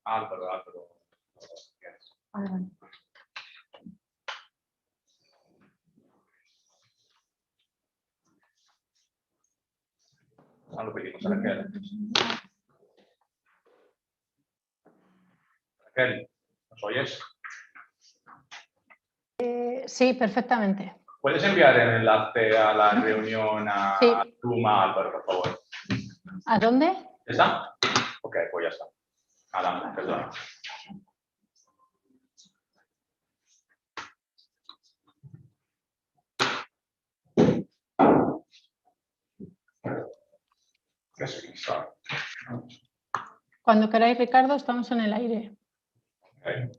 Albero. Yes. Lo pedimos a Raquel. Raquel, ¿nos oyes? Sí, perfectamente. ¿Puedes enviar el enlace a la reunión a Zoom, Álvaro, por favor? ¿A dónde? ¿Está? Ok, pues ya está. Adelante, perdón. Cuando queráis, Ricardo, estamos en el aire. Okay.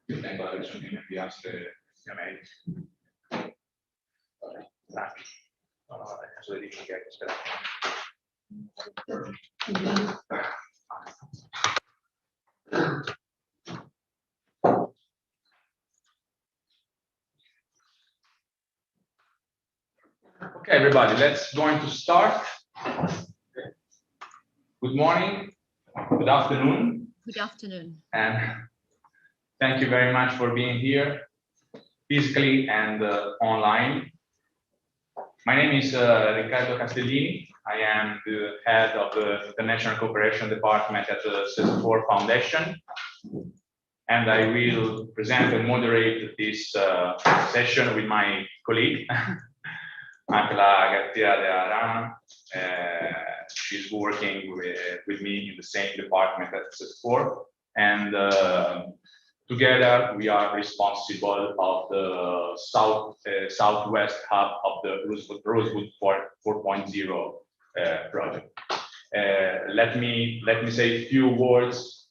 Yo tengo la versión que me enviaste de mail. No, eso le dije que hay que esperar. Okay, everybody, let's going to start. Good morning, good afternoon. Good afternoon. And thank you very much for being here, physically and online. My name is Riccardo Castellini. I am the head of the International Cooperation Department at the Sesión Foundation. And I will present and moderate this session with my colleague, Angela Garcia de Arana. She's working with me in the same department at Sesión. And together, we are responsible of the southwest hub of the Rosewood 4.0 project. Let me say a few words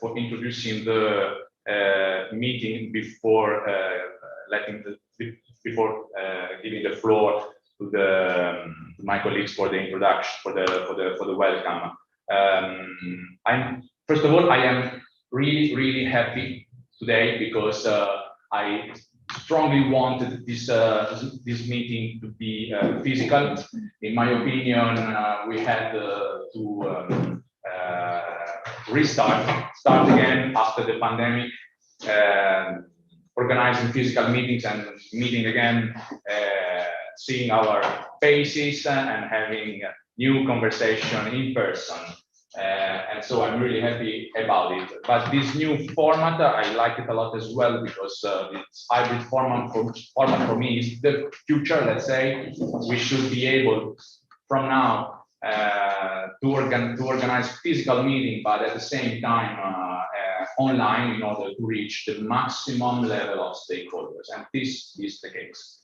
for introducing the meeting before giving the floor to my colleagues for the introduction, for the welcome. First of all, I am really happy today because I strongly wanted this meeting to be physical. In my opinion, we had to start again after the pandemic, organizing physical meetings and meeting again, seeing our faces and having new conversation in person. And so I'm really happy about it. But this new format, I like it a lot as well because this hybrid format for me is the future. Let's say we should be able from now to organize physical meeting, but at the same time online in order to reach the maximum level of stakeholders. And this is the case.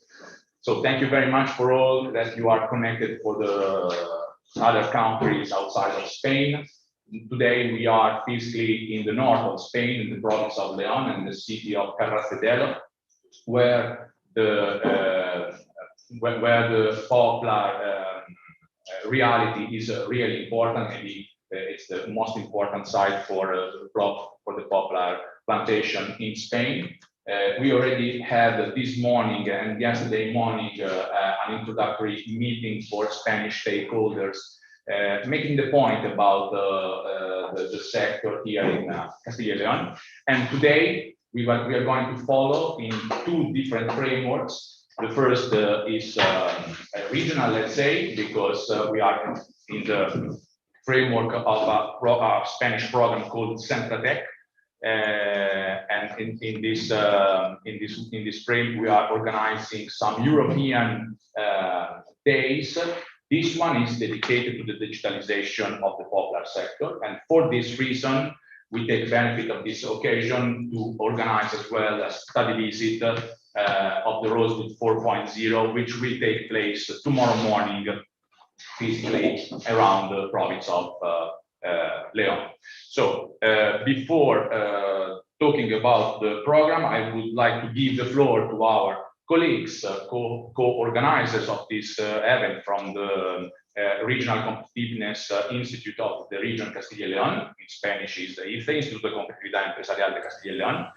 So thank you very much for all that you are connected for the other countries outside of Spain. Today we are physically in the north of Spain, in the province of León and the city of Carracedelo, where the Poplar reality is really important. Maybe it's the most important site for the Poplar plantation in Spain. We already had this morning and yesterday morning an introductory meeting for Spanish stakeholders, making the point about the sector here in Castilla y León. And today we are going to follow in two different frameworks. The first is regional, let's say, because we are in the framework of a Spanish program called Centratec. And in this frame, we are organizing some European days. This one is dedicated to the digitalization of the Poplar sector, and for this reason, we take benefit of this occasion to organize as well a study visit of the Rosewood 4.0, which will take place tomorrow morning, physically around the province of Leon. So before talking about the program, I would like to give the floor to our colleagues, co-organizers of this event from the Regional Competitiveness Institute of the region Castilla y León. In Spanish is the ICE, Instituto de Competitividad Empresarial de Castilla y León.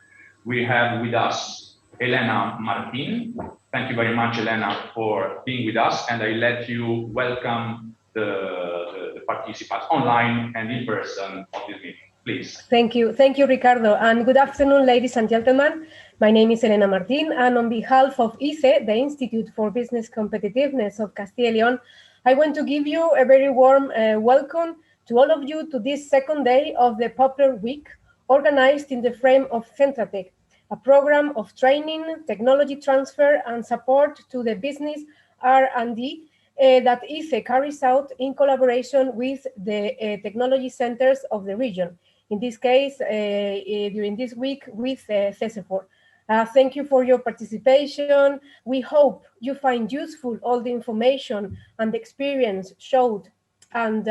We have with us Elena Martin. Thank you very much, Elena, for being with us, and I let you welcome the participants online and in person of this meeting. Please. Thank you, Ricardo, and good afternoon, ladies and gentlemen. My name is Elena Martin, and on behalf of ICE, the Institute for Business Competitiveness of Castilla y León, I want to give you a very warm welcome to all of you to this second day of the Poplar Week, organized in the frame of Centratec, a program of training, technology transfer, and support to the business R&D that ICE carries out in collaboration with the technology centers of the region. In this case, during this week with Sesión. Thank you for your participation. We hope you find useful all the information and experience showed and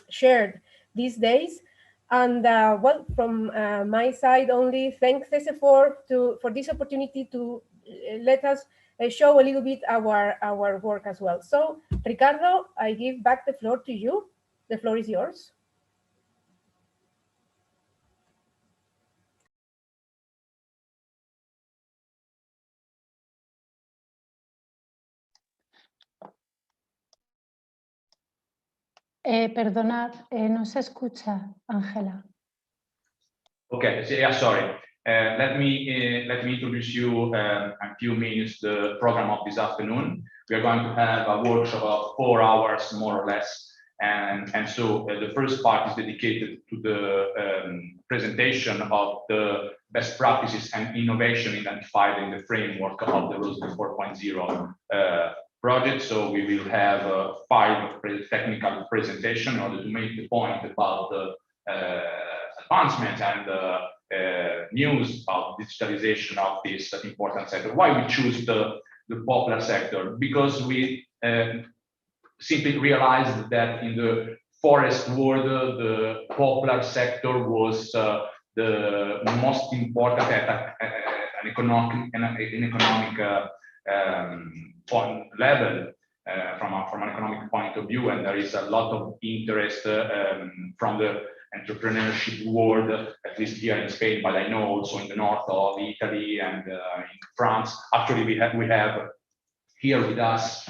shared these days. And well, from my side only, thanks Sesión for this opportunity to let us show a little bit our work as well. So, Ricardo, I give back the floor to you. The floor is yours. Perdonad, no se escucha, Ángela. Okay, so, yeah, sorry. Let me introduce you a few minutes the program of this afternoon. We are going to have a workshop of 4 hours, more or less, and so the first part is dedicated to the presentation of the best practices and innovation identified in the framework of the Roadmap 4.0 project. So we will have 5 technical presentations in order to make the point about the advancements and news about digitalization of this important sector. Why we choose the Poplar sector? Because we simply realized that in the forest world, the Poplar sector was the most important at an economic level from an economic point of view, and there is a lot of interest from the entrepreneurship world, at least here in Spain, but I know also in the north of Italy and in France. Actually, we have here with us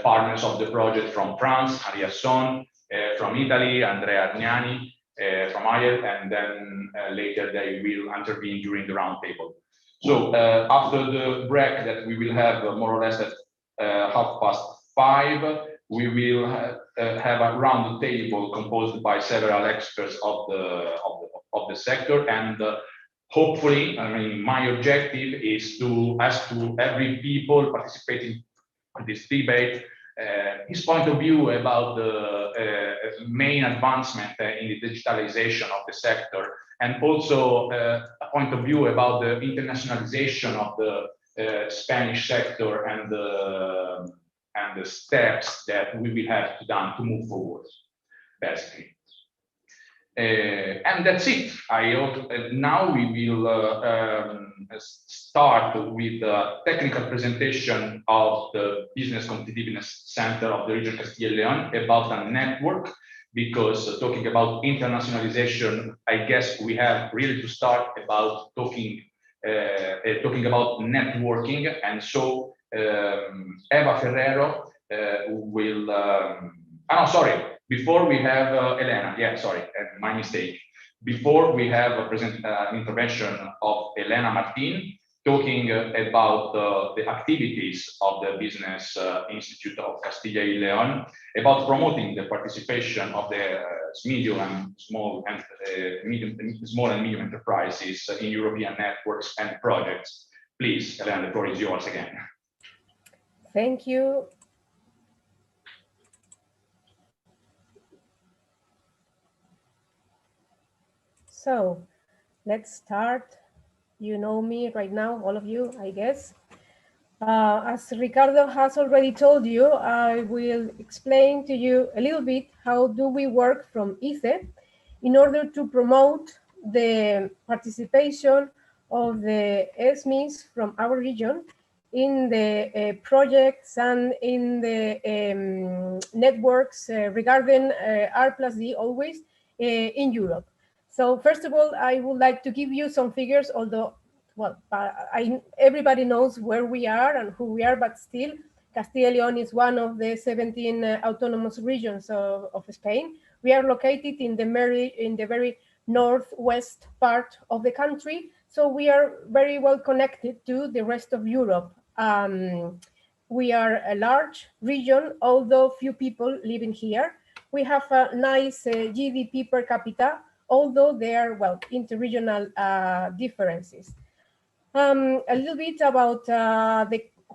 partners of the project from France, Sesión, from Italy, Andrea Agnani, from Ireland, and then later they will intervene during the roundtable. So after the break that we will have more or less at 5:30, we will have a round table composed by several experts of the sector, and hopefully, I mean, my objective is to ask to every people participating in this debate his point of view about the main advancement in the digitalization of the sector, and also a point of view about the internationalization of the Spanish sector and the steps that we will have to done to move forward, basically. And that's it. I hope now we will start with the technical presentation of the Business Competitiveness Center of the region Castilla y León about a network, because talking about internationalization, I guess we have really to start about talking about networking, and so Eva Ferrero will. Sorry. Before we have Elena, yeah, sorry, my mistake. Before we have a intervention of Elena Martin talking about the activities of the Business Institute of Castilla y León, about promoting the participation of the small and medium enterprises in European networks and projects. Please, Elena, the floor is yours again. Thank you. So let's start. You know me right now, all of you, I guess. As Ricardo has already told you, I will explain to you a little bit how do we work from ICE in order to promote the participation of the SMEs from our region in the projects and in the networks regarding R+D always in Europe. So first of all, I would like to give you some figures, although, well, everybody knows where we are and who we are, but still, Castilla y León is one of the 17 autonomous regions of Spain. We are located in the very northwest part of the country, so we are very well connected to the rest of Europe. We are a large region, although few people living here. We have a nice GDP per capita, although there are, well, interregional differences. A little bit about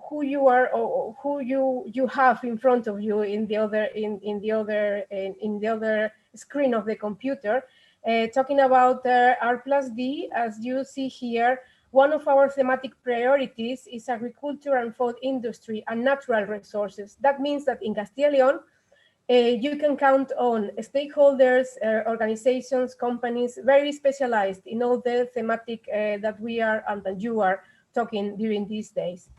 who you are or who you have in front of you in the other screen of the computer. Talking about R+D, as you see here, one of our thematic priorities is agriculture and food industry and natural resources. That means that in Castilla y León, you can count on stakeholders, organizations, companies, very specialized in all the thematic that we are and that you are talking during these days.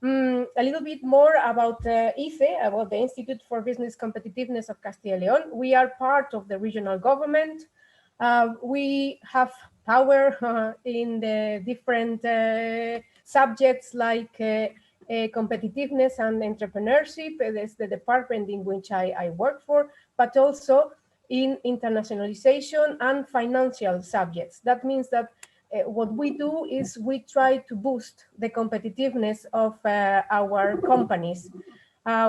A little bit more about ICE, about the Institute for Business Competitiveness of Castilla y León. We are part of the regional government. We have power in the different subjects like competitiveness and entrepreneurship. That's the department in which I work for, but also in internationalization and financial subjects. That means that what we do is we try to boost the competitiveness of our companies.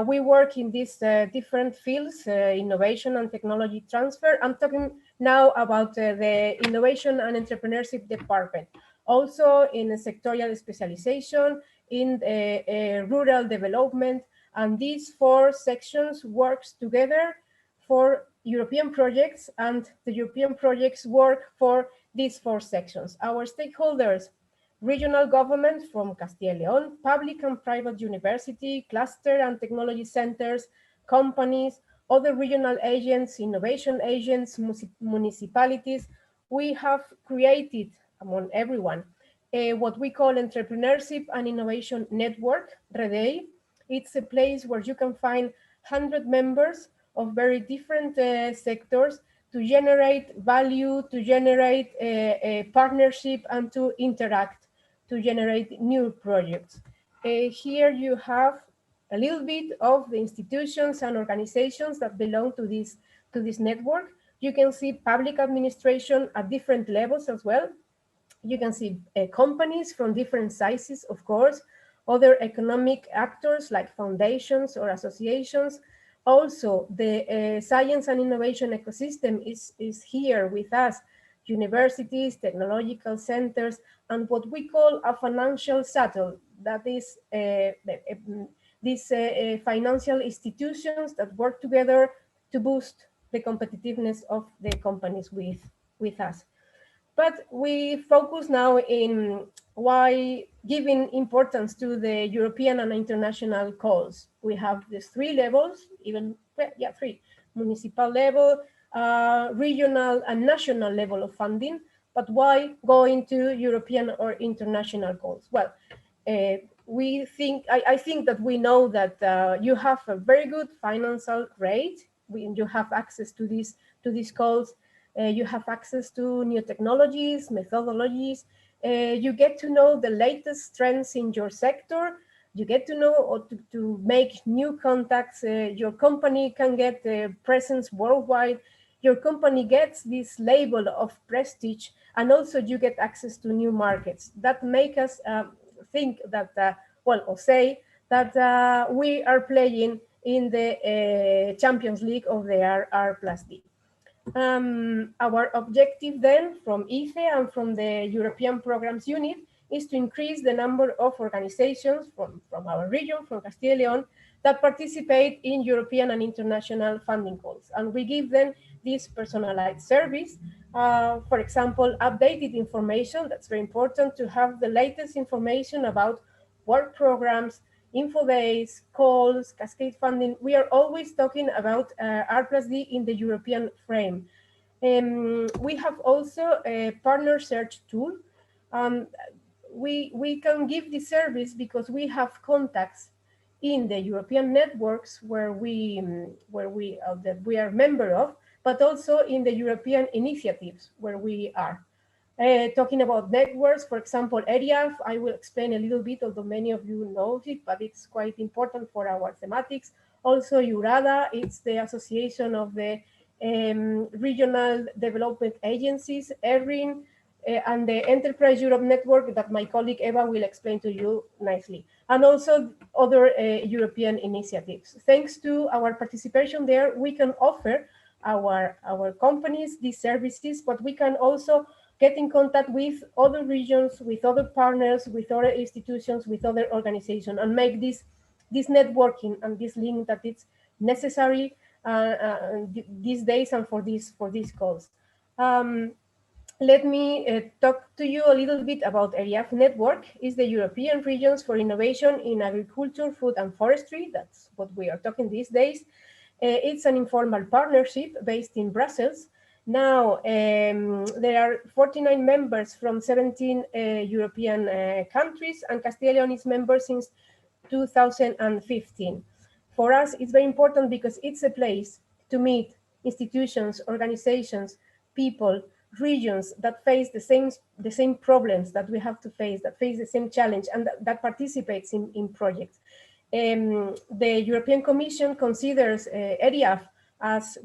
We work in these different fields, innovation and technology transfer. I'm talking now about the innovation and entrepreneurship department. Also in a sectorial specialization, in rural development, and these four sections works together for European projects, and the European projects work for these four sections. Our stakeholders: regional government from Castilla y León, public and private university, cluster and technology centers, companies, other regional agents, innovation agents, municipalities. We have created among everyone what we call Entrepreneurship and Innovation Network, REDEI. It's a place where you can find 100 members of very different sectors to generate value, to generate a partnership, and to interact, to generate new projects. Here you have a little bit of the institutions and organizations that belong to this network. You can see public administration at different levels as well. You can see companies from different sizes, of course, other economic actors like foundations or associations. Also, the science and innovation ecosystem is here with us, universities, technological centers, and what we call a financial shuttle. That is these financial institutions that work together to boost the competitiveness of the companies with us. But we focus now in why giving importance to the European and international calls. We have these three levels, three: municipal level, regional and national level of funding. But why going to European or international calls? Well, I think that we know that you have a very good financial rate. You have access to these calls. You have access to new technologies, methodologies. You get to know the latest trends in your sector. You get to know or to make new contacts. Your company can get a presence worldwide. Your company gets this label of prestige, and also you get access to new markets. That make us think that, or say that we are playing in the Champions League of the R+D. Our objective then from ICE and from the European Programs Unit is to increase the number of organizations from our region, from Castilla y León, that participate in European and international funding calls. And we give them this personalized service. For example, updated information. That's very important to have the latest information about work programs, info days, calls, cascade funding. We are always talking about R+D in the European frame. We have also a partner search tool. We can give this service because we have contacts in the European networks where that we are member of, but also in the European initiatives where we are. Talking about networks, for example, ERIAF, I will explain a little bit, although many of you know it, but it's quite important for our thematics. Also, EURADA, it's the Association of the Regional Development Agencies, ERIN, and the Enterprise Europe Network that my colleague Eva will explain to you nicely, and also other European initiatives. Thanks to our participation there, we can offer our companies these services, but we can also get in contact with other regions, with other partners, with other institutions, with other organizations, and make this networking and this link that it's necessary these days and for these calls. Let me talk to you a little bit about ERIAF Network. It's the European Regions for Innovation in Agriculture, Food and Forestry. That's what we are talking these days. It's an informal partnership based in Brussels. Now, there are 49 members from 17 European countries, and Castilla y León is member since 2015. For us, it's very important because it's a place to meet institutions, organizations, people, regions that face the same problems that we have to face, that face the same challenge, and that participates in projects. The European Commission considers ERIAF as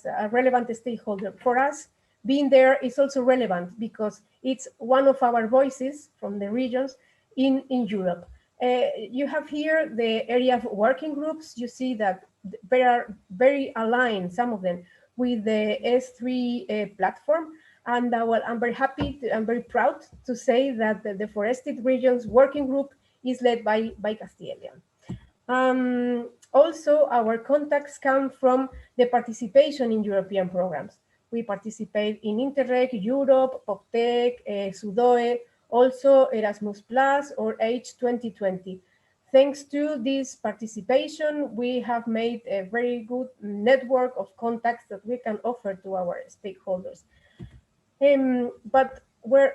a relevant stakeholder. For us, being there is also relevant because it's one of our voices from the regions in Europe. You have here the ERIAF working groups. You see that they are very aligned, some of them, with the S3 platform. And I'm very happy, I'm very proud to say that the Forested Regions Working Group is led by Castilla y León. Also, our contacts come from the participation in European programs. We participate in Interreg, Europe, PopTech, SUDOE, also Erasmus Plus or H2020. Thanks to this participation, we have made a very good network of contacts that we can offer to our stakeholders. But well,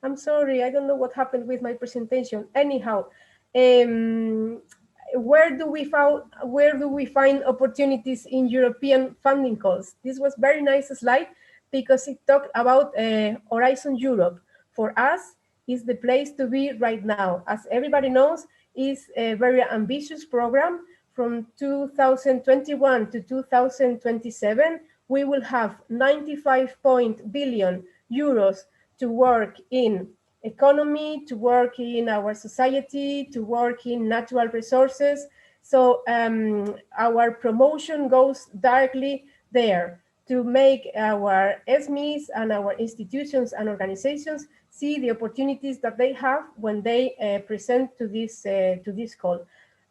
I'm sorry, I don't know what happened with my presentation. Anyhow, where do we find opportunities in European funding calls? This was very nice slide because it talked about Horizon Europe. For us, is the place to be right now. As everybody knows, is a very ambitious program. From 2021 to 2027, we will have 95 billion euros to work in economy, to work in our society, to work in natural resources. So our promotion goes directly there to make our SMEs and our institutions and organizations see the opportunities that they have when they present to this call.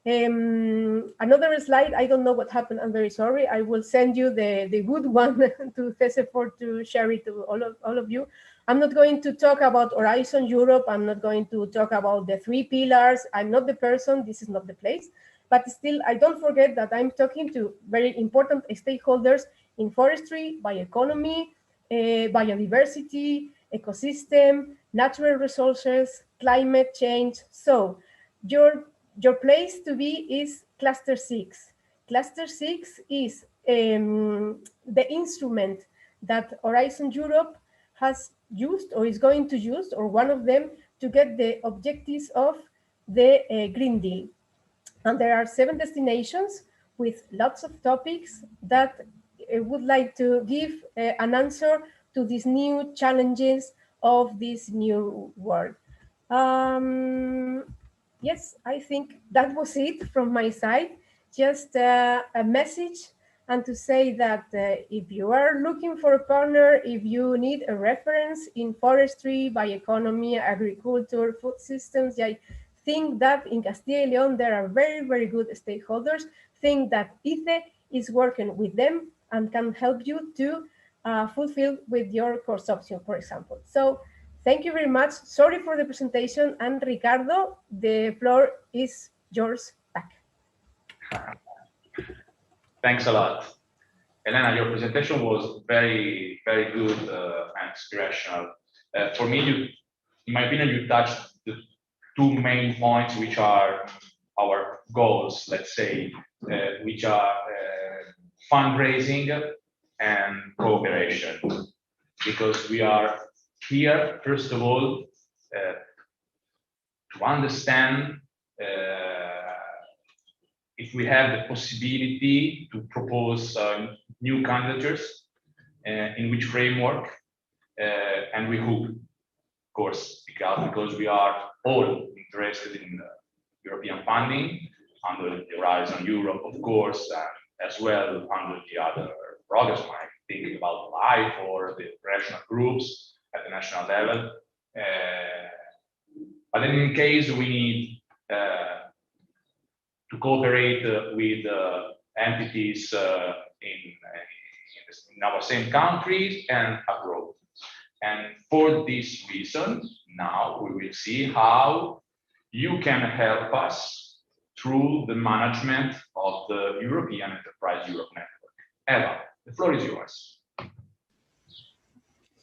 Another slide, I don't know what happened, I'm very sorry. I will send you the good one to Cesión to share it to all of you. I'm not going to talk about Horizon Europe. I'm not going to talk about the 3 pillars. I'm not the person, this is not the place. But still, I don't forget that I'm talking to very important stakeholders in forestry, bioeconomy, biodiversity, ecosystem, natural resources, climate change. So your place to be is Cluster 6. Cluster 6 is the instrument that Horizon Europe has used or is going to use, or one of them, to get the objectives of the Green Deal. And there are 7 destinations with lots of topics that would like to give an answer to these new challenges of this new world. Yes, I think that was it from my side. Just a message, and to say that if you are looking for a partner, if you need a reference in forestry, bioeconomy, agriculture, food systems, I think that in Castilla y León there are very, very good stakeholders. Think that ICE is working with them and can help you to fulfill with your course option, for example. So thank you very much. Sorry for the presentation. And Ricardo, the floor is yours back. Thanks a lot. Elena, your presentation was very, very good and inspirational. For me, in my opinion, you touched the two main points, which are our goals, let's say, which are fundraising and cooperation, because we are here, first of all, to understand if we have the possibility to propose new candidatures, in which framework, and with who, of course, because we are all interested in European funding under the Horizon Europe, of course, as well under the other programs, like thinking about LIFE or the operational groups at the national level. But in case we need to cooperate with entities in our same countries and abroad. And for this reason, now we will see how you can help us through the management of the European Enterprise Europe Network. Eva, the floor is yours.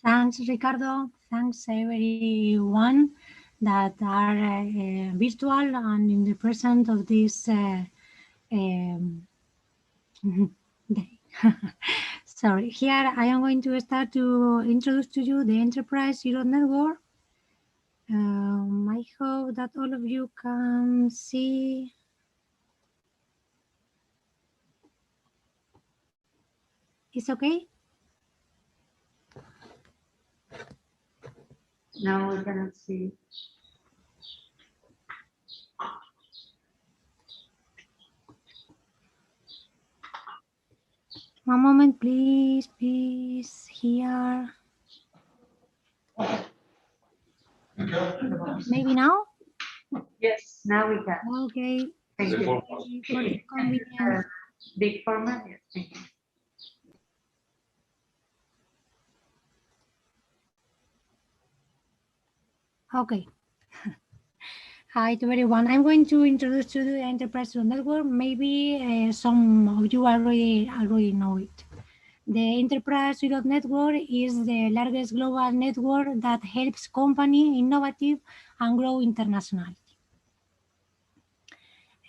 Thanks, Ricardo. Thanks, everyone that are virtual and in the present of this day. Sorry, here I am going to start to introduce to you the Enterprise Europe Network. I hope that all of you can see. It's okay? No, we cannot see. One moment, please, please, here. Maybe now? Yes, now we can. Okay. Thank you. For the convenience. Big format, yes, thank you. Okay. Hi to everyone. I'm going to introduce you to the Enterprise Europe Network. Maybe some of you already know it. The Enterprise Europe Network is the largest global network that helps companies innovate and grow internationally.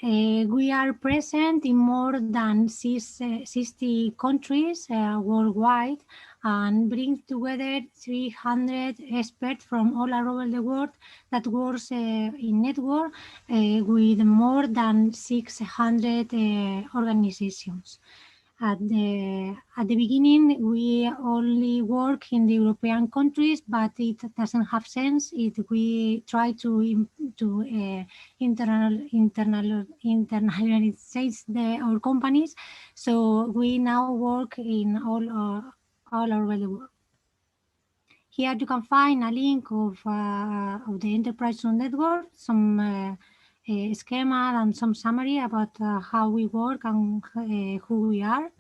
We are present in more than 60 countries worldwide and bring together 300 experts from all around the world that works in network with more than 600 organizations. At the beginning, we only work in the European countries, but it doesn't have sense if we try to internalize our companies. So we now work in all over the world. Here you can find a link of the Enterprise Network, some schema and some summary about how we work and who we are,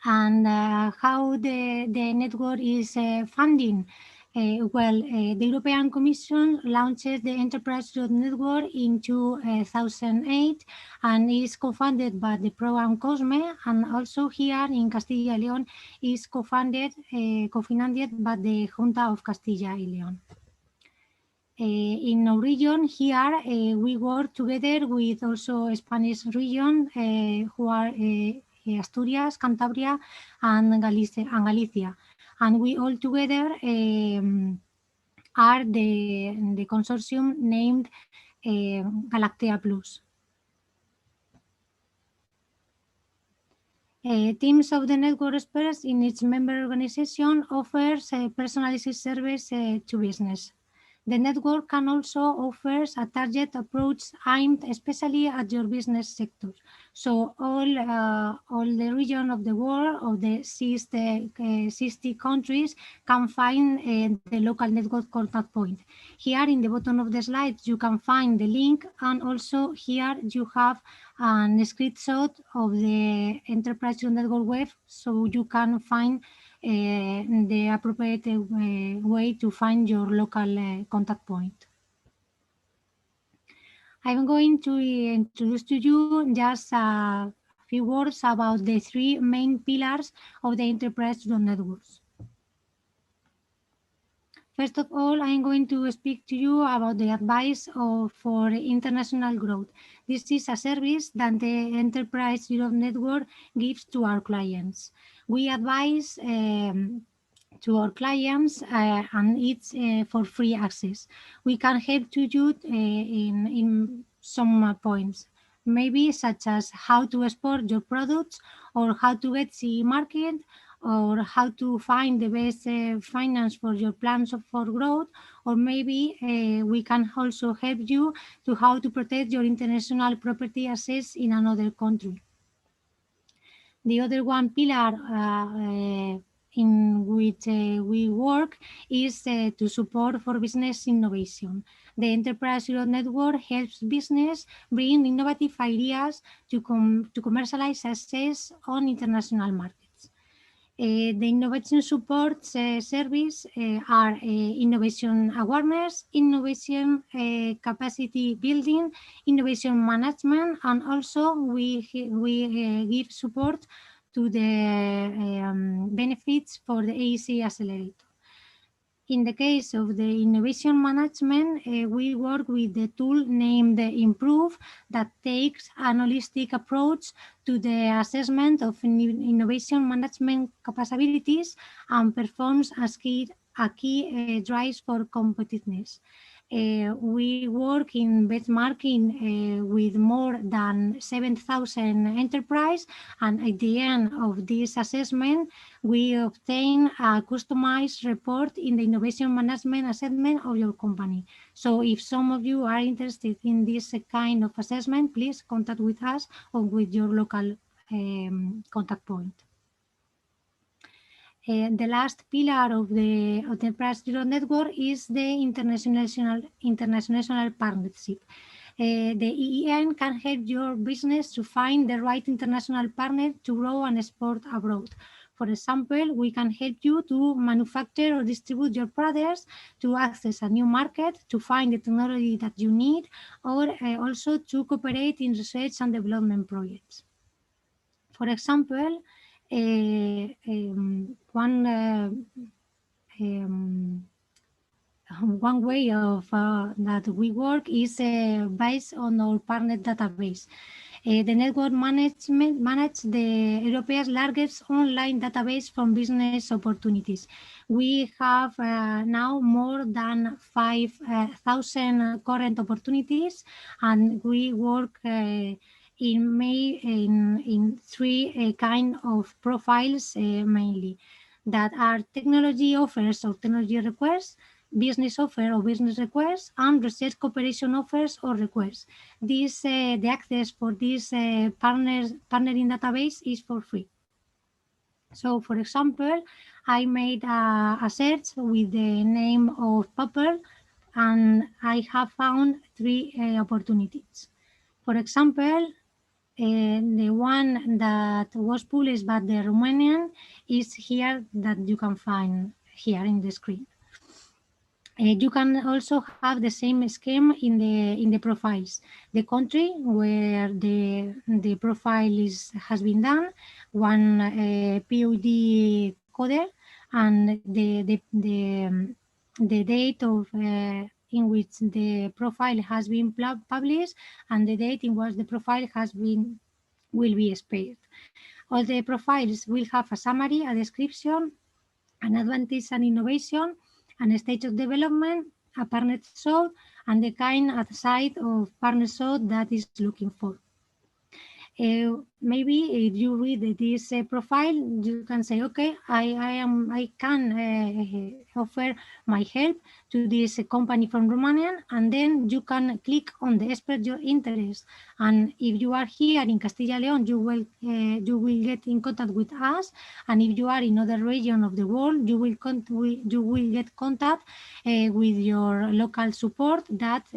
and how the network is funding. The European Commission launched the Enterprise Europe Network in 2008 and is co-funded by the program COSME, and also here in Castilla y León is co-funded by the Junta of Castilla y León. In our region here, we work together with also Spanish region, who are Asturias, Cantabria, and Galicia. And we all together are the consortium named Galactea Plus. Teams of the network experts in each member organization offers personalized service to business. The network can also offer a target approach aimed especially at your business sector. So all the region of the world, of the 60 countries, can find the local network contact point. Here in the bottom of the slide, you can find the link, and also here you have a screenshot of the Enterprise Network web, so you can find the appropriate way to find your local contact point. I'm going to introduce to you just a few words about the three main pillars of the enterprise networks. First of all, I'm going to speak to you about the advice for international growth. This is a service that the Enterprise Europe Network gives to our clients. We advise to our clients and it's for free access. We can help to you in some points, maybe such as how to export your products or how to get CE market, or how to find the best finance for your plans for growth, or maybe we can also help you to how to protect your international property assets in another country. The other one pillar in which we work is to support for business innovation. The Enterprise Europe Network helps business bring innovative ideas to commercialize assets on international markets. The innovation support service are innovation awareness, innovation capacity building, innovation management, and also we give support to the benefits for the AEC accelerator. In the case of the innovation management, we work with the tool named Improve that takes an holistic approach to the assessment of innovation management capabilities and performs as a key drive for competitiveness. We work in benchmarking with more than 7,000 enterprises, and at the end of this assessment, we obtain a customized report in the innovation management assessment of your company. So if some of you are interested in this kind of assessment, please contact with us or with your local contact point. The last pillar of the Enterprise Europe Network is the international partnership. The EEN can help your business to find the right international partner to grow and export abroad. For example, we can help you to manufacture or distribute your products, to access a new market, to find the technology that you need, or also to cooperate in research and development projects. For example, one way of that we work is based on our partner database. The network manages the Europe's largest online database for business opportunities. We have now more than 5,000 current opportunities, and we work in three kind of profiles mainly, that are technology offers or technology requests, business offer or business requests, and research cooperation offers or requests. This the access for this partnering database is for free. So, for example, I made a search with the name of Poplar, and I have found three opportunities. For example, the one that was published by the Romanian is here, that you can find here in the screen. You can also have the same scheme in the profiles. The country where the profile has been done, one POD coder, and the date of in which the profile has been published, and the date in which the profile will be spared. All the profiles will have a summary, a description, an advantage and innovation, and a stage of development, a partner shot, and the kind of site of partner shot that is looking for. Maybe if you read this profile, you can say, okay, I can offer my help to this company from Romania, and then you can click on the express your interest. And if you are here in Castilla León, you will get in contact with us. And if you are in other region of the world, you will get contact with your local support that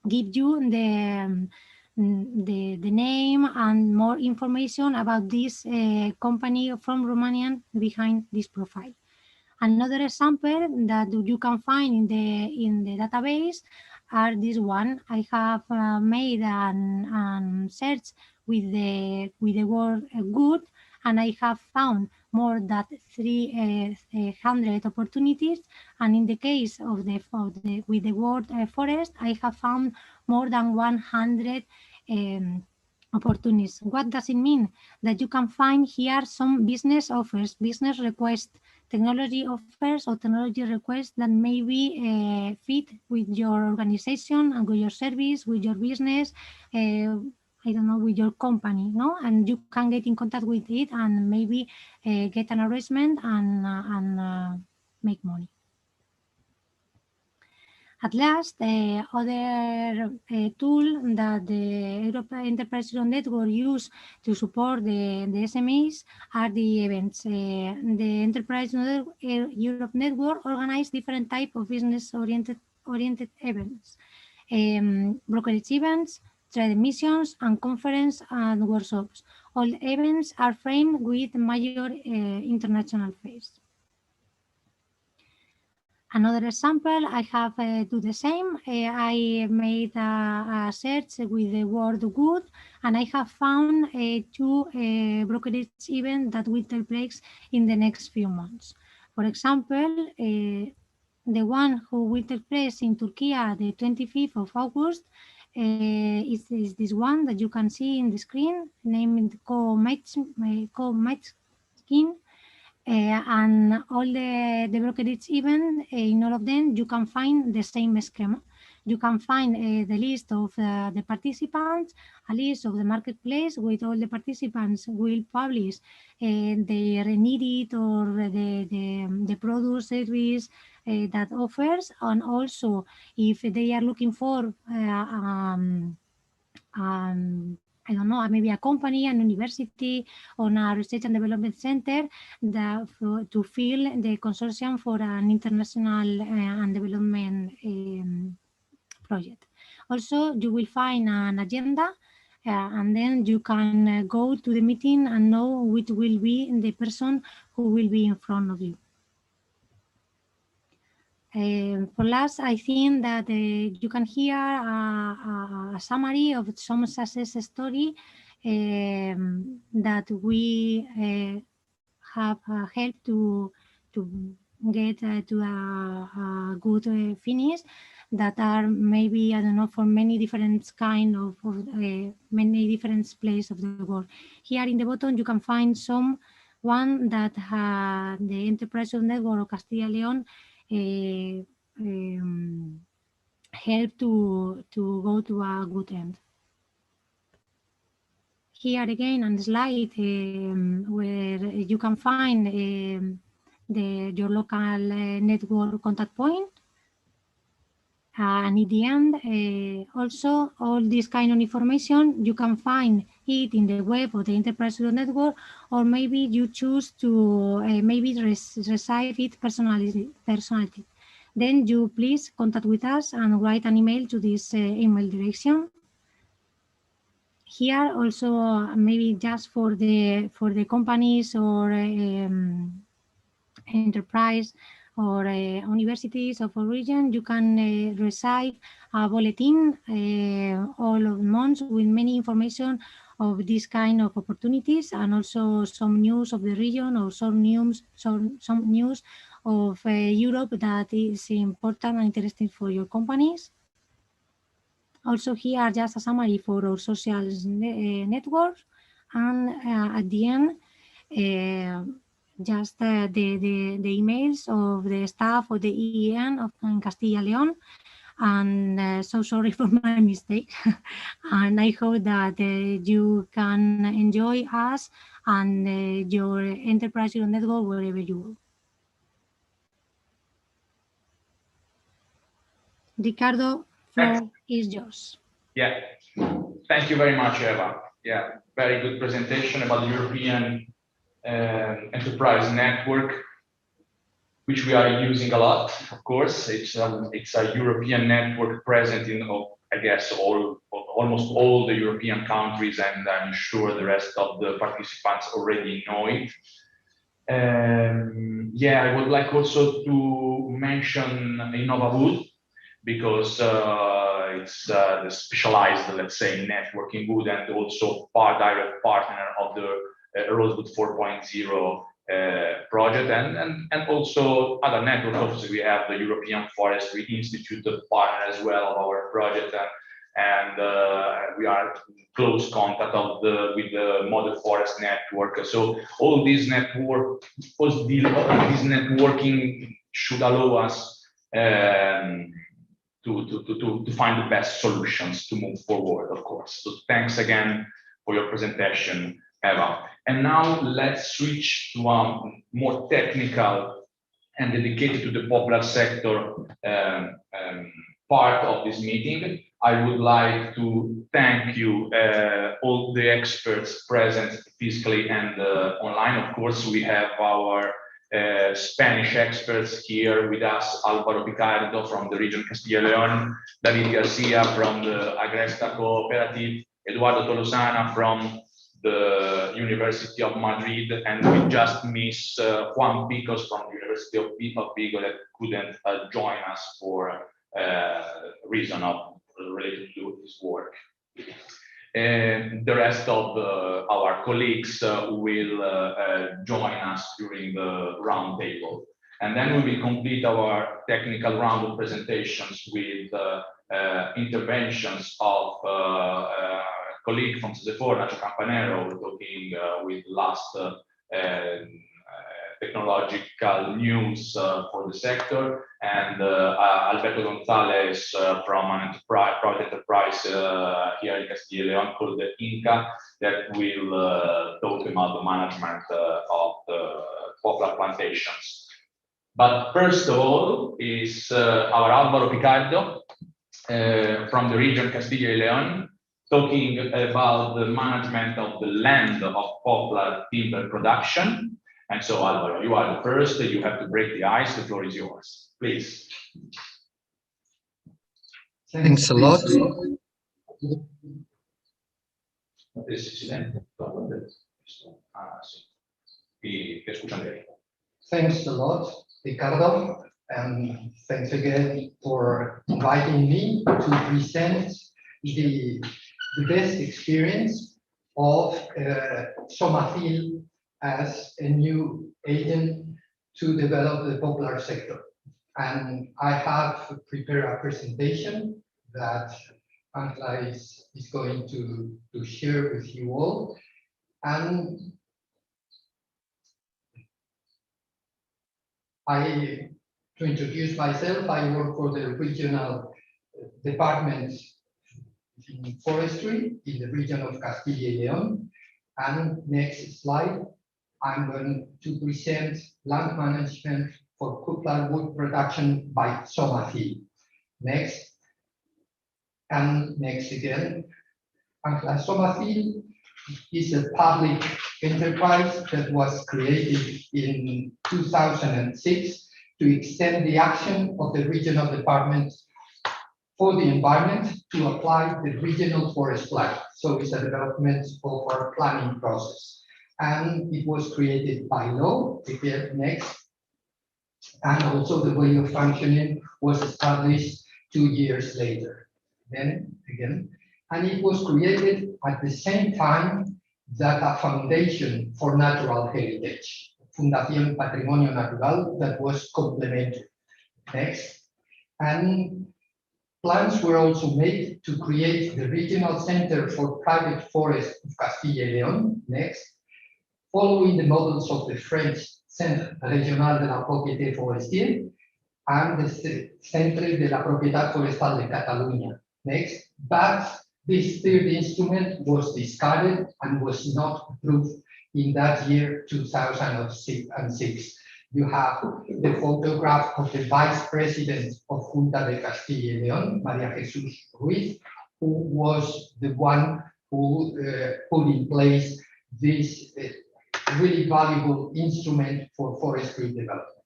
give you the name and more information about this company from Romania behind this profile. Another example that you can find in the database are this one. I have made an search with the word good, and I have found more than 300 opportunities. And in the case of with the word forest, I have found more than 100 opportunities. What does it mean? That you can find here some business offers, business requests, technology offers or technology requests that maybe fit with your organization and with your service, with your business, I don't know, with your company, no? And you can get in contact with it and maybe get an arrangement and make money. At last, the other tool that the European Enterprise Network use to support the SMEs are the events. The Enterprise Europe Network organizes different types of business-oriented events, brokerage events, trade missions, and conference and workshops. All events are framed with major international fairs. Another example, I have do the same. I made a search with the word good, and I have found 2 brokerage events that will take place in the next few months. For example, the one who will take place in Turkey the 25th of August is this one that you can see in the screen, named Co-Matchkin. And all the brokerage event, in all of them, you can find the same schema. You can find the list of the participants, a list of the marketplace with all the participants will publish their needed or the product service that offers, and also if they are looking for I don't know, maybe a company, an university, or a research and development center to fill the consortium for an international and development project. Also, you will find an agenda, and then you can go to the meeting and know which will be the person who will be in front of you. For last, I think that you can hear a summary of some success story that we have helped to get to a good finish, that are maybe, I don't know, for many different kind of many different places of the world. Here in the bottom, you can find some one that the Enterprise Network of Castilla y León help to go to a good end. Here again on the slide where you can find your local network contact point. And in the end, also all this kind of information, you can find it in the web of the Enterprise Network, or maybe you choose to maybe receive it personally. Then you please contact with us and write an email to this email direction. Here also maybe just for the companies or enterprise or universities of origin, you can receive a bulletin all of months with many information of this kind of opportunities, and also some news of the region, or some news of Europe that is important and interesting for your companies. Also here just a summary for our social networks, and at the end just the emails of the staff of the EEN of Castilla y León. And so sorry for my mistake. And I hope that you can enjoy us and your Enterprise Network wherever you go. Ricardo, floor is yours. Yeah, thank you very much, Eva. Yeah, very good presentation about the European Enterprise Network, which we are using a lot. Of course, it's a European network present in, I guess, almost all the European countries, and I'm sure the rest of the participants already know it. Yeah, I would like also to mention Innovabud, because it's the specialized, let's say, networking wood and also direct partner of the Rosewood 4.0 project, and also other network. Obviously, we have the European Forestry Institute partner as well of our project, and we are in close contact with the Model Forest Network. So all this networking should allow us to find the best solutions to move forward, of course. So thanks again for your presentation, Eva. And now let's switch to a more technical and dedicated to the Poplar sector part of this meeting. I would like to thank you, all the experts present physically and online. Of course, we have our Spanish experts here with us: Álvaro Picardo from the region Castilla y León, David Garcia from the Agresta Cooperative, Eduardo Tolosana from the University of Madrid, and we just miss Juan Picos from the University of Vigo that couldn't join us for reason related to his work. And the rest of our colleagues will join us during the roundtable. And then we will complete our technical round of presentations with interventions of colleague from Sesión, Nacho Campanero, talking with last technological news for the sector, and Alberto Gonzalez from an private enterprise here in Castilla y León called the Inca, that will talk about the management of the poplar plantations. But first of all is our Álvaro Picardo from the region Castilla y León, talking about the management of the land of poplar timber production. And so, Álvaro, you are the first. You have to break the ice. The floor is yours, please. Thanks a lot. Thanks a lot, Ricardo, and thanks again for inviting me to present the best experience of Somafil as a new agent to develop the poplar sector. And I have prepared a presentation that Angela is going to share with you all. And to introduce myself, I work for the regional department in forestry in the region of Castilla y León. And next slide, I'm going to present land management for poplar wood production by Somafil. Next, and next again. Somafil is a public enterprise that was created in 2006 to extend the action of the regional department for the environment to apply the regional forest plan. So it's a development of our planning process. And it was created by law, again, next. And also the way of functioning was established 2 years later. Then again, and it was created at the same time that a foundation for natural heritage, Fundación Patrimonio Natural, that was complementary. Next. And plans were also made to create the Regional Center for Private Forest of Castilla y León, next, following the models of the French Centre Régional de la Propriété Forestière and the Centre de la Propiedad Forestal de Catalunya, next. But this third instrument was discarded and was not approved in that year, 2006. You have the photograph of the Vice President of Junta de Castilla y León, María Jesús Ruiz, who was the one who put in place this really valuable instrument for forestry development.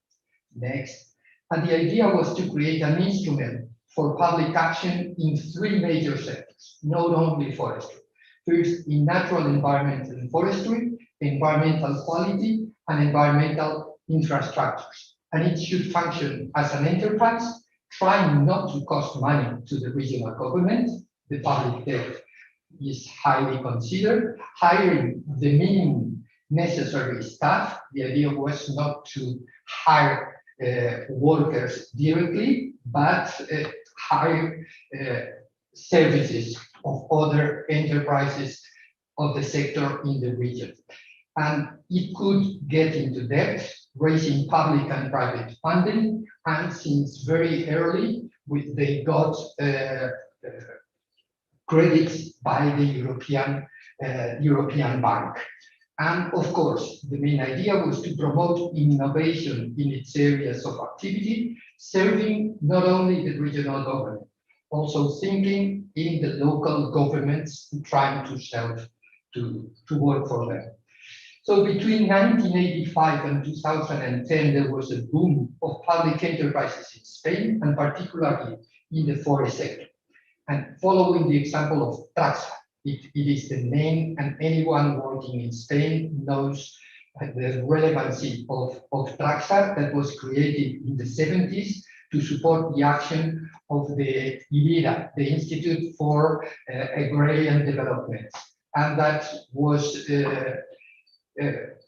Next. And the idea was to create an instrument for public action in 3 major sectors, not only forestry. First, in natural environment and forestry, environmental quality, and environmental infrastructures. And it should function as an enterprise, trying not to cost money to the regional government. The public debt is highly considered, hiring the minimum necessary staff. The idea was not to hire workers directly, but hire services of other enterprises of the sector in the region. And it could get into debt, raising public and private funding, and since very early, they got credits by the European Bank. And of course, the main idea was to promote innovation in its areas of activity, serving not only the regional government, also thinking in the local governments, trying to work for them. So between 1985 and 2010, there was a boom of public enterprises in Spain, and particularly in the forest sector. And following the example of Traxa, it is the name, and anyone working in Spain knows the relevancy of Traxa that was created in the 70s to support the action of the IBIRA, the Institute for Agrarian Development. And that was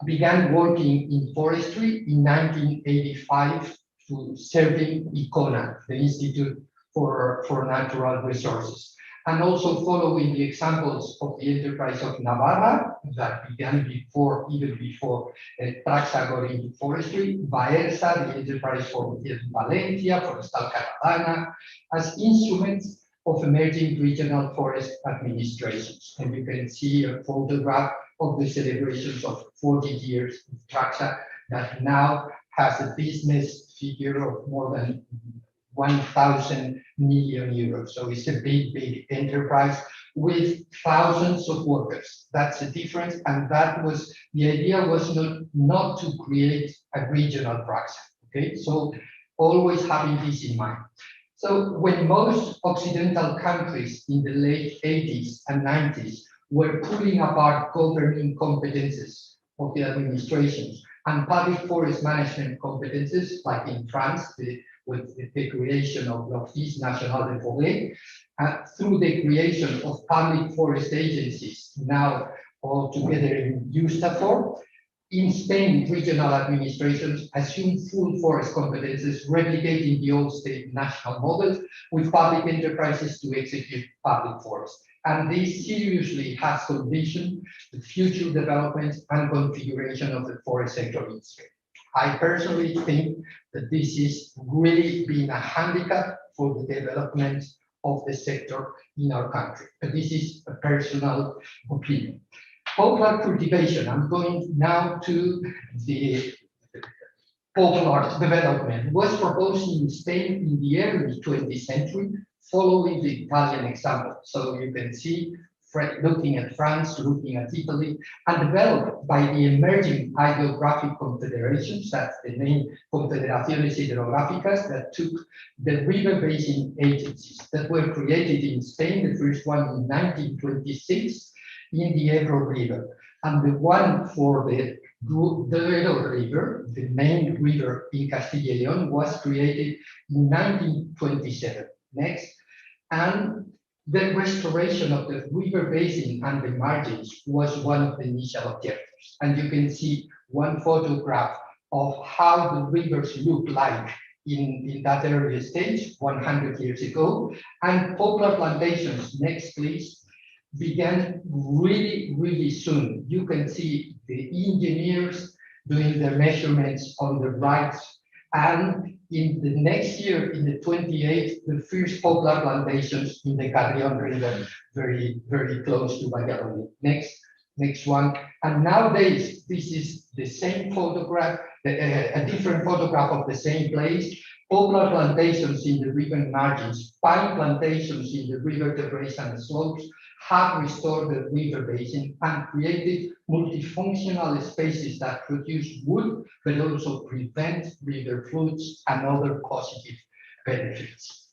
began working in forestry in 1985 to serving ICONA, the Institute for Natural Resources. And also following the examples of the enterprise of Navarra that began before, even before Traxa got into forestry, Baersa, the enterprise for Valencia, Forestal Catalana, as instruments of emerging regional forest administrations. And you can see a photograph of the celebrations of 40 years of Traxa that now has a business figure of more than 1,000 million euros. So it's a big enterprise with thousands of workers. That's the difference. And that was, the idea was not to create a regional Traxa, okay? So always having this in mind. So when most Occidental countries in the late 80s and 90s were pulling apart governing competences of the administrations and public forest management competences, like in France, with the creation of l'Office National de Forêt, through the creation of public forest agencies, now all together in Ustafor. In Spain, regional administrations assume full forest competences, replicating the old state national model with public enterprises to execute public forests. And this seriously has conditioned the future development and configuration of the forest sector in Spain. I personally think that this is really been a handicap for the development of the sector in our country. But this is a personal opinion. Poplar cultivation, I'm going now to the poplar development, was proposed in Spain in the early 20th century, following the Italian example. So you can see, looking at France, looking at Italy, and developed by the emerging hydrographic confederations, that's the name, Confederaciones Hidrográficas, that took the river basin agencies that were created in Spain, the first one in 1926 in the Ebro River, and the one for the Duero River, the main river in Castilla y León, was created in 1927. Next, and the restoration of the river basin and the margins was one of the initial objectives. And you can see one photograph of how the rivers look like in that early stage, 100 years ago. And poplar plantations, next please, began really soon. You can see the engineers doing the measurements on the right. And in the next year, in the 28th, the first poplar plantations in the Carrion River, very close to Valladolid. Next one. And nowadays, this is the same photograph, a different photograph of the same place. Poplar plantations in the river margins, pine plantations in the river terrace and slopes have restored the river basin and created multifunctional spaces that produce wood, but also prevent river floods and other positive benefits.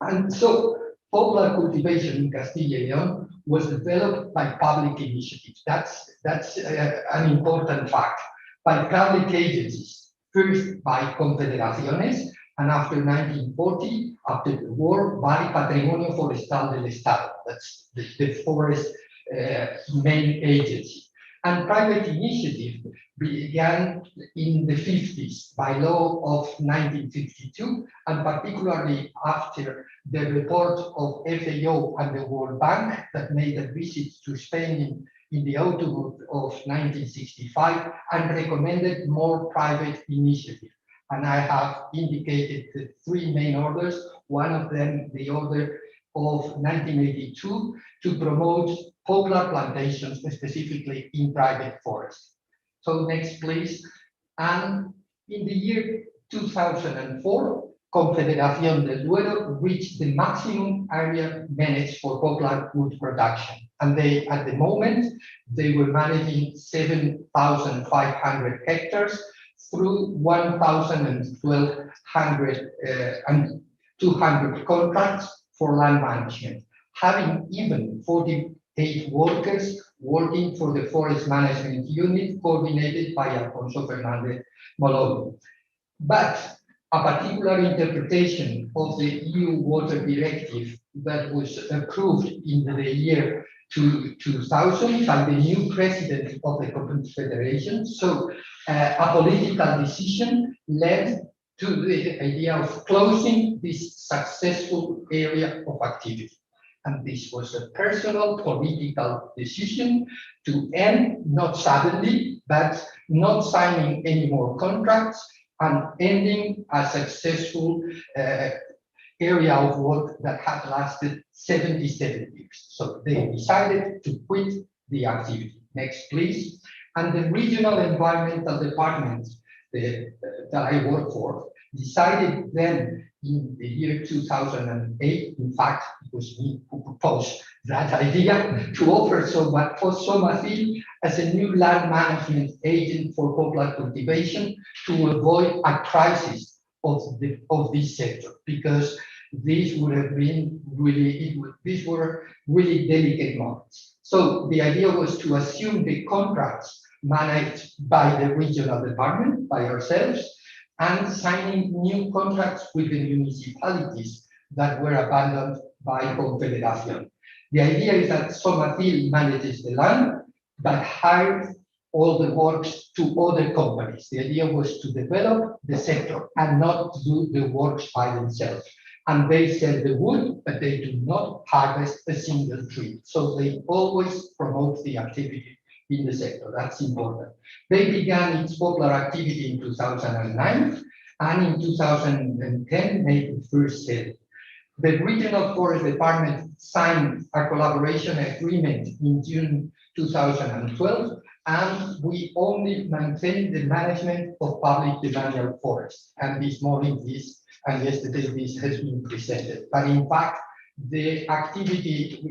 And so poplar cultivation in Castilla y León was developed by public initiatives. That's an important fact. By public agencies, first by confederaciones, And after 1940, after the war, Bali Patrimonio Forestal del Estado, that's the forest main agency. And private initiative began in the 50s by law of 1952, and particularly after the report of FAO and the World Bank that made a visit to Spain in the autumn of 1965 and recommended more private initiative. And I have indicated the three main orders, one of them the order of 1982 to promote poplar plantations, specifically in private forests. So next, please. And in the year 2004, Confederación del Duero reached the maximum area managed for poplar wood production. And they, at the moment, they were managing 7,500 hectares through 1,200 and 200 contracts for land management, having even 48 workers working for the forest management unit coordinated by Alfonso Fernández Mololo. But a particular interpretation of the EU Water Directive that was approved in the year 2000 by the new president of the Confederation. So a political decision led to the idea of closing this successful area of activity. And this was a personal political decision to end, not suddenly, but not signing any more contracts and ending a successful area of work that had lasted 77 years. So they decided to quit the activity. Next, please. And the regional environmental department that I work for decided then in the year 2008, in fact, it was me who proposed that idea, to offer Somafil as a new land management agent for poplar cultivation to avoid a crisis of this sector, because these would have been these were really delicate moments. So the idea was to assume the contracts managed by the regional department, by ourselves, and signing new contracts with the municipalities that were abandoned by Confederación. The idea is that Somafil manages the land, but hires all the works to other companies. The idea was to develop the sector and not do the works by themselves. And they sell the wood, but they do not harvest a single tree. So they always promote the activity in the sector. That's important. They began its poplar activity in 2009, and in 2010 made the first sale. The Regional Forest Department signed a collaboration agreement in June 2012, and we only maintain the management of public demanial forests. And this morning, and yesterday, this has been presented. But in fact, the activity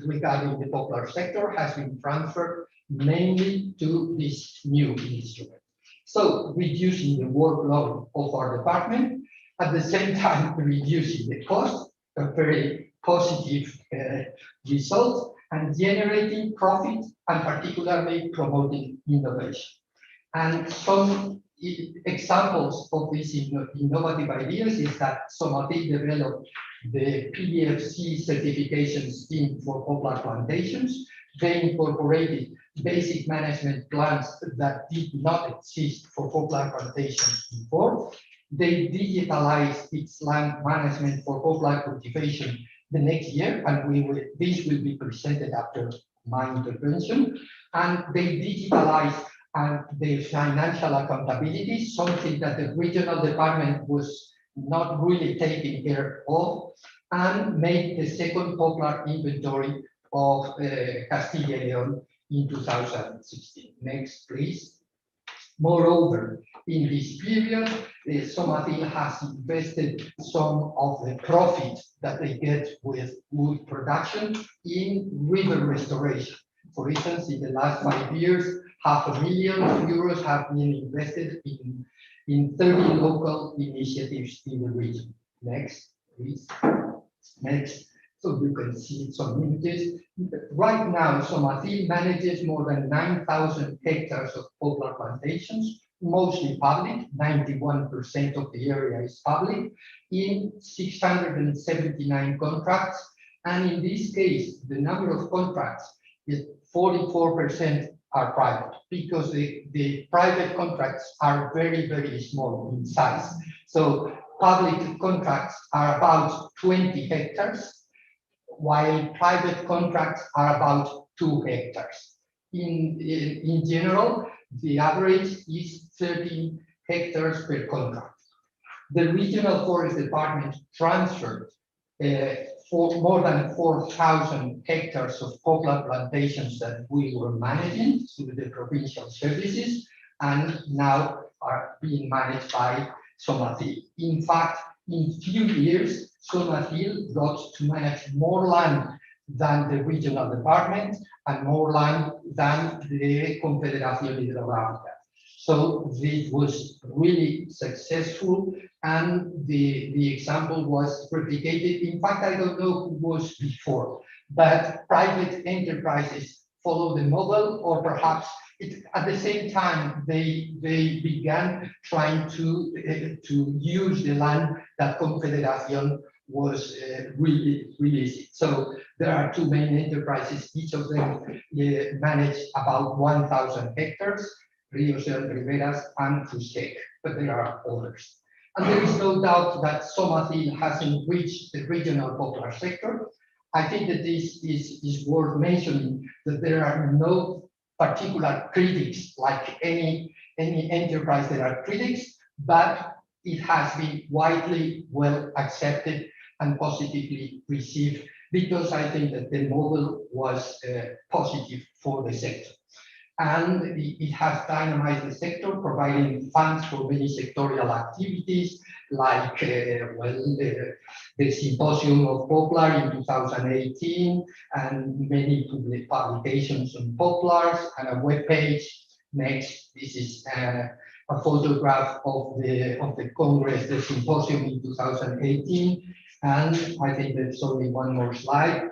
regarding the poplar sector has been transferred mainly to this new instrument. So reducing the workload of our department, at the same time reducing the cost, a very positive result, and generating profit, and particularly promoting innovation. And some examples of these innovative ideas is that Somafil developed the PDFC certification scheme for poplar plantations. They incorporated basic management plans that did not exist for poplar plantations before. They digitalized its land management for poplar cultivation the next year, and this will be presented after my intervention. And they digitalized the financial accountability, something that the regional department was not really taking care of, and made the second poplar inventory of Castilla y León in 2016. Next, please. Moreover, in this period, Somafil has invested some of the profit that they get with wood production in river restoration. For instance, in the last 5 years, €500,000 have been invested in 30 local initiatives in the region. Next, please. Next. So you can see some images. Right now, Somafil manages more than 9,000 hectares of poplar plantations mostly public, 91% of the area is public, in 679 contracts. And in this case, the number of contracts is 44% are private, because the private contracts are very, very small in size. So public contracts are about 20 hectares, while private contracts are about 2 hectares. In general, the average is 13 hectares per contract. The regional forest department transferred for more than 4,000 hectares of poplar plantations that we were managing to the provincial services, and now are being managed by Somatil. In fact, in few years, Somatil got to manage more land than the regional department and more land than the Confederación Hidrográfica. So this was really successful, and the example was replicated. In fact, I don't know who was before, but private enterprises follow the model, or perhaps at the same time they began trying to use the land that Confederación was releasing. So there are 2 main enterprises, each of them manage about 1,000 hectares, Ríos and Riberas and Fusquec, but there are others. And there is no doubt that Somatil hasn't reached the regional poplar sector. I think that this is worth mentioning, that there are no particular critics, like any enterprise there are critics, but it has been widely well accepted and positively received, because I think that the model was positive for the sector. And it has dynamized the sector, providing funds for many sectorial activities, like the Symposium of Poplar in 2018, and many publications on poplars, and a web page. Next, this is a photograph of the Congress, the Symposium in 2018, and I think there's only one more slide.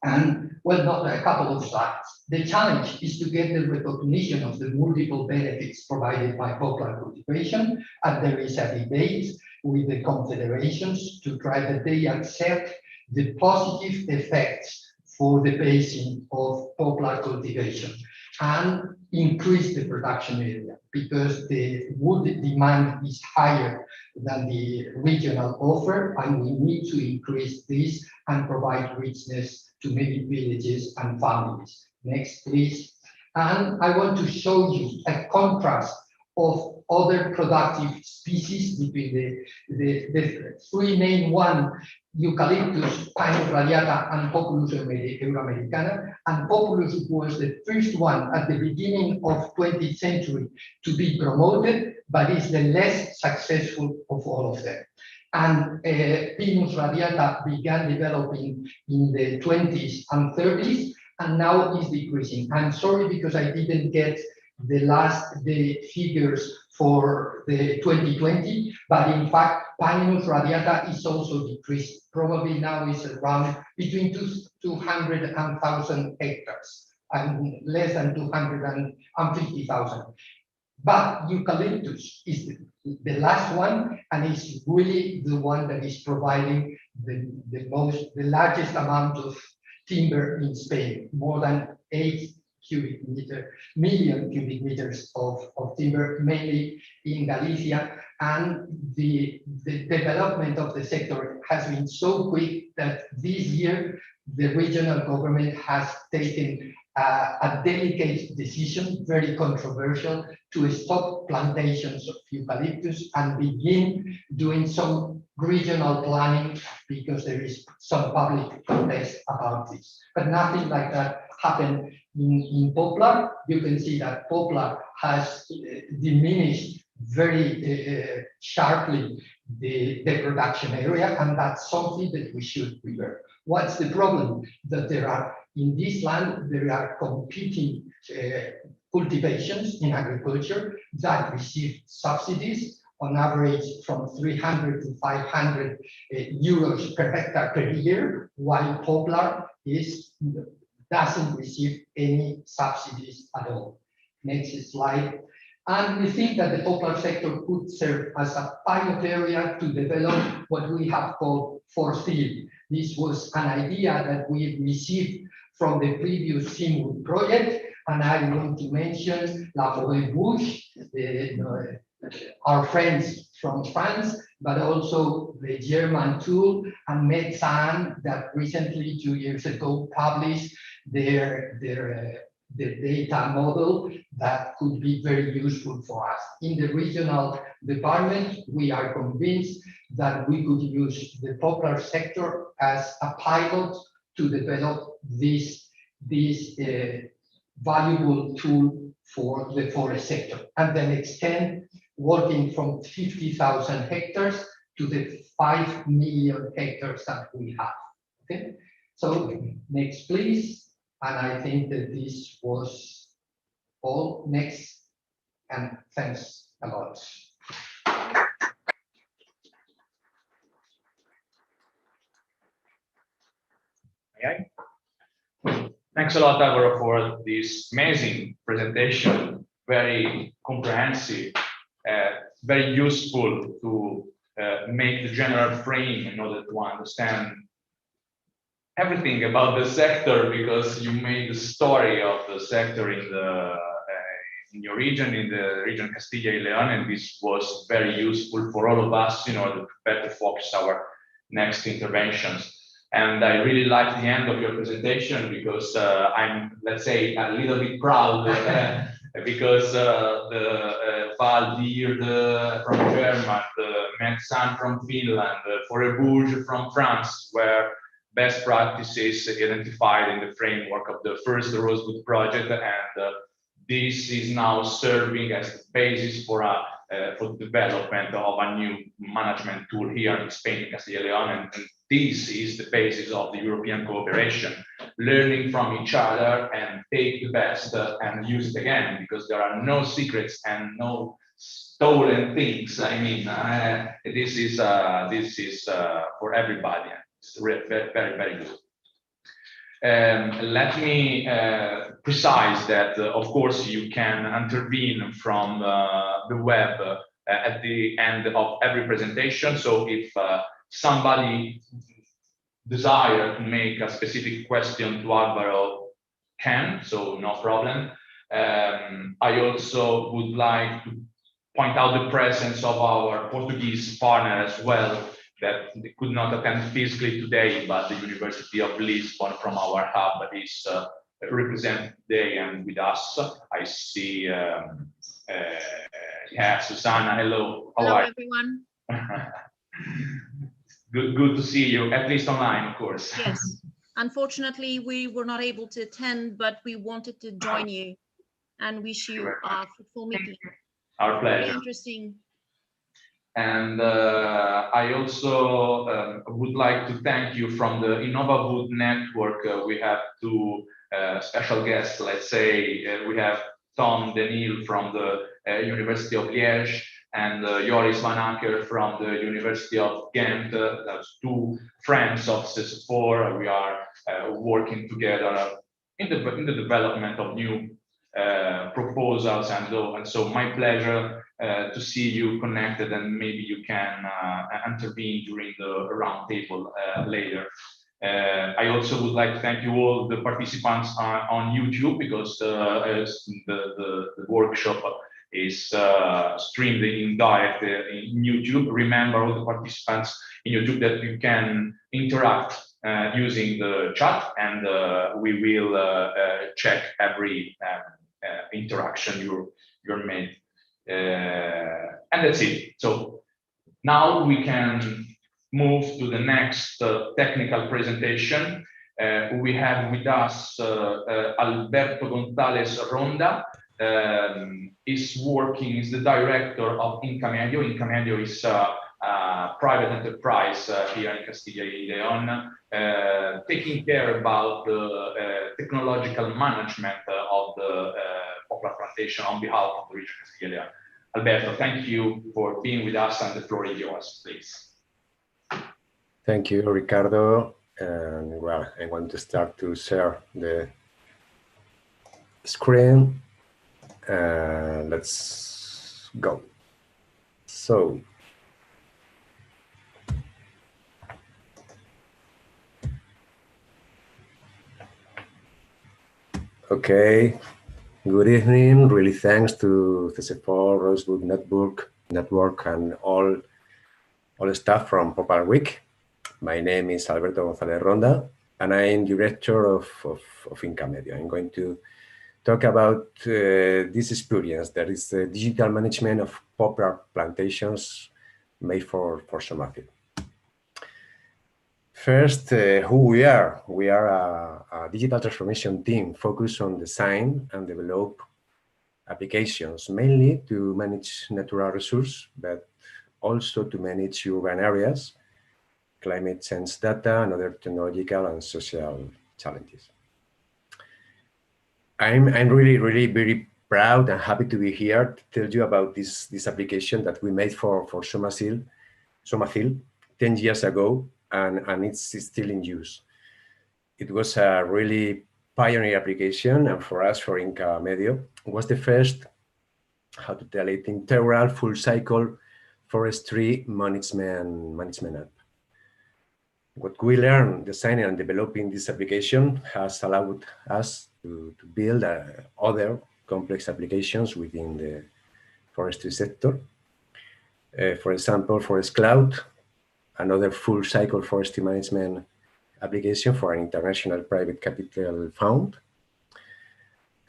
And well, not a couple of slides. The challenge is to get the recognition of the multiple benefits provided by poplar cultivation, and there is a debate with the confederations to try that they accept the positive effects for the basin of poplar cultivation and increase the production area, because the wood demand is higher than the regional offer, and we need to increase this and provide richness to many villages and families. Next, please. And I want to show you a contrast of other productive species between the 3 main one, Eucalyptus, Pinus radiata, and Populus euroamericana. And Populus was the first one at the beginning of 20th century to be promoted, but is the less successful of all of them. And Pinus radiata began developing in the 20s and 30s, and now is decreasing. I'm sorry because I didn't get the figures for the 2020, but in fact, Pinus radiata is also decreasing. Probably now is around between 200 and 1,000 hectares, and less than 250,000. But Eucalyptus is the last one, and is really the one that is providing the largest amount of timber in Spain, more than 8 million cubic meters of timber, mainly in Galicia. And the development of the sector has been so quick that this year the regional government has taken a delicate decision, very controversial, to stop plantations of eucalyptus and begin doing some regional planning, because there is some public protest about this. But nothing like that happened in poplar. You can see that poplar has diminished very sharply the production area, and that's something that we should revert. What's the problem? That there are, in this land, there are competing cultivations in agriculture that receive subsidies on average from 300 to 500 euros per hectare per year, while poplar doesn't receive any subsidies at all. Next slide. And we think that the poplar sector could serve as a pilot area to develop what we have called forestry. This was an idea that we received from the previous Simwood project, and I want to mention La Forêt Bouche, our friends from France, but also the German tool and Metzan that recently, 2 years ago, published their data model that could be very useful for us. In the regional department, we are convinced that we could use the poplar sector as a pilot to develop this valuable tool for the forest sector, and then extend working from 50,000 hectares to the 5 million hectares that we have. Okay, so next, please. And I think that this was all. Next, and thanks a lot. Thanks a lot, Álvaro, for this amazing presentation. Very comprehensive, very useful to make the general frame in order to understand everything about the sector, because you made the story of the sector in your region, in the region Castilla y León, and this was very useful for all of us in order to better focus our next interventions. And I really liked the end of your presentation because I'm, let's say, a little bit proud because the Val d'Irde from Germany, the Metzan from Finland, the Forêt Bouche from France, were best practices identified in the framework of the first Rosewood project, and this is now serving as the basis for the development of a new management tool here in Spain, Castilla y León, and this is the basis of the European cooperation, learning from each other and take the best and use it again, because there are no secrets and no stolen things. I mean, this is for everybody. It's very, very good. Let me precise that, of course, you can intervene from the web at the end of every presentation. So if somebody desires to make a specific question to Álvaro, can, so no problem. I also would like to point out the presence of our Portuguese partner as well, that they could not attend physically today, but the University of Lisbon from our hub is represented today and with us. I see, yeah, Susanna, hello. How are everyone. Good to see you, at least online, of course. Yes, unfortunately, we were not able to attend, but we wanted to join you and wish you a fruitful meeting. Our pleasure. Very interesting. And I also would like to thank you from the InnovaWood network. We have two special guests. Let's say we have Tom Denil from the University of Liège and Joris Van Acker from the University of Ghent. That's two friends of CES4. We are working together in the development of new proposals, and so my pleasure to see you connected, and maybe you can intervene during the roundtable later. I also would like to thank you all the participants on YouTube, because the workshop is streamed in direct in YouTube. Remember, all the participants in YouTube, that you can interact using the chat, and we will check every interaction you're made. And that's it. So now we can move to the next technical presentation. We have with us Alberto González Ronda. Is the director of Inca Medio. Inca Medio is a private enterprise here in Castilla y León, taking care about the technological management of the poplar plantation on behalf of the region of Castilla y León. Alberto, thank you for being with us, and the floor is yours, please. Thank you, Ricardo. And well, I want to start to share the screen. Let's go. So, okay, good evening. Really thanks to CC4, Rosewood Network, and all the staff from Poplar Week. My name is Alberto González Ronda, and I am director of Inca Medio. I'm going to talk about this experience, that is the digital management of poplar plantations made for Somafil. First, who we are. We are a digital transformation team focused on design and develop applications, mainly to manage natural resources, but also to manage urban areas, climate change data, and other technological and social challenges. I'm really very proud and happy to be here to tell you about this application that we made for Somafil 10 years ago, and it's still in use. It was a really pioneer application, and for us, for Inca Medio, it was the first, how to tell it, integral full cycle forestry management app. What we learned designing and developing this application has allowed us to build other complex applications within the forestry sector. For example, Forest Cloud, another full cycle forestry management application for an international private capital fund.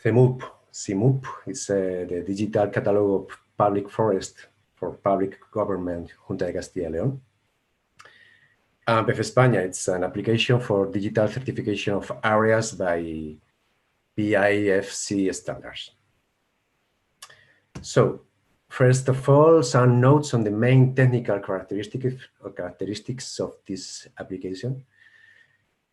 CIMUP is the digital catalog of public forest for public government, Junta de Castilla y León. PEF España, it's an application for digital certification of areas by PIFC standards. So, first of all, some notes on the main technical characteristics of this application.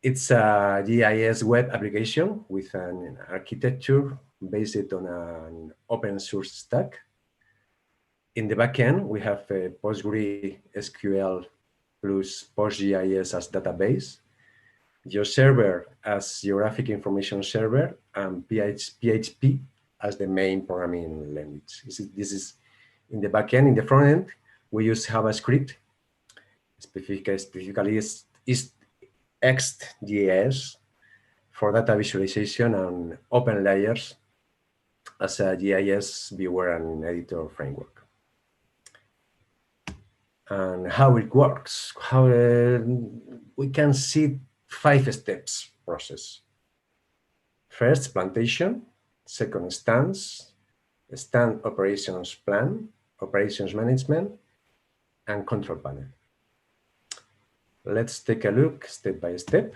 It's a GIS web application with an architecture based on an open source stack. In the backend, we have a PostgreSQL plus PostGIS as database, your server as geographic information server, and PHP as the main programming language. This is in the backend. In the front end, we use JavaScript, specifically is XGIS for data visualization and open layers as a GIS viewer and editor framework. And how it works, how we can see 5 steps process. First, plantation. Second, stands operations plan, operations management, and control panel. Let's take a look step by step.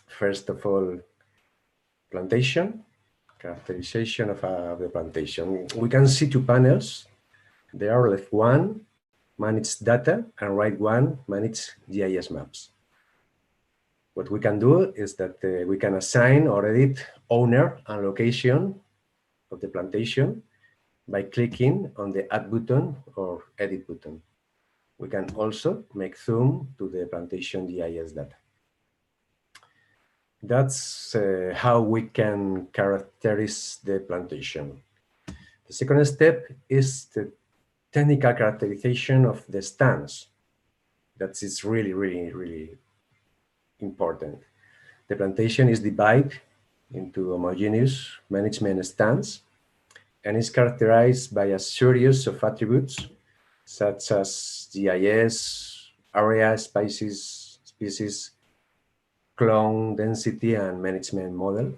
First of all, plantation, characterization of the plantation. We can see 2 panels. They are left one, manage data, and right one, manage GIS maps. What we can do is that we can assign or edit owner and location of the plantation by clicking on the Add button or Edit button. We can also make zoom to the plantation GIS data. That's how we can characterize the plantation. The second step is the technical characterization of the stands. That is really important. The plantation is divided into homogeneous management stands and is characterized by a series of attributes such as GIS, area, species, clone, density, and management model.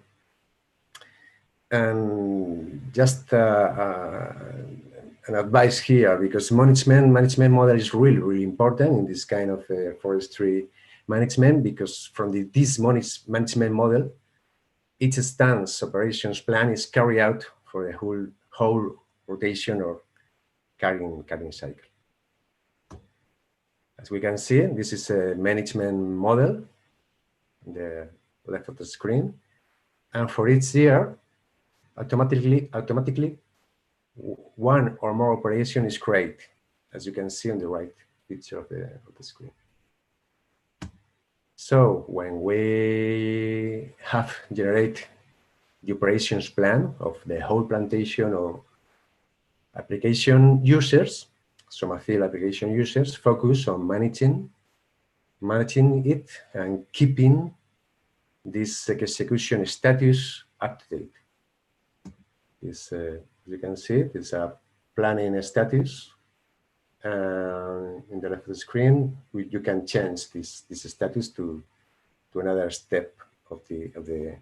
And just an advice here, because management model is really important in this kind of forestry management, because from this management model, each stand's operations plan is carried out for a whole rotation or carrying cycle. As we can see, this is a management model on the left of the screen, and for each year, automatically one or more operation is created, as you can see on the right picture of the screen. So when we have generated the operations plan of the whole plantation or Application users, SOMAFIL application users, focus on managing it and keeping this execution status up to date. This, you can see, it's a planning status. In the left of the screen, you can change this status to another step of the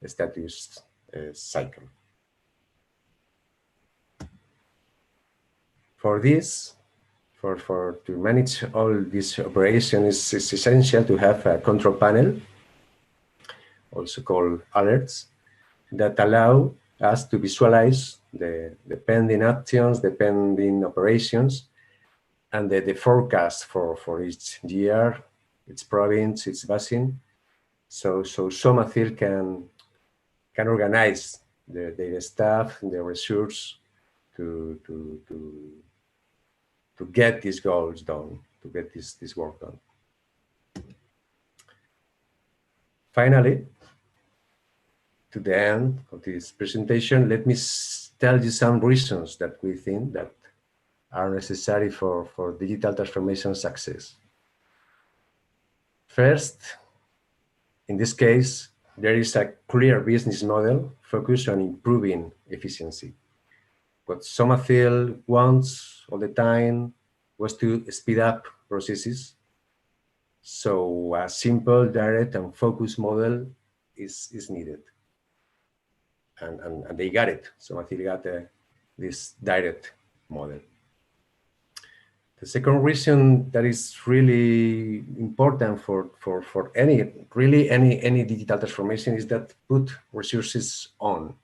status cycle. For this, to manage all this operation, it's essential to have a control panel, also called alerts, that allow us to visualize the pending actions, the pending operations, and the forecast for each year, its province, its basin. So SOMAFIL can organize the staff, the resource to get these goals done, to get this work done. Finally, to the end of this presentation, let me tell you some reasons that we think that are necessary for digital transformation success. First, in this case, there is a clear business model focused on improving efficiency. What SOMAFIL wants all the time was to speed up processes. So a simple, direct, and focused model is needed. And they got it. SOMAFIL got this direct model. The second reason that is really important for any digital transformation is that put resources on,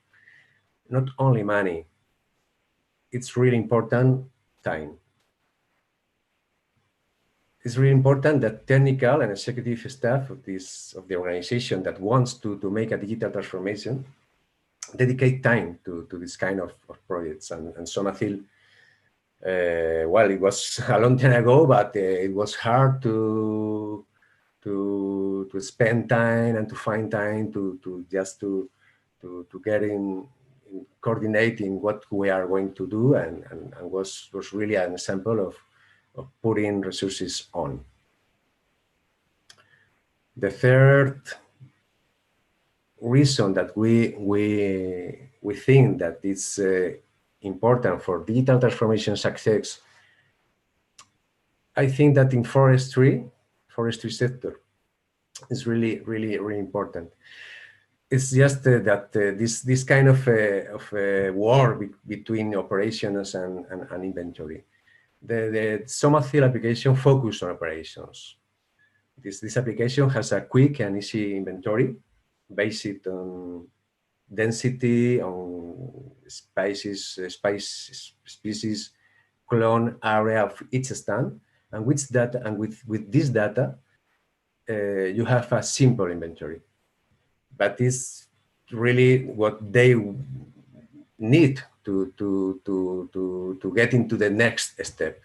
not only money. It's really important time. It's really important that technical and executive staff of the organization that wants to make a digital transformation dedicate time to this kind of projects. And SOMAFIL, well, it was a long time ago, but it was hard to spend time and to find time to get in coordinating what we are going to do, and was really an example of putting resources on. The third reason that we think that it's important for digital transformation success, I think that in forestry sector is really important. It's just that this kind of war between operations and inventory. The SOMAFIL application focus on operations. This application has a quick and easy inventory based on density, on species, clone area of each stand, and with this data, you have a simple inventory. But it's really what they need to get into the next step.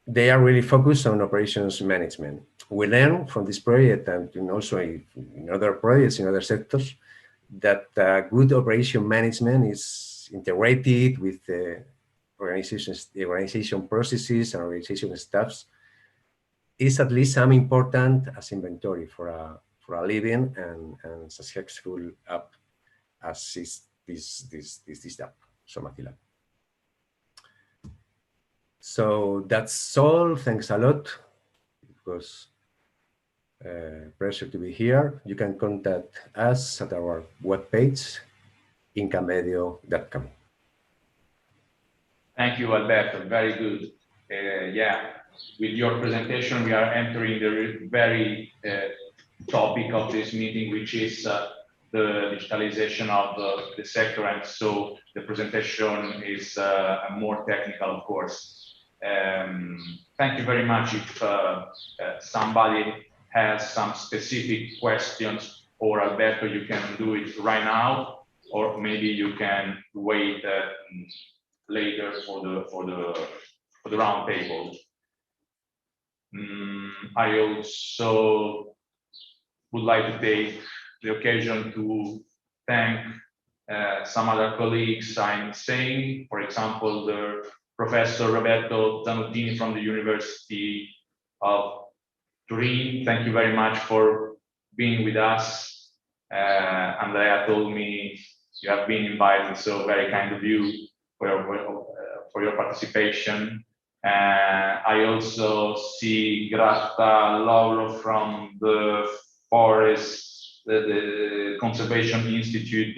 They are really focused on operations management. We learn from this project, and also in other projects in other sectors, that good operation management is integrated with the organization processes and organization staffs is at least as important as inventory for a living and successful app as is this app, SOMAFIL app. So that's all. Thanks a lot. It was a pleasure to be here. You can contact us at our webpage, incamedio.com. Thank you, Alberto. Very good. Yeah, with your presentation, we are entering the very topic of this meeting, which is the digitalization of the sector. And so the presentation is more technical, of course. Thank you very much. If somebody has some specific questions for Alberto, you can do it right now, or maybe you can wait later for the round table. I also would like to take the occasion to thank some other colleagues I'm saying, for example, the Professor Roberto Zanutini from the University of Turin. Thank you very much for being with us. Andrea told me you have been invited, so very kind of you for your participation. I also see Grata Lauro from the the Conservation Institute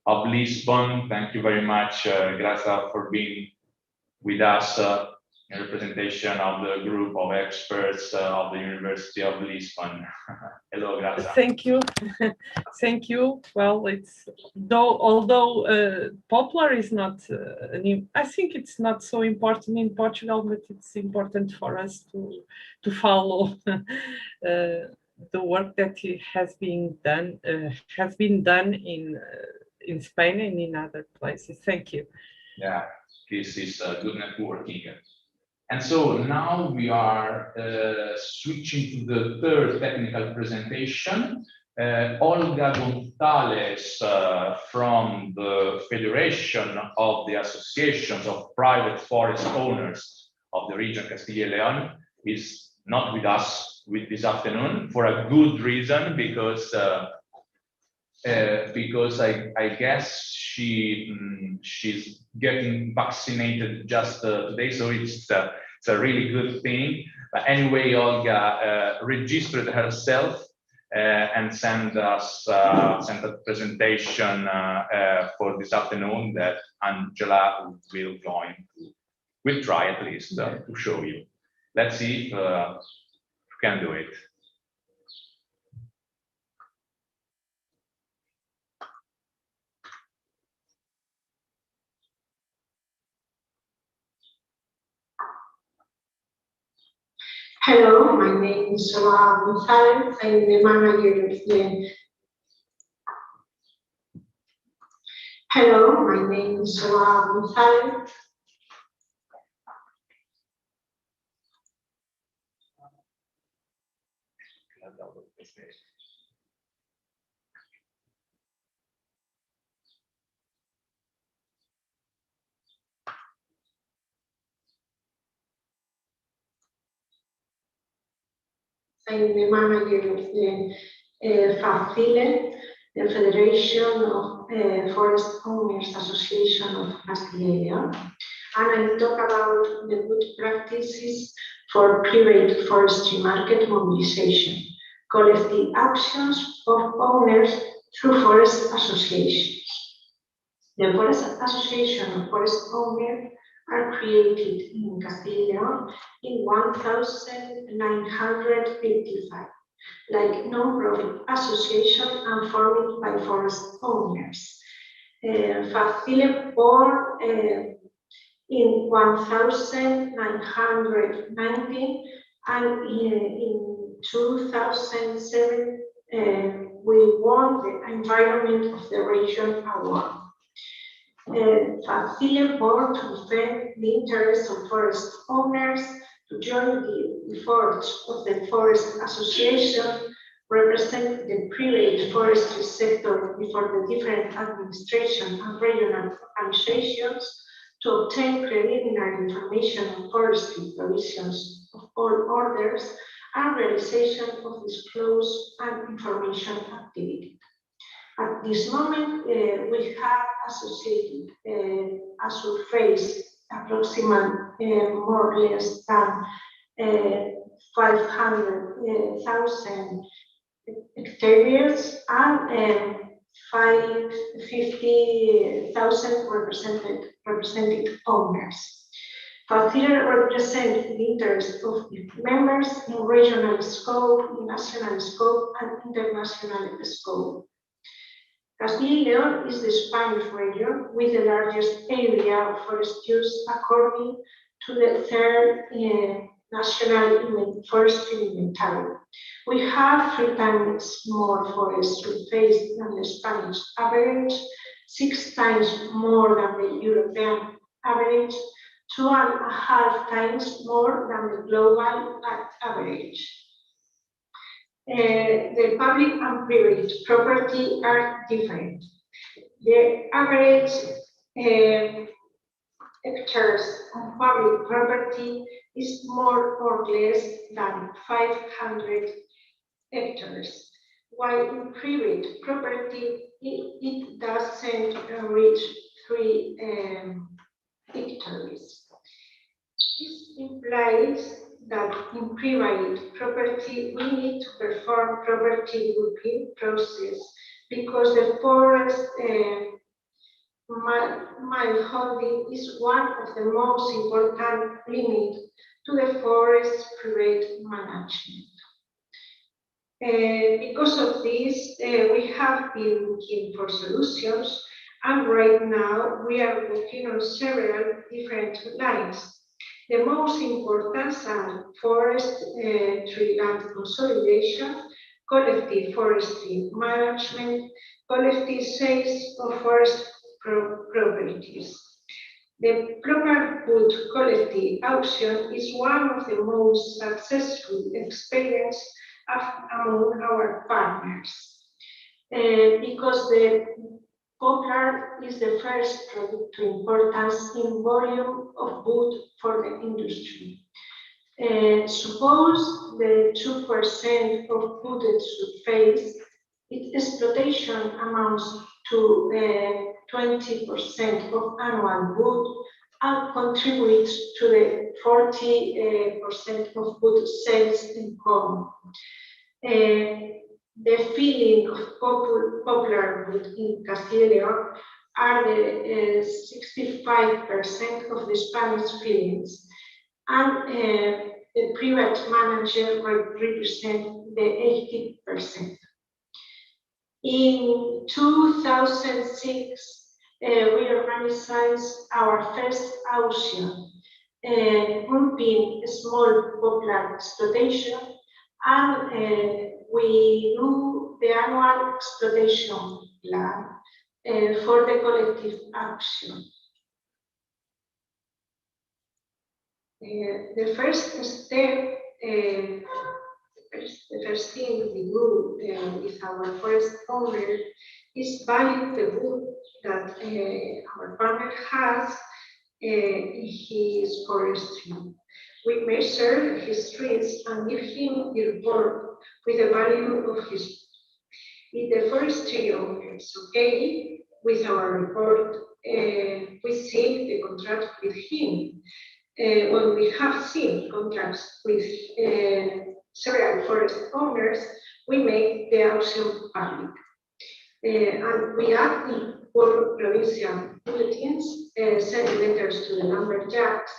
of Lisbon. Thank you very much, Grata, for being with us in representation of the group of experts of the University of Lisbon. Hello, Grata. Thank you. Thank you. Well, although Poplar is not, I think it's not so important in Portugal, but it's important for us to follow the work that has been done in Spain and in other places. Thank you. Yeah, this is good networking. And so now we are switching to the third technical presentation. Olga Gonzalez from the Federation of the Associations of Private Forest Owners of the region Castilla y León is not with us this afternoon for a good reason, because I guess she's getting vaccinated just today, so it's a really good thing. But anyway, Olga registered herself and sent us a presentation for this afternoon that Angela will join. We'll try at least to show you. Let's see if we can do it. Hello, my name is Semana Gonzalez. I'm the manager of the. Hello, my name is Semana Gonzalez. I'm the manager of the FACILE, the Federation of Forest Owners Association of Castilla y León, and I talk about the good practices for private forestry market mobilization, collective actions of owners through forest associations. The Forest Association of Forest Owners are created in Castilla y León in 1985, like non-profit association and formed by forest owners. FACILE born in 1919, and in 2007 we won the Environment of the Region Award. FACILE board to defend the interests of forest owners, to join the efforts of the Forest Association, represent the private forestry sector before the different administration and regional organizations, to obtain preliminary information on forestry provisions of all orders, and realization of disclosure and information activity. At this moment, we have associated a surface approximately more or less than 500,000 hectares and 50,000 represented owners. FACILE represents the interest of the members in regional scope, national scope, and international scope. Castilla y León is the Spanish region with the largest area of forest use according to the third national forestry inventory. We have 3 times more forest surface than the Spanish average, 6 times more than the European average, 2.5 times more than the global average. The public and private property are different. The average hectares of public property is more or less than 500 hectares, while in private property it doesn't reach 3 hectares. This implies that in private property we need to perform property grouping process because the forest mine holding is one of the most important limits to the forest private management. Because of this, we have been looking for solutions, and right now we are working on several different lines. The most important are forest tree land consolidation, collective forestry management, collective sales of forest properties. The proper wood collective auction is one of the most successful experiences among our partners, because the Poplar is the first product to importance in volume of wood for the industry. Suppose the 2% of wooded surface, its exploitation amounts to 20% of annual wood and contributes to the 40% of wood sales income. The feeling of poplar wood in Castilla y León are the 65% of the Spanish feelings, and the private manager represent the 80%. In 2006, we organized our first auction, grouping small poplar exploitation, and we do the annual exploitation plan for the collective action. The first step, the first thing we do with our forest owner is value the wood that our partner has in his forestry. We measure his trees and give him the report with the value of his. If the forestry owner is okay with our report, we seal the contract with him. When we have sealed contracts with several forest owners, we make the auction public. And we add in all provincial bulletins, send letters to the lumberjacks,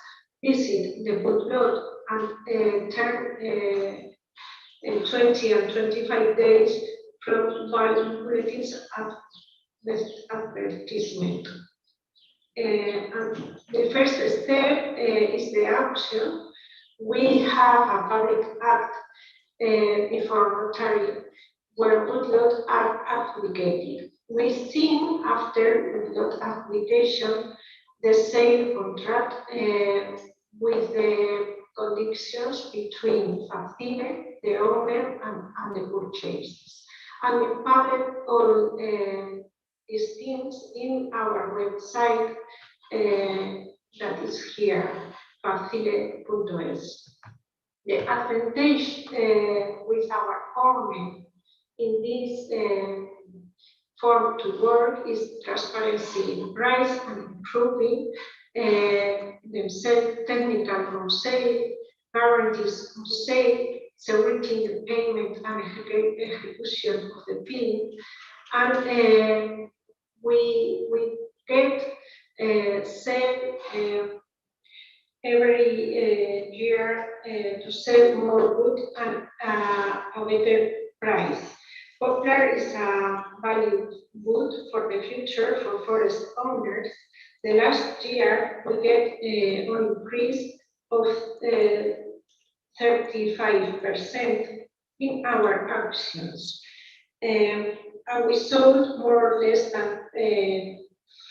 visit the wood lot, and turn 20 and 25 days from value bulletins at the advertisement. And the first step is the auction. We have a public act before notary where woodlots are adjudicated. We see after woodlot adjudication the sale contract with the conditions between Facile, the owner, and the purchasers. And we publish all these things in our website that is here, facile.es. The advantage with our owner in this form to work is transparency in price and improving themselves technical on sale, guarantees on sale, security the payment and execution of the bill, and we get sell every year to sell more wood and a better price. Poplar is a valued wood for the future for forest owners. The last year we get an increase of 35% in our auctions. And we sold more or less than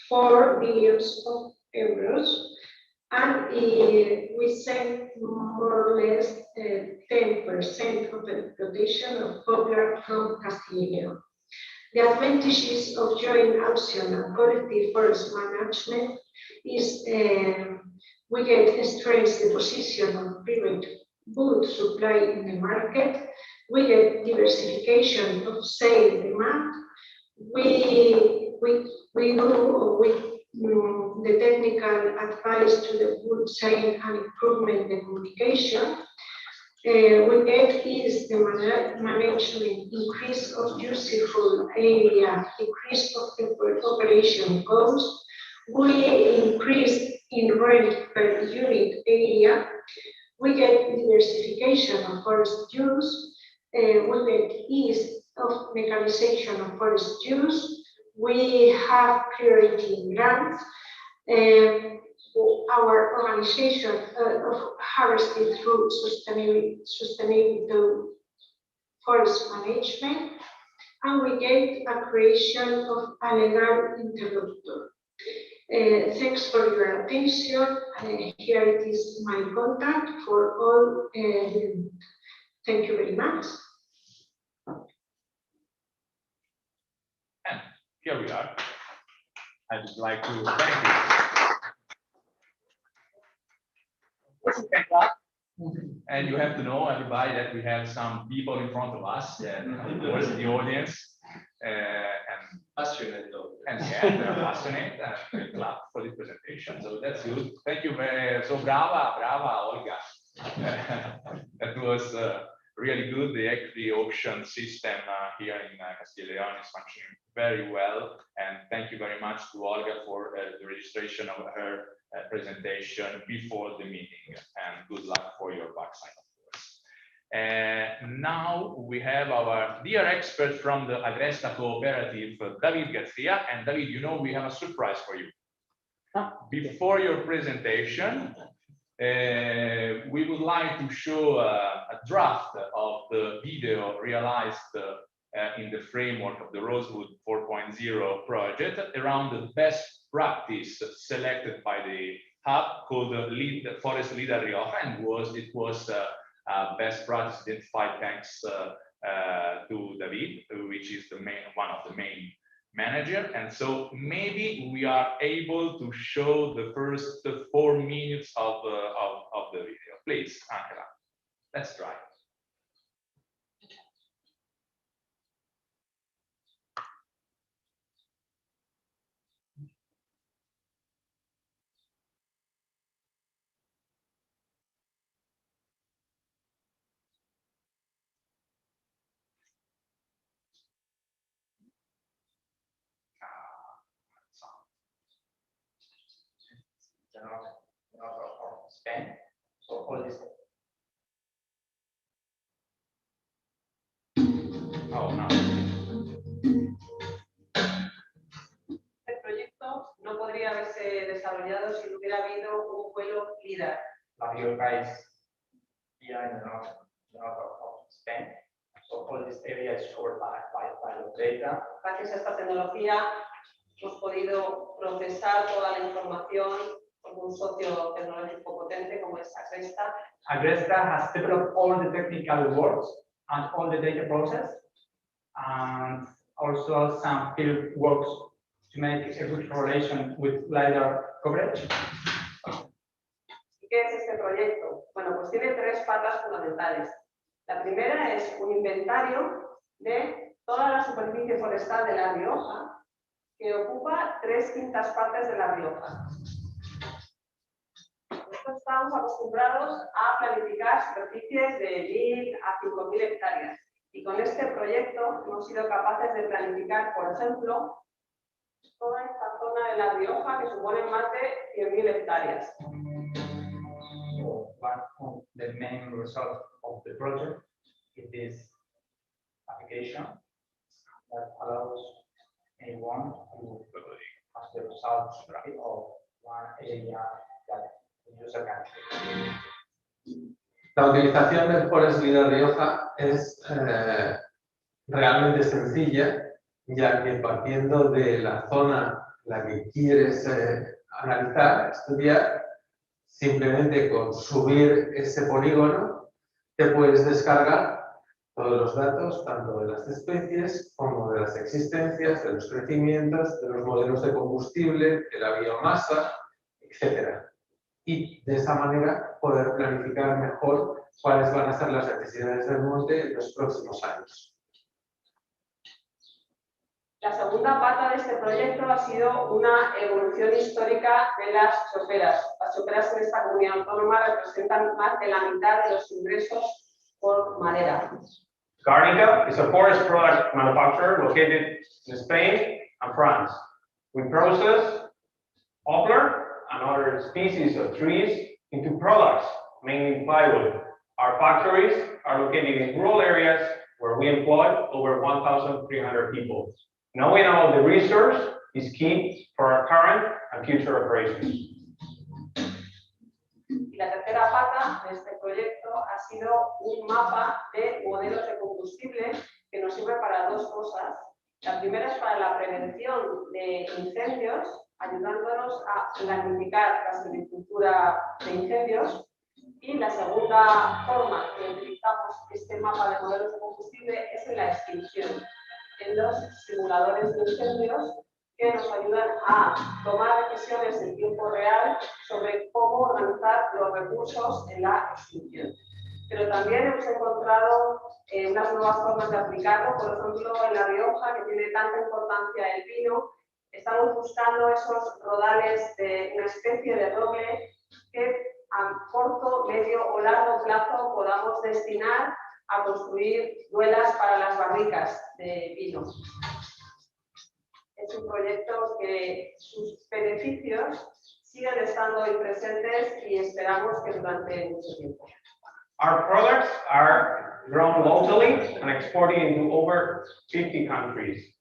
4 billion euros, and we sent more or less 10% of the production of poplar from Castilla y León. The advantages of joint action and collective forest management is we get strength the position of private wood supply in the market. We get diversification of sale demand. We do the technical advice to the food chain and improvement the communication. We get is the management, increase of useful area, increase of the operation cost. We increase in rent per unit area. We get diversification of forest use. We get ease of mechanization of forest use. We have priority in grants. Our organization of harvested through sustainable forest management, and we get a creation of a legal interlocutor. Thanks for your attention. Here it is my contact for all. Thank you very much. And here we are. I would like to thank you. And you have to know, everybody, that we have some people in front of us, and of course the audience, and passionate, and yeah, they're passionate and clap for the presentation. So that's good. Thank you very so brava, Olga. That was really good. The auction system here in Castile and León is functioning very well, and thank you very much to Olga for the registration of her presentation before the meeting, and good luck for your backside, of course. Now we have our dear expert from the Agresta Cooperative, David Garcia. And David, you know, we have a surprise for you. Before your presentation, we would like to show a draft of the video realized in the framework of the Rosewood 4.0 project around the best practice selected by the hub called the Forest Leader Rioja, and it was best practice identified thanks to David, which is one of the main manager. And so maybe we are able to show the first 4 minutes of the video. Please, Angela, let's try. Spain. So all this. Oh, no. El proyecto no podría haberse desarrollado si no hubiera habido un vuelo líder. La Rioja is here in the north of Spain. So all this area is covered by the data. Gracias a esta tecnología hemos podido procesar toda la información con un socio tecnológico potente como es Agresta. Agresta has developed all the technical works and all the data process, and also some field works to make a good correlation with LiDAR coverage. ¿Y qué es este proyecto? Bueno, pues tiene 3 patas fundamentales. La primera es un inventario de toda la superficie forestal de La Rioja, que ocupa 3/5 partes de La Rioja. Nosotros estamos acostumbrados a planificar superficies de 1.000 a 5.000 hectáreas. Y con este proyecto hemos sido capaces de planificar, por ejemplo, toda esta zona de La Rioja, que supone más de 100.000 hectáreas. So one of the main results of the project is this application that allows anyone to have the results of one area that the user can see. La utilización del Forest Leader Rioja es realmente sencilla, ya que partiendo de la zona la que quieres analizar, estudiar, simplemente con subir ese polígono te puedes descargar todos los datos, tanto de las especies como de las existencias, de los crecimientos, de los modelos de combustible, de la biomasa, etc. Y de esa manera poder planificar mejor cuáles van a ser las necesidades del monte en los próximos años. La segunda pata de este proyecto ha sido una evolución histórica de las choperas. Las choperas en esta comunidad autónoma representan más de la mitad de los ingresos por madera. Garnica is a forest product manufacturer located in Spain and France. We process poplar and other species of trees into products, mainly plywood. Our factories are located in rural areas where we employ over 1,300 people. Knowing all the resource is key for our current and future operations. Y la tercera pata de este proyecto ha sido un mapa de modelos de combustible que nos sirve para dos cosas. La primera es para la prevención de incendios, ayudándonos a planificar la silvicultura de incendios. Y la segunda forma que utilizamos este mapa de modelos de combustible es en la extinción, en los simuladores de incendios que nos ayudan a tomar decisiones en tiempo real sobre cómo organizar los recursos en la extinción. Pero también hemos encontrado unas nuevas formas de aplicarlo, por ejemplo, en La Rioja, que tiene tanta importancia el vino, estamos buscando esos rodales de una especie de roble que a corto, medio o largo plazo podamos destinar a construir duelas para las barricas de vino. Es un proyecto que sus beneficios siguen estando hoy presentes y esperamos que durante mucho tiempo. Our products are grown locally and exported into over 50 countries.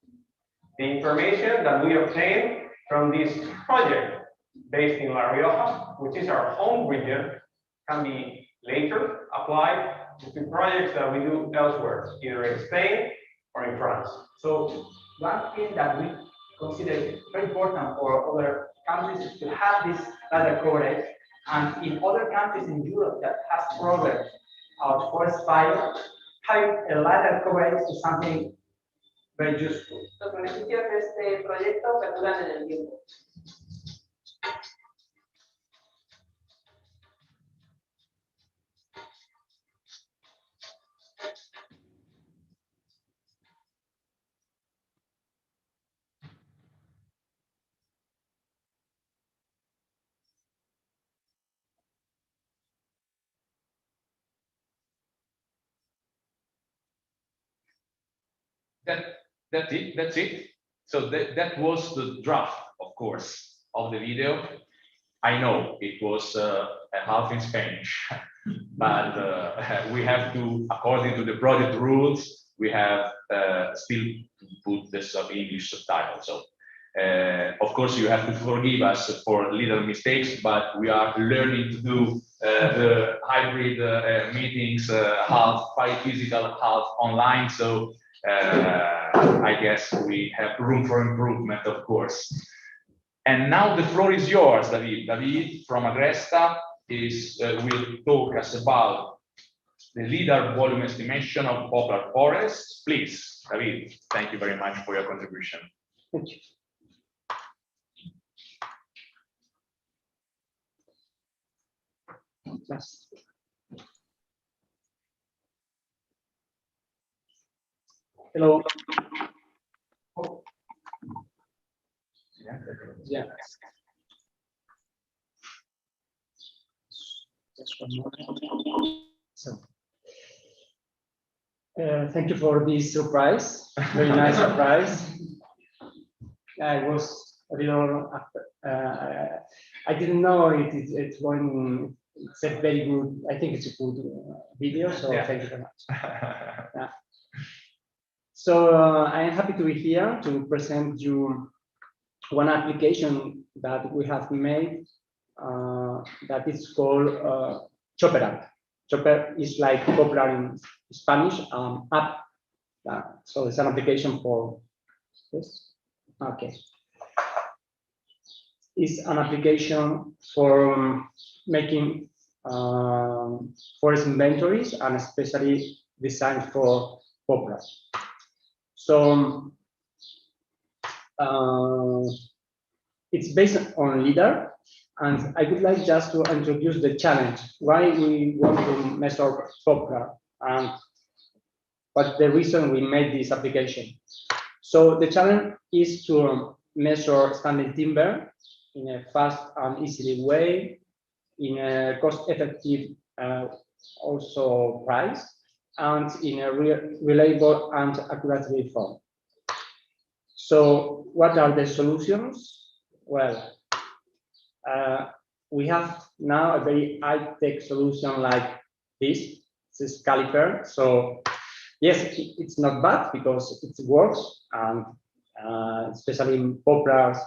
The information that we obtain from this project based in La Rioja, which is our home region, can be later applied to projects that we do elsewhere, either in Spain or in France. So one thing that we consider very important for other countries is to have this data coverage, and in other countries in Europe that has problems of forest fire, having a data coverage is something very useful. Los beneficios de este proyecto perduran en el tiempo. That's it. So that was the draft, of course, of the video. I know it was a half in Spanish, but we have to, according to the project rules, we have still to put this English subtitle. So of course you have to forgive us for little mistakes, but we are learning to do the hybrid meetings, half physical, half online. So I guess we have room for improvement, of course. And now the floor is yours, David. David from Agresta will talk us about the leader volume estimation of poplar forests. Please, David, thank you very much for your contribution. Thank you. Yes. Hello. Oh. Yeah. Just one moment. So, thank you for this surprise. Very nice surprise. I was a little. I didn't know it's going. It's a very good. I think it's a good video. So yeah. Thank you very much. Yeah. So I am happy to be here to present you one application that we have made that is called Choper. Choper is like Poplar in Spanish, app. So it's an application for this. Okay. It's an application for making forest inventories, and especially designed for Poplar. So it's based on LIDAR, and I would like just to introduce the challenge, why we want to measure Poplar, and what's the reason we made this application. So the challenge is to measure standing timber in a fast and easy way, in a cost-effective also price, and in a reliable and accurate form. So what are the solutions? Well, we have now a very high-tech solution like this is caliper. So yes, it's not bad because it works, and especially in Poplar's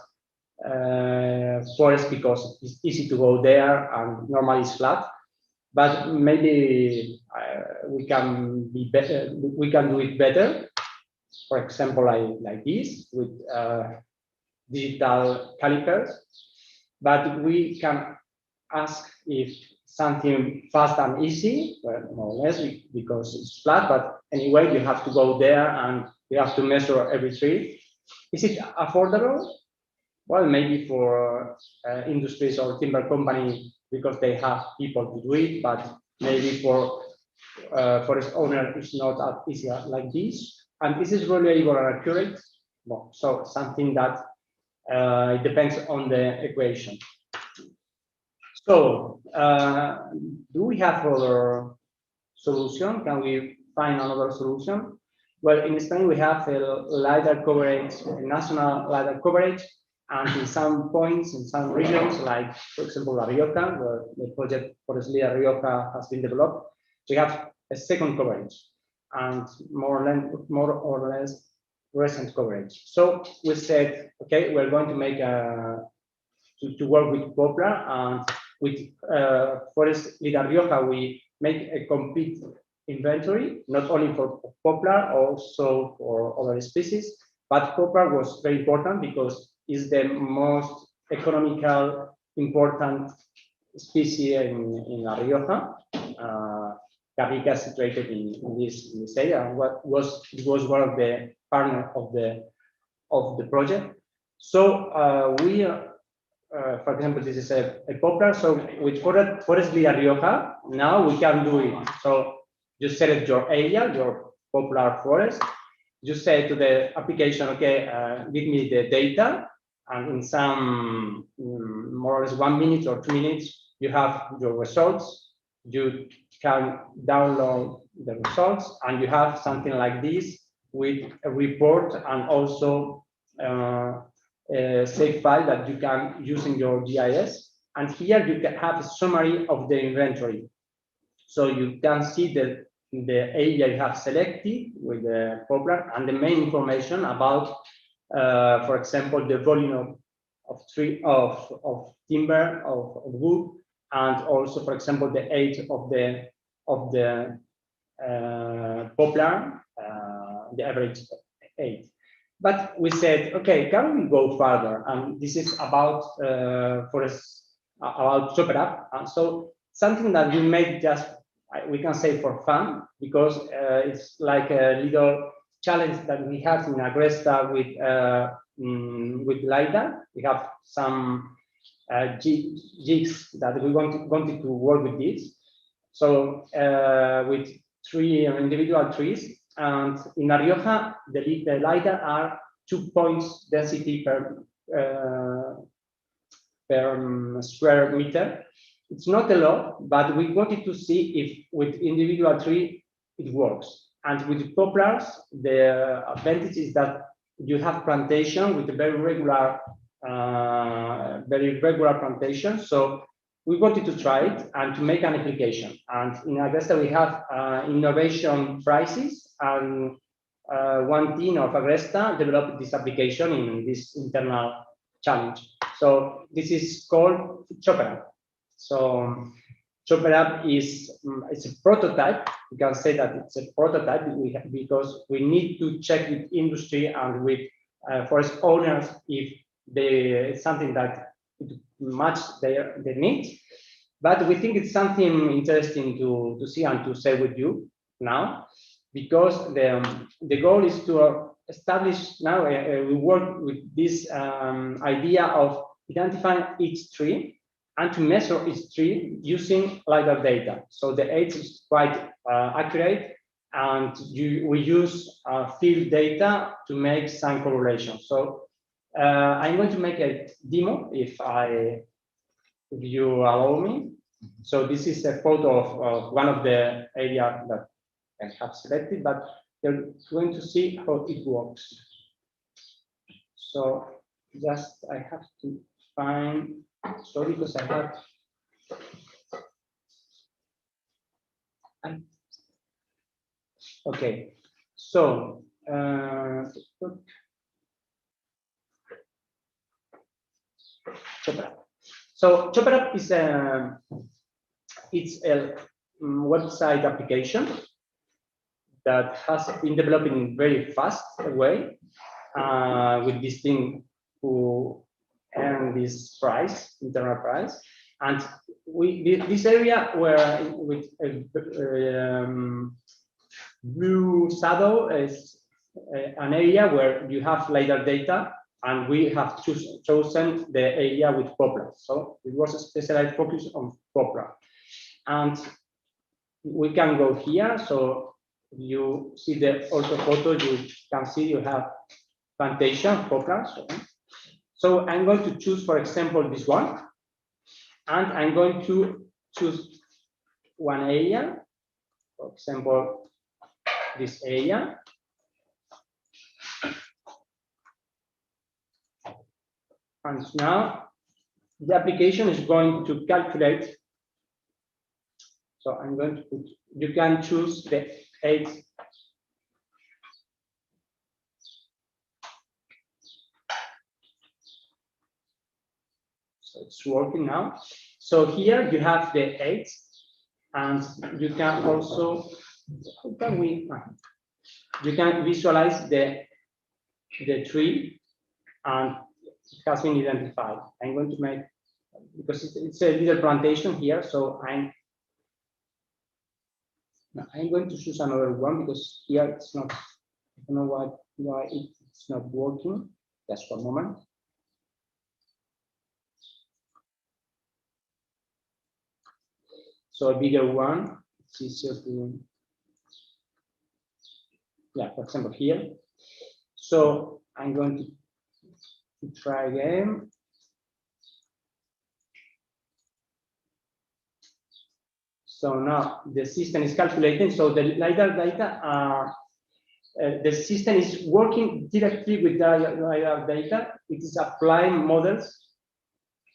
forest, because it's easy to go there and normally it's flat. But maybe we can be better. We can do it better. For example, like this with digital calipers. But we can ask if something fast and easy, well, more or less, because it's flat. But anyway, you have to go there and you have to measure every tree. Is it affordable? Well, maybe for industries or timber company, because they have people to do it, but maybe for forest owner, it's not as easy like this. And this is reliable and accurate. Well, so something that it depends on the equation. So, do we have other solution? Can we find another solution? Well, in Spain, we have a LiDAR coverage, a national LiDAR coverage, and in some points, in some regions, like, for example, La Rioja, where the project Forestry and Agriculture has been developed, we have a second coverage and more or less recent coverage. So we said, okay, we're going to make to work with Poplar, and with Forestry and Agriculture, we make a complete inventory, not only for Poplar, also for other species. But Poplar was very important because it's the most economical important species in La Rioja. Garriga is situated in this area, and it was one of the partners of the project. So we, for example, this is a Poplar. So with Forestry and Agriculture, now we can do it. So you select your area, your Poplar forest. You say to the application, okay, give me the data, and in some more or less 1 minute or 2 minutes, you have your results. You can download the results, and you have something like this with a report and also a save file that you can use in your GIS. And here you can have a summary of the inventory. So you can see the area you have selected with the Poplar, and the main information about, for example, the volume of timber, of wood, and also, for example, the age of the Poplar, the average age. But we said, okay, can we go further? And this is about about CHOPER. And so something that we made just, we can say, for fun, because it's like a little challenge that we have in Agresta with LiDAR. We have some jigs that we wanted to work with this. So with 3 individual trees, and in La Rioja, the LiDAR are 2 points density per square meter. It's not a lot, but we wanted to see if with individual tree it works. And with Poplars, the advantage is that you have plantation with a very regular plantation. So we wanted to try it and to make an application. And in Agresta, we have innovation prizes, and one team of Agresta developed this application in this internal challenge. So this is called CHOPER. So CHOPER it's a prototype. You can say that it's a prototype because we need to check with industry and with forest owners if it's something that match their needs. But we think it's something interesting to see and to share with you. now, because the goal is to establish now. We work with this idea of identifying each tree and to measure each tree using LiDAR data. So the age is quite accurate, and we use field data to make some correlation. So I'm going to make a demo if you allow me. So this is a photo of one of the area that I have selected, but you're going to see how it works. So just I have to find, sorry, because I have. Okay, so so Chopper is it's a website application that has been developed in a very fast way with this thing who earn this prize, internal prize, and this area where with blue shadow is an area where you have LiDAR data, and we have chosen the area with Poplar. So it was a specialized focus on Poplar. And we can go here. So you see the ortho photo, you can see you have Plantation, Poplar. So I'm going to choose, for example, this one. And I'm going to choose one area, for example, this area. And now the application is going to calculate. So I'm going to put, you can choose the age. So it's working now. So here you have the age, and you can also, how can we, you can visualize the tree, and it has been identified. I'm going to make, because it's a little plantation here, so I'm going to choose another one, because here it's not, I don't know why it's not working. Just for a moment. So a bigger one, it's easier to, yeah, for example, here. So I'm going to try again. So now the system is calculating. So the LiDAR data are, the system is working directly with the LiDAR data. It is applying models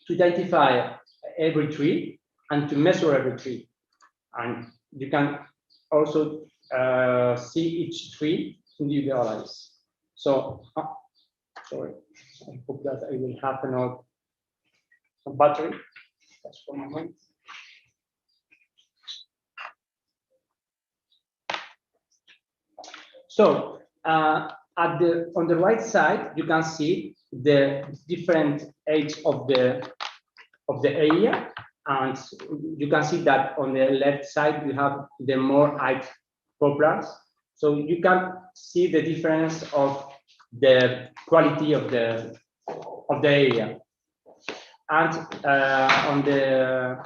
to identify every tree and to measure every tree. And you can also see each tree individualized. So, sorry, I hope that I will have enough battery. Just for a moment. So on the right side, you can see the different age of the area, and you can see that on the left side you have the more height poplars. So you can see the difference of the quality of the area. And on the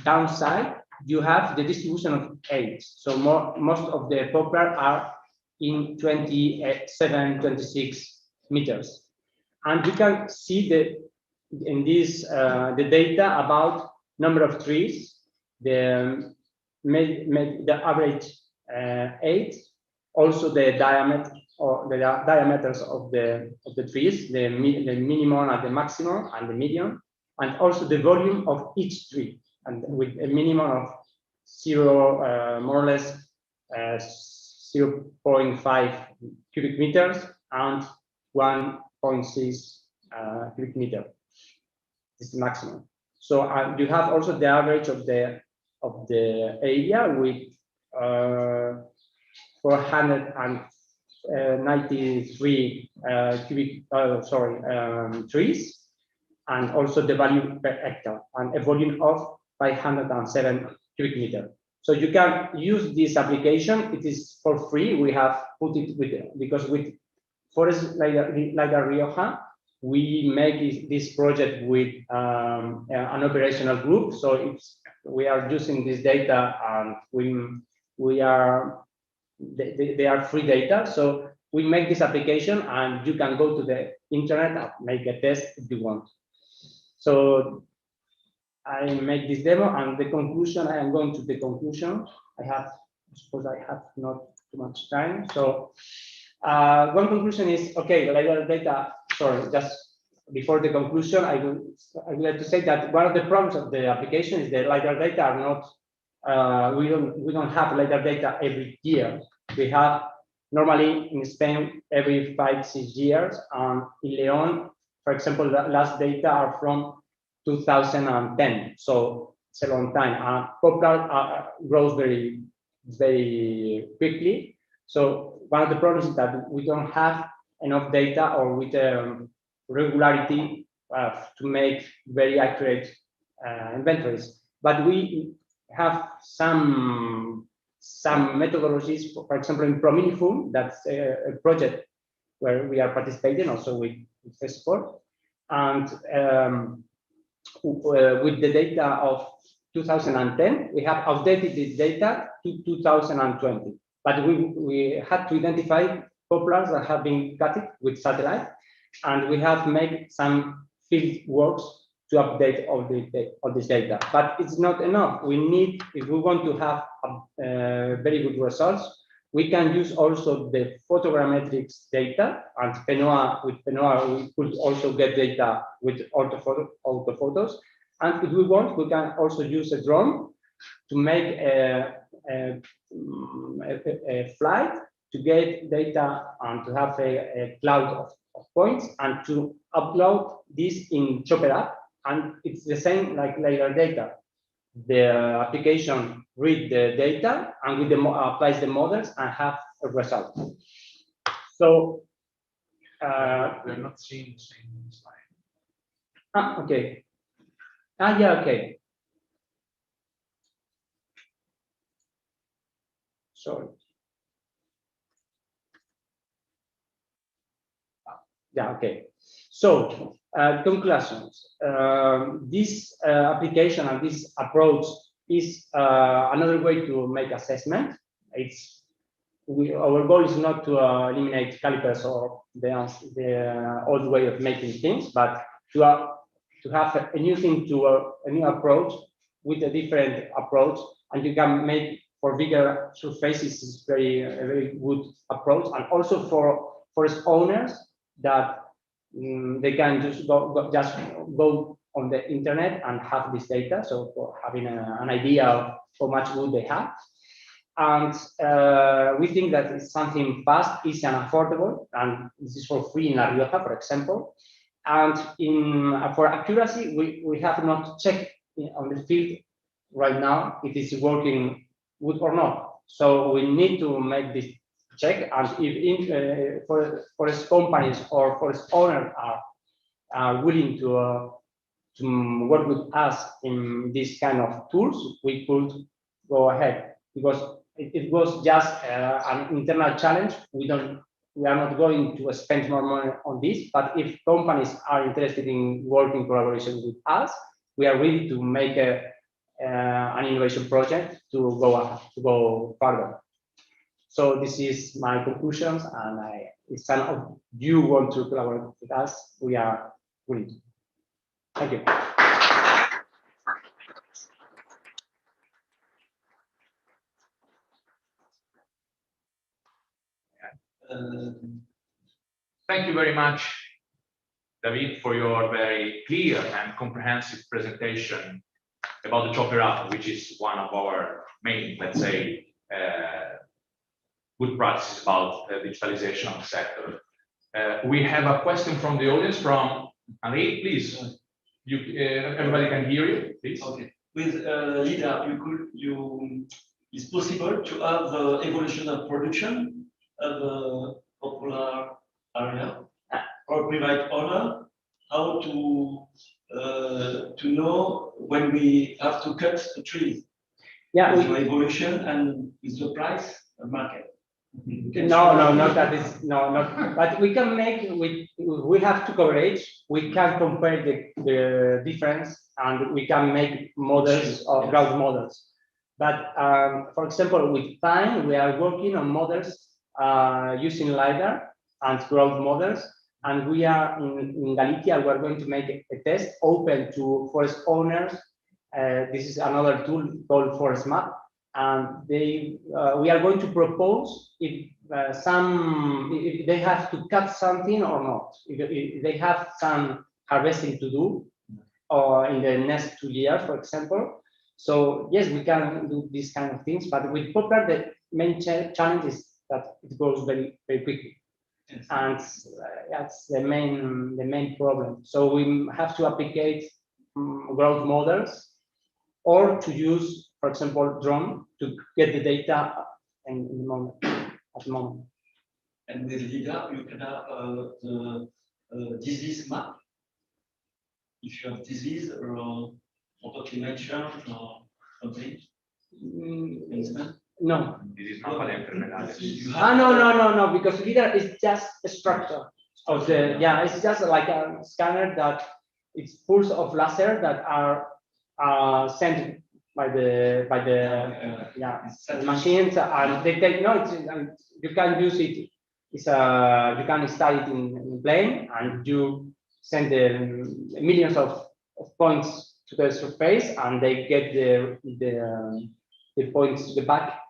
downside, you have the distribution of age. So most of the poplar are in 27, 26 meters. And you can see in this the data about number of trees, the average age, also the diameter or the diameters of the trees, the minimum and the maximum and the median, and also the volume of each tree, and with a minimum of 0, more or less 0.5 cubic meters and 1.6 cubic meter. This is the maximum. So you have also the average of the area with 493 trees, and also the value per hectare, and a volume of 507 cubic meter. So you can use this application. It is for free. We have put it because with Forest like Rioja, we make this project with an operational group. So we are using this data, and they are free data. So we make this application, and you can go to the internet and make a test if you want. So I make this demo, and the conclusion, I am going to the conclusion. I suppose I have not too much time. So one conclusion is, okay, LiDAR data, sorry, just before the conclusion, I would like to say that one of the problems of the application is that LiDAR data are not, we don't have LiDAR data every year. We have normally in Spain every 5-6 years. In León, for example, the last data are from 2010, so it's a long time. Poplar grows very, very quickly. So one of the problems is that we don't have enough data or with regularity to make very accurate inventories. But we have some methodologies, for example, in Prominifum, that's a project where we are participating also with Sesión, and with the data of 2010, we have updated this data to 2020. But we had to identify poplars that have been cut with satellite, and we have made some field works to update all this data. But it's not enough. We need, if we want to have very good results, we can use also the photogrammetrics data, and with PENOA we could also get data with orthophotos. And if we want, we can also use a drone to make a flight to get data and to have a cloud of points and to upload this in Chopper app. And it's the same like LiDAR data. The application read the data and with applies the models and have a result. So we're not seeing the same slide. Okay. Yeah, okay. Sorry. Yeah, okay. So conclusions. This application and this approach is another way to make assessment. Our goal is not to eliminate calipers or the old way of making things, but to have a new thing, a new approach with a different approach, and you can make for bigger surfaces is a very good approach, and also for forest owners that they can just go on the internet and have this data. So for having an idea of how much wood they have. And we think that it's something fast, easy, and affordable. And this is for free in La Rioja, for example. And for accuracy, we have not checked on the field right now if it's working good or not. So we need to make this check. And if forest companies or forest owners are willing to work with us in this kind of tools, we could go ahead, because it was just an internal challenge. We are not going to spend more money on this, but if companies are interested in working collaboration with us, we are ready to make an innovation project to go further. So this is my conclusions, and if some of you want to collaborate with us, we are willing. Thank you. Thank you very much, David, for your very clear and comprehensive presentation about the Chopper app, which is one of our main, let's say, good practices about digitalization of the sector. We have a question from the audience from Henri, please. Everybody can hear you, please. Okay. With LIDAR, it's possible to have the evolution of production of the popular area or private owner, how to know when we have to cut the trees. Yeah, with the evolution and with the price market. No, not that is not. But we can make we have two coverage. We can compare the difference, and we can make models of growth models. But for example, with time, we are working on models using LiDAR and growth models. And we are in Galicia, we're going to make a test open to forest owners. This is another tool called Forest Map. And we are going to propose if they have to cut something or not, if they have some harvesting to do, or in the next 2 years, for example. So yes, we can do these kind of things, but with Poplar, the main challenge is that it goes very, very quickly. Yes. And that's the main problem. So we have to apply growth models, or to use, for example, drone to get the data at the moment. And with LiDAR, you can have the disease map. If you have disease or auto-climation or something. No. Disease map de enfermedades. No, because LiDAR is just a structure of the, it's just like a scanner that it's pulse of laser that are sent by the machines, and they take you can use it. You can install it in plane, and you send millions of points to the surface, and they get the points to the back,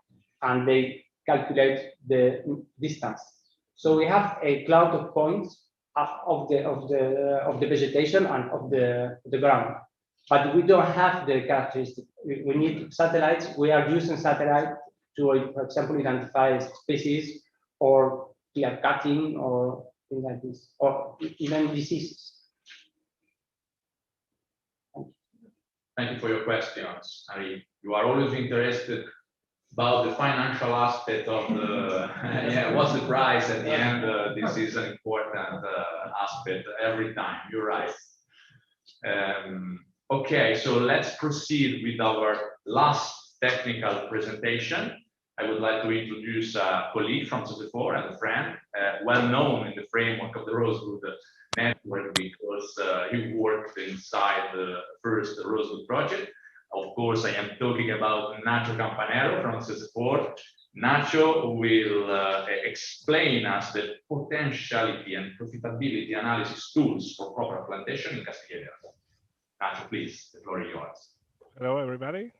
and they calculate the distance. So we have a cloud of points of the vegetation and of the ground. But we don't have the characteristic. We need satellites. We are using satellites to, for example, identify species or clear cutting or things like this, or even diseases. Thank you for your questions, Harry. You are always interested about the financial aspect of the what's the price at the end. This is an important aspect every time. You're right. Okay, so let's proceed with our last technical presentation. I would like to introduce a colleague from Sesión and a friend, well known in the framework of the Rosewood network because he worked inside the first Rosewood project. Of course, I am talking about Nacho Campanero from Sesión. Nacho will explain us the potentiality and profitability analysis tools for proper plantation in Castilla y León. Nacho, please, the floor is yours. Hello, everybody.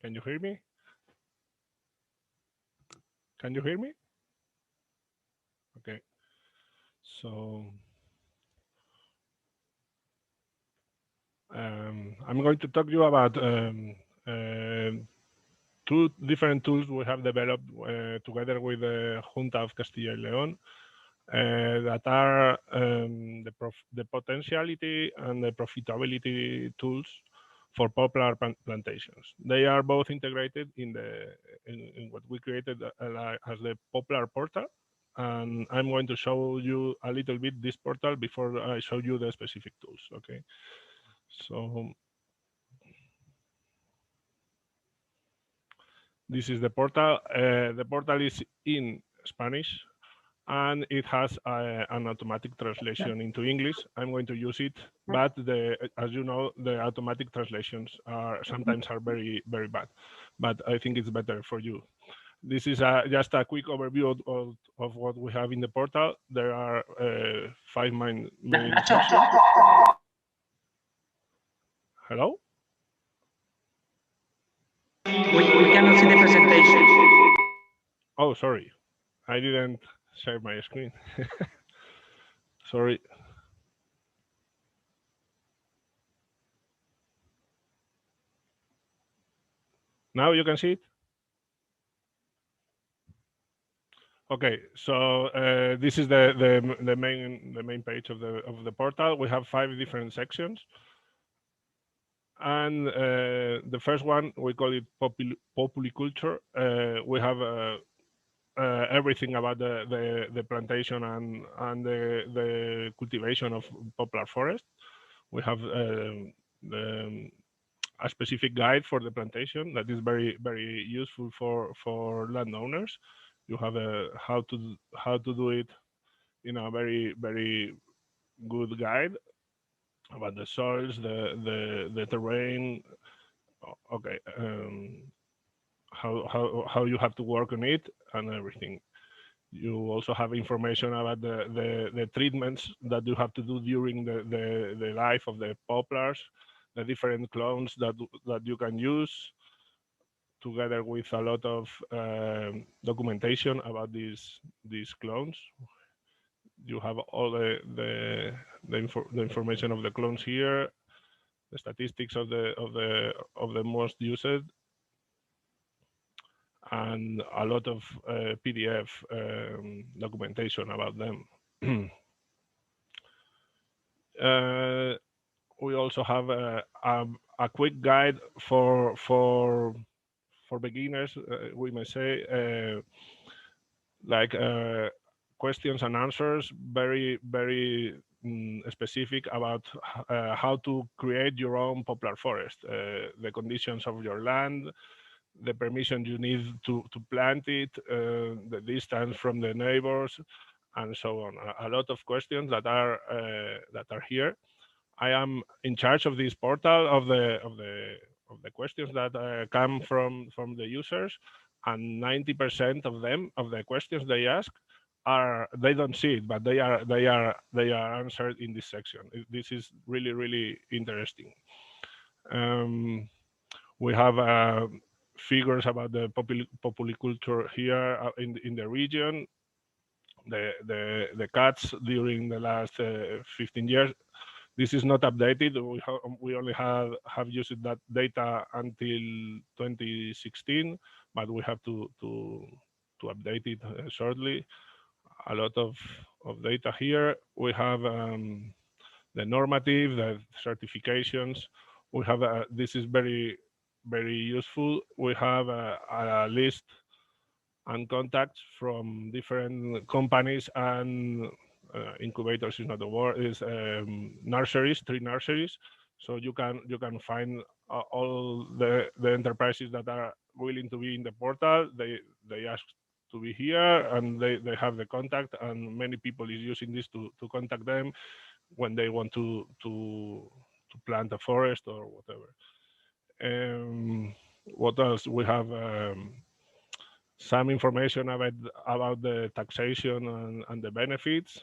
Can you hear me? Can you hear me? Okay. So I'm going to talk to you about two different tools we have developed together with the Junta of Castilla y León that are the potentiality and the profitability tools for poplar plantations. They are both integrated in what we created as the Poplar portal, and I'm going to show you a little bit this portal before I show you the specific tools. Okay, so this is the portal. The portal is in Spanish, and it has an automatic translation into English. I'm going to use it, but as you know, the automatic translations sometimes are very, very bad, but I think it's better for you. This is just a quick overview of what we have in the portal. There are 5 main sections. Hello? We cannot see the presentation. Oh, sorry. I didn't share my screen. Sorry. Now you can see it? Okay, so this is the main page of the portal. We have 5 different sections, and the first one we call it Populculture. We have everything about the plantation and the cultivation of poplar forest. We have a specific guide for the plantation that is very useful for landowners. You have a how to do it in a very good guide about the soils, the terrain. Okay, how you have to work on it and everything. You also have information about the treatments that you have to do during the life of the poplars, the different clones that you can use, together with a lot of documentation about these clones. You have all the information of the clones here, the statistics of the most used, and a lot of PDF documentation about them. We also have a quick guide for beginners, we may say, like questions and answers, very specific about how to create your own poplar forest, the conditions of your land, the permission you need to plant it, the distance from the neighbors, and so on. A lot of questions that are here. I am in charge of this portal of the questions that come from the users, and 90% of them, of the questions they ask, they don't see it, but they are answered in this section. This is really interesting. We have figures about the polyculture here in the region, the cuts during the last 15 years. This is not updated. We only have used that data until 2016, but we have to update it shortly. A lot of data here. We have the normative, the certifications. We have this is very useful. We have a list and contacts from different companies and incubators is not the word, is nurseries, 3 nurseries. So you can find all the enterprises that are willing to be in the portal. They ask to be here, and they have the contact, and many people is using this to contact them when they want to plant a forest or whatever. What else? We have some information about the taxation and the benefits.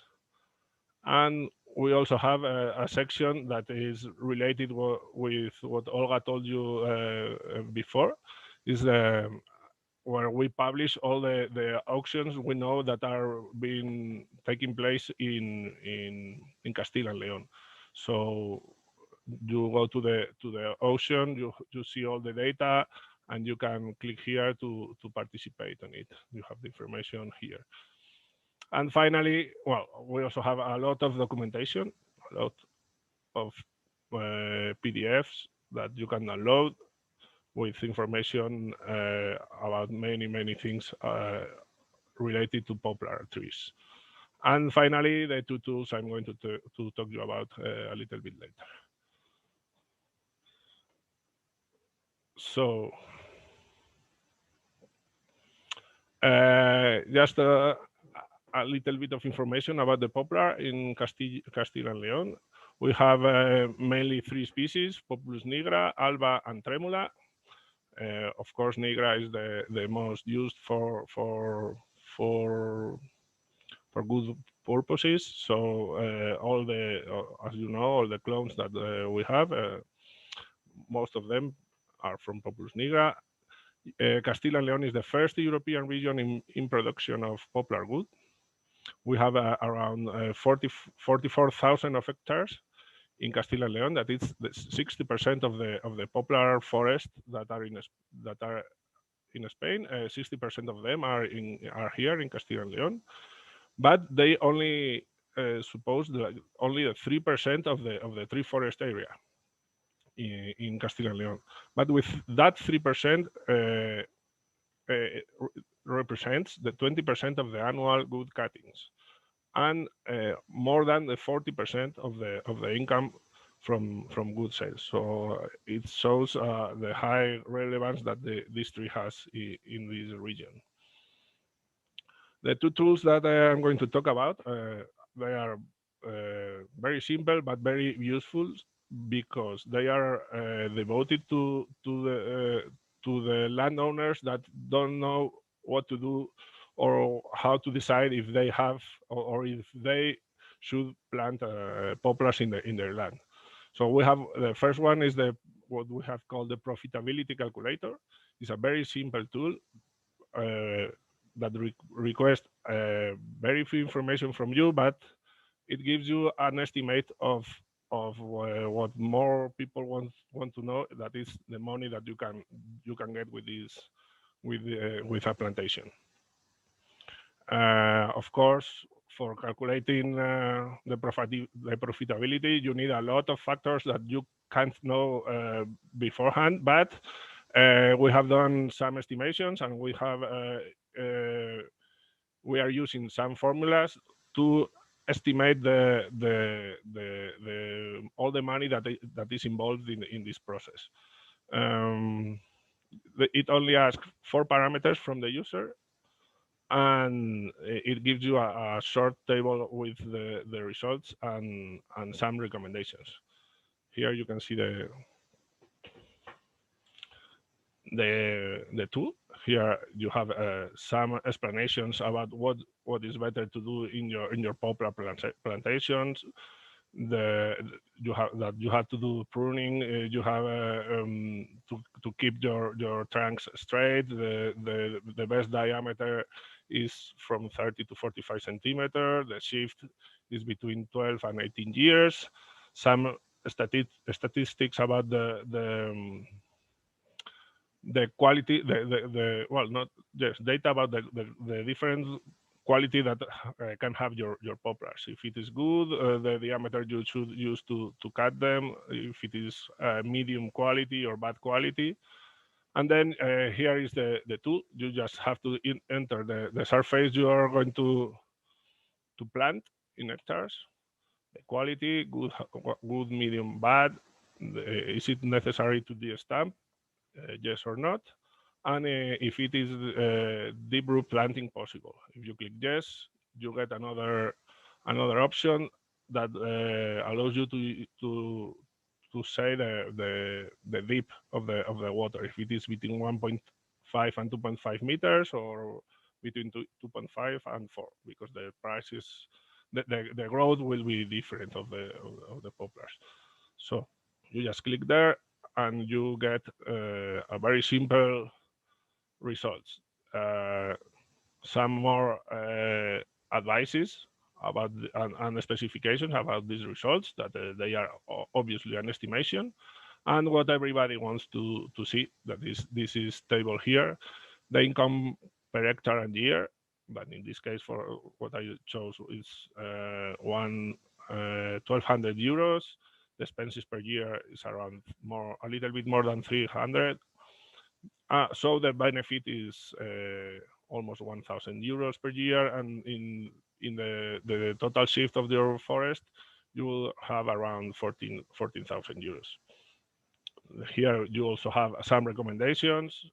And we also have a section that is related with what Olga told you before, is where we publish all the auctions we know that are taking place in Castilla and León. So you go to the auction, you see all the data, and you can click here to participate on it. You have the information here. And finally, well, we also have a lot of documentation, a lot of PDFs that you can download with information about many things related to poplar trees. And finally, the 2 tools I'm going to talk to you about a little bit later. So just a little bit of information about the poplar in Castilla and León. We have mainly 3 species: Populus nigra, alba, and tremula. Of course, nigra is the most used for good purposes. So all as you know, all the clones that we have, most of them are from Populus nigra. Castilla and León is the first European region in production of poplar wood. We have around 44,000 of hectares in Castilla and León. That is 60% of the poplar forest that are in Spain. 60% of them are here in Castilla and León, but they only suppose that only 3% of the tree forest area in Castilla and León. But with that 3%. Represents the 20% of the annual wood cuttings, and more than the 40% of the income from good sales. So it shows the high relevance that this tree has in this region. The two tools that I am going to talk about, they are very simple but very useful because they are devoted to the landowners that don't know what to do or how to decide if they have or if they should plant poplars in their land. So we have the first one is what we have called the Profitability Calculator. It's a very simple tool that requests very few information from you, but it gives you an estimate of what more people want to know. That is the money that you can get with this with a plantation. Of course, for calculating the profitability, you need a lot of factors that you can't know beforehand, but we have done some estimations and we are using some formulas to estimate all the money that is involved in this process. It only asks 4 parameters from the user, and it gives you a short table with the results and some recommendations. Here you can see the tool. Here you have some explanations about what is better to do in your poplar plantations. You have to do pruning. You have to keep your trunks straight. The best diameter is from 30 to 45 centimeters. The shift is between 12 and 18 years. Some statistics about the quality, data about the different quality that can have your poplars. If it is good, the diameter you should use to cut them. If it is medium quality or bad quality. And then here is the tool. You just have to enter the surface you are going to plant in hectares. The quality, good, medium, bad. Is it necessary to de-stamp? Yes or not, and if it is deep root planting possible. If you click yes, you get another option that allows you to say the depth of the water, if it is between 1.5 and 2.5 meters or between 2.5 and 4, because the prices, the growth will be different of the poplars. So you just click there and you get a very simple results. Some more advices about and specifications about these results, that they are obviously an estimation, and what everybody wants to see, that this is table here, the income per hectare and year, but in this case for what I chose is 1,200 euros. The expenses per year is around a little bit more than 300. So the benefit is almost 1,000 euros per year, and in the total shift of your forest, you will have around 14,000 euros. Here you also have some recommendations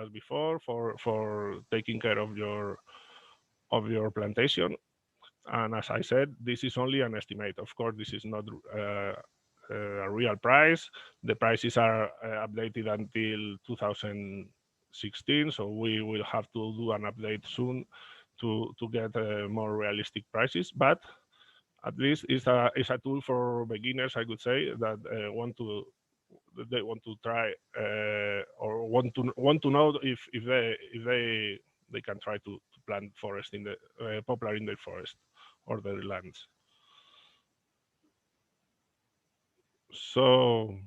as before for taking care of your plantation. And as I said, this is only an estimate. Of course, this is not a real price. The prices are updated until 2016, so we will have to do an update soon to get more realistic prices. But at least it's a tool for beginners, I could say, that want to try or want to know if they can try to plant forest in the poplar in their forest or their lands. So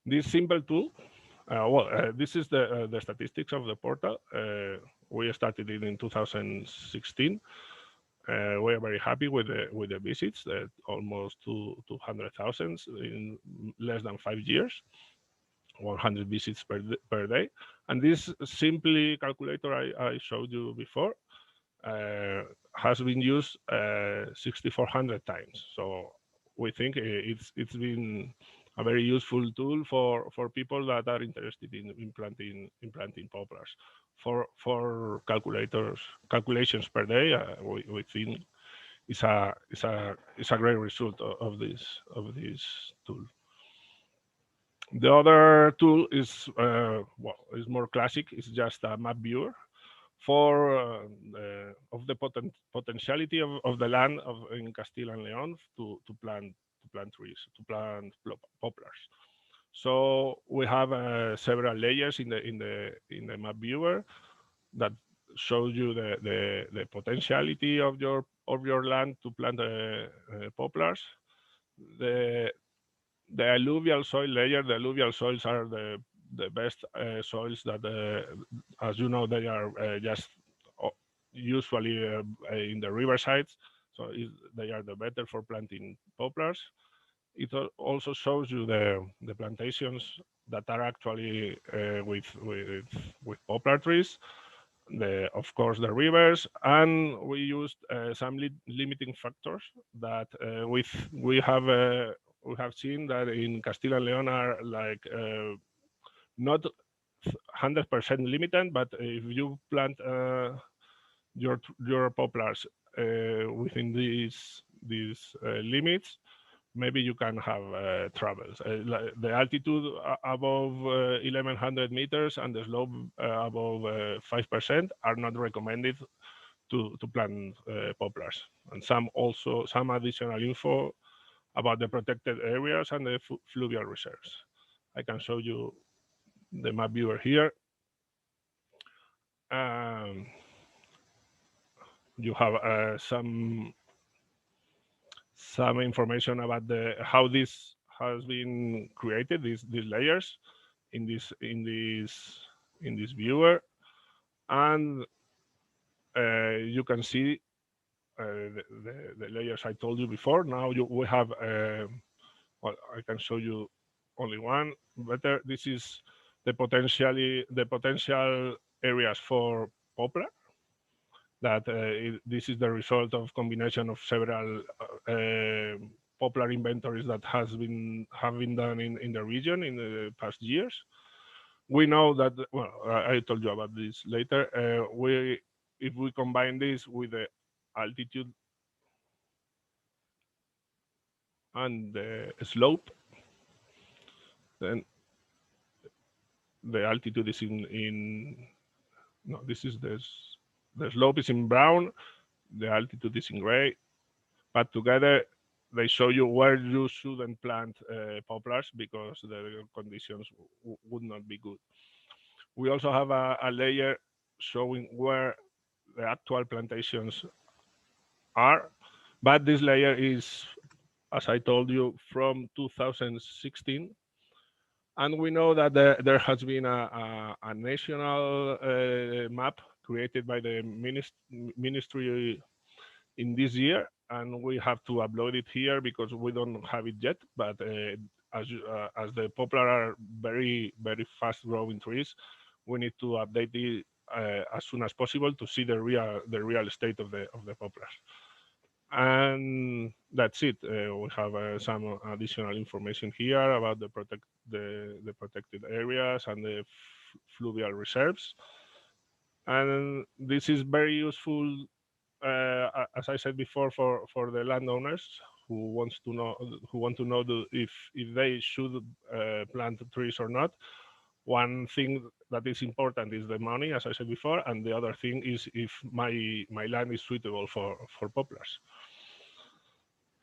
this simple tool, this is the statistics of the portal. We started it in 2016. We are very happy with the visits, almost 200,000 in less than 5 years, 100 visits per day. And this simply calculator I showed you before has been used 6,400 times. So we think it's been a very useful tool for people that are interested in planting poplars. For calculations per day, we think it's a great result of this tool. The other tool is is more classic. It's just a map viewer for of the potentiality of the land in Castile and Leon to plant trees, to plant poplars. So we have several layers in the map viewer that shows you the potentiality of your land to plant poplars. The alluvial soil layer. The alluvial soils are the best soils that, as you know, they are just usually in the riversides, so they are the better for planting poplars. It also shows you the plantations that are actually with poplar trees. Of course, the rivers, and we used some limiting factors that we have seen that in Castile and Leon are like not 100% limited, but if you plant your poplars within these limits, maybe you can have troubles. The altitude above 1100 meters and the slope above 5% are not recommended to plant poplars. And some additional info about the protected areas and the fluvial reserves. I can show you the map viewer here. You have some information about how this has been created, these layers in this viewer, and you can see the layers I told you before. Now we have well, I can show you only one better. This is the potential areas for poplar. That this is the result of combination of several poplar inventories that have been done in the region in the past years. We know that, well, I told you about this later. If we combine this with the altitude and the slope, then the altitude is no, this is the slope is in brown, the altitude is in gray, but together they show you where you shouldn't plant poplars because the conditions would not be good. We also have a layer showing where the actual plantations are, but this layer is, as I told you, from 2016. And we know that there has been a national map created by the ministry in this year, and we have to upload it here because we don't have it yet. But as the poplar are very, very fast growing trees, we need to update it as soon as possible to see the real state of the poplars. And that's it. We have some additional information here about the protected areas and the fluvial reserves. And this is very useful, as I said before, for the landowners who want to know if they should plant trees or not. One thing that is important is the money, as I said before, and the other thing is if my land is suitable for poplars.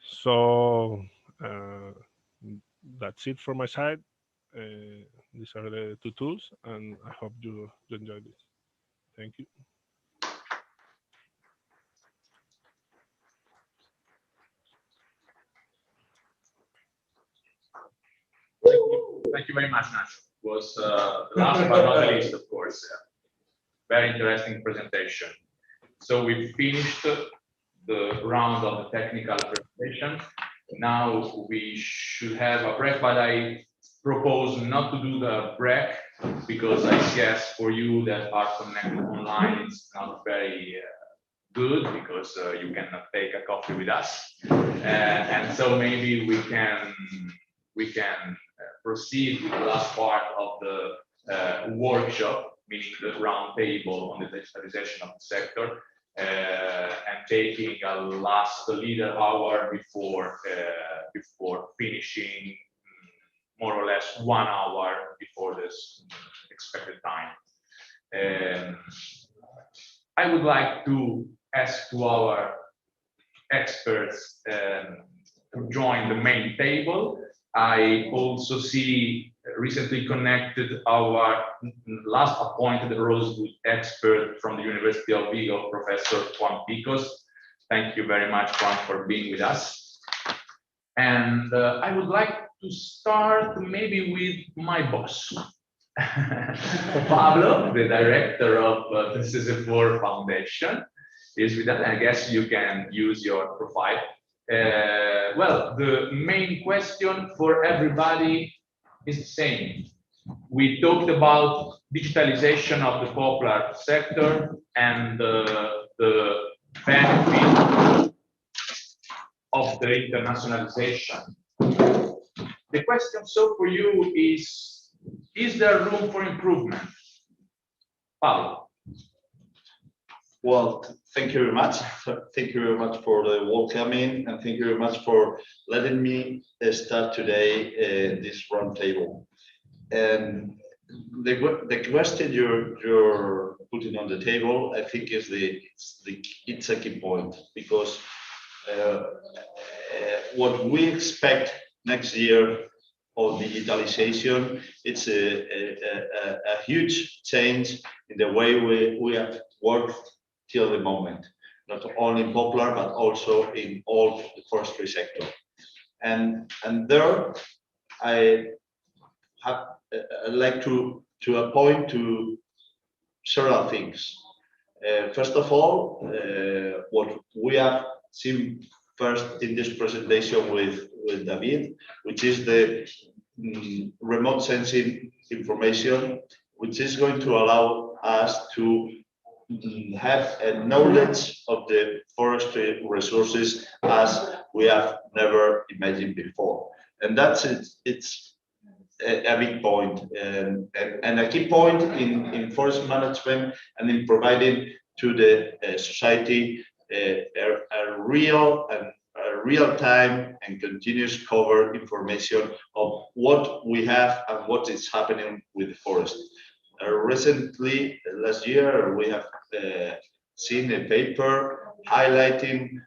So that's it from my side. These are the two tools, and I hope you enjoyed it. Thank you. Thank you very much, Nacho. It was last but not the least, of course. Very interesting presentation. So we finished the round of the technical presentation. Now we should have a break, but I propose not to do the break because I guess for you that are connected online, it's not very good because you cannot take a coffee with us, and so maybe we can proceed with the last part of the workshop, meaning the round table on the digitalization of the sector, and taking a last little hour before finishing, more or less 1 hour before this expected time. I would like to ask to our experts to join the main table. I also see recently connected our last appointed Rosewood expert from the University of Vigo, Professor Juan Picos. Thank you very much, Juan, for being with us. And I would like to start maybe with my boss, Pablo, the director of the Sesión Foundation, is with us. I guess you can use your profile. Well, the main question for everybody is the same. We talked about digitalization of the Poplar sector and the benefit of the internationalization. The question so for you is there room for improvement? Pablo. Well, thank you very much. Thank you very much for the welcoming, and thank you very much for letting me start today this roundtable. And the question you're putting on the table, I think, is it's a key point, because what we expect next year of digitalization, it's a huge change in the way we have worked till the moment, not only in Poplar, but also in all the forestry sector. And there, I'd like to point to several things. First of all, what we have seen first in this presentation with David, which is the remote sensing information, which is going to allow us to have a knowledge of the forestry resources as we have never imagined before. And that's it. It's a big point, and a key point in forest management, and in providing to the society a real-time and continuous cover information of what we have and what is happening with the forest. Recently, last year, we have seen a paper highlighting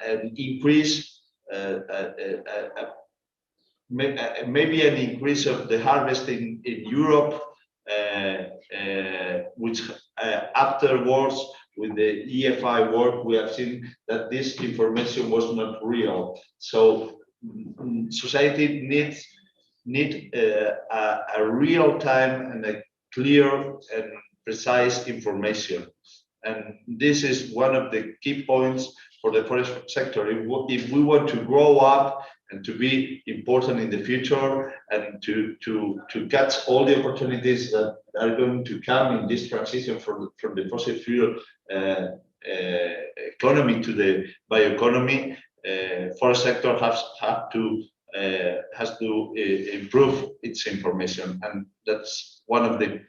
an increase, maybe an increase of the harvest in Europe, which afterwards, with the EFI work, we have seen that this information was not real. So society needs a real time and a clear and precise information. And this is one of the key points for the forest sector. If we want to grow up and to be important in the future, and to catch all the opportunities that are going to come in this transition from the fossil fuel economy to the bioeconomy, forest sector has to improve its information, and that's one of the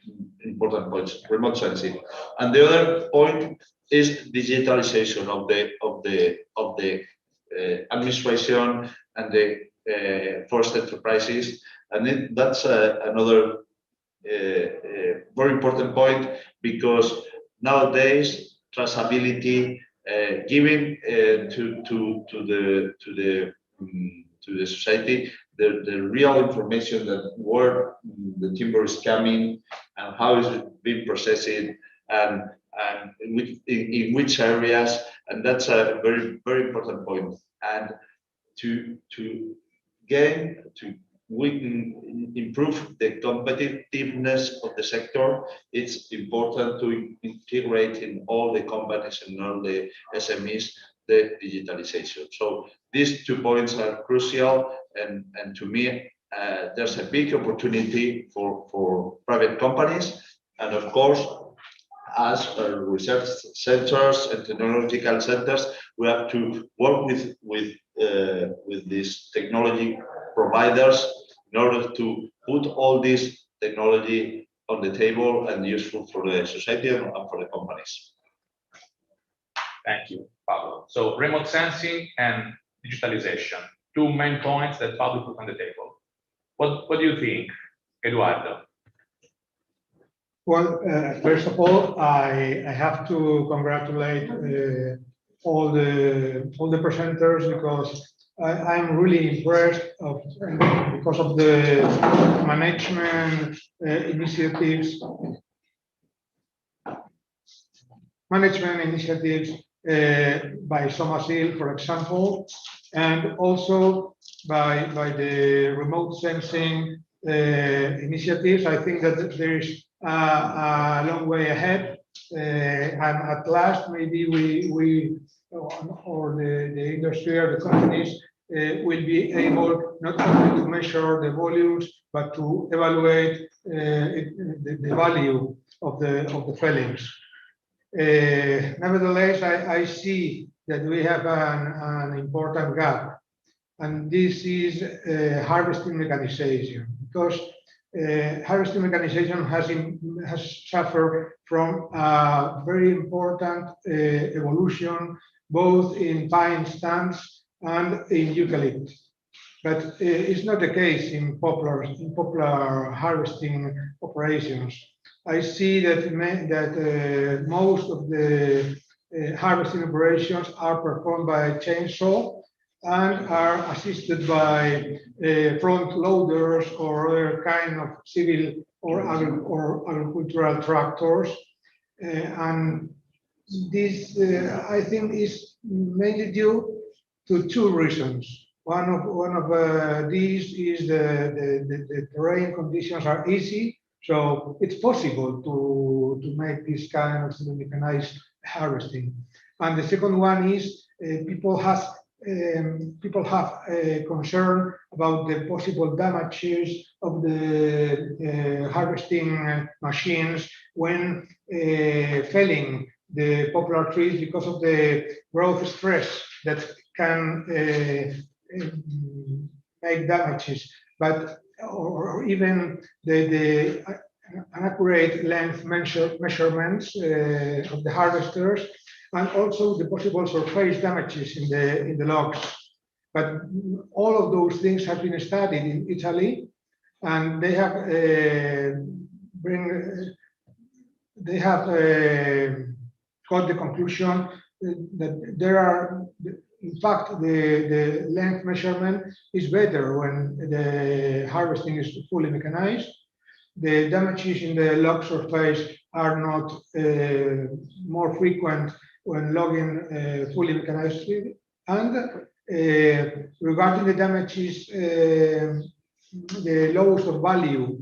important points. Remote sensing, and the other point is digitalization of the administration and the forest enterprises, and that's another very important point, because nowadays traceability, giving to the society the real information that where the timber is coming and how is it being processed, and in which areas, and that's a very, very important point. And we can improve the competitiveness of the sector. It's important to integrate in all the companies and all the SMEs the digitalization. So these 2 points are crucial, and to me, there's a big opportunity for private companies, and of course, as research centers and technological centers, we have to work with these technology providers in order to put all this technology on the table and useful for the society and for the companies. Thank you, Pablo. So remote sensing and digitalization, two main points that Pablo put on the table. What do you think, Eduardo? Well, first of all, I have to congratulate all the presenters, because I'm really impressed because of the management initiatives by Somasil, for example, and also by the remote sensing initiatives. I think that there is a long way ahead, and at last maybe we or the industry or the companies will be able not only to measure the volumes but to evaluate the value of the fellings. Nevertheless, I see that we have an important gap, and this is harvesting mechanization, because harvesting mechanization has suffered from a very important evolution, both in pine stands and in eucalyptus. But it's not the case in poplar harvesting operations. I see that most of the harvesting operations are performed by chainsaw and are assisted by front loaders or other kind of civil or agricultural tractors. And this, I think, is mainly due to two reasons. One of these is the terrain conditions are easy, so it's possible to make this kind of mechanized harvesting. And the second one is people have a concern about the possible damages of the harvesting machines when felling the poplar trees, because of the growth stress that can make damages, but or even the inaccurate length measurements of the harvesters, and also the possible surface damages in the logs. But all of those things have been studied in Italy, and they have got the conclusion that there are, in fact, the length measurement is better when the harvesting is fully mechanized. The damages in the log surface are not more frequent when logging fully mechanized. And regarding the damages, the loss of value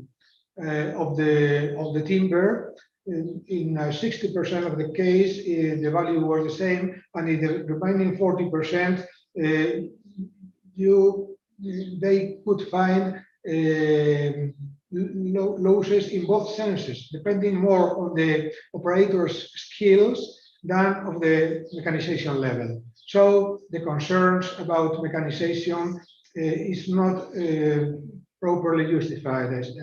of the timber, in 60% of the case, the value was the same, and in the remaining 40%, they could find losses in both senses, depending more on the operator's skills than of the mechanization level. So the concerns about mechanization is not properly justified, as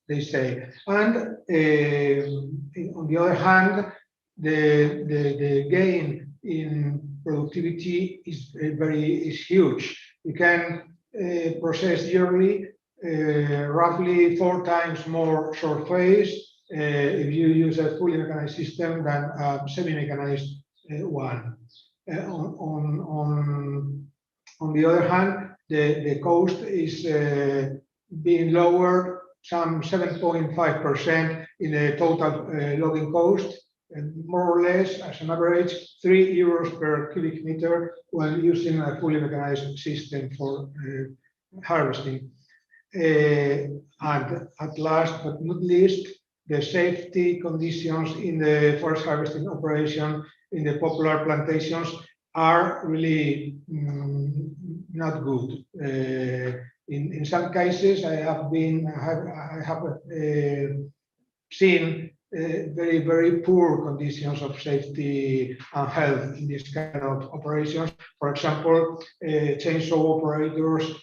they say. And on the other hand, the gain in productivity is huge. You can process yearly roughly 4 times more surface if you use a fully mechanized system than a semi-mechanized one. On the other hand, the cost is being lowered some 7.5% in the total logging cost, and more or less, as an average, 3 euros per cubic meter when using a fully mechanized system for harvesting. And at last but not least, the safety conditions in the forest harvesting operation in the poplar plantations are really not good. In some cases, I have seen very poor conditions of safety and health in this kind of operations. For example, chainsaw operators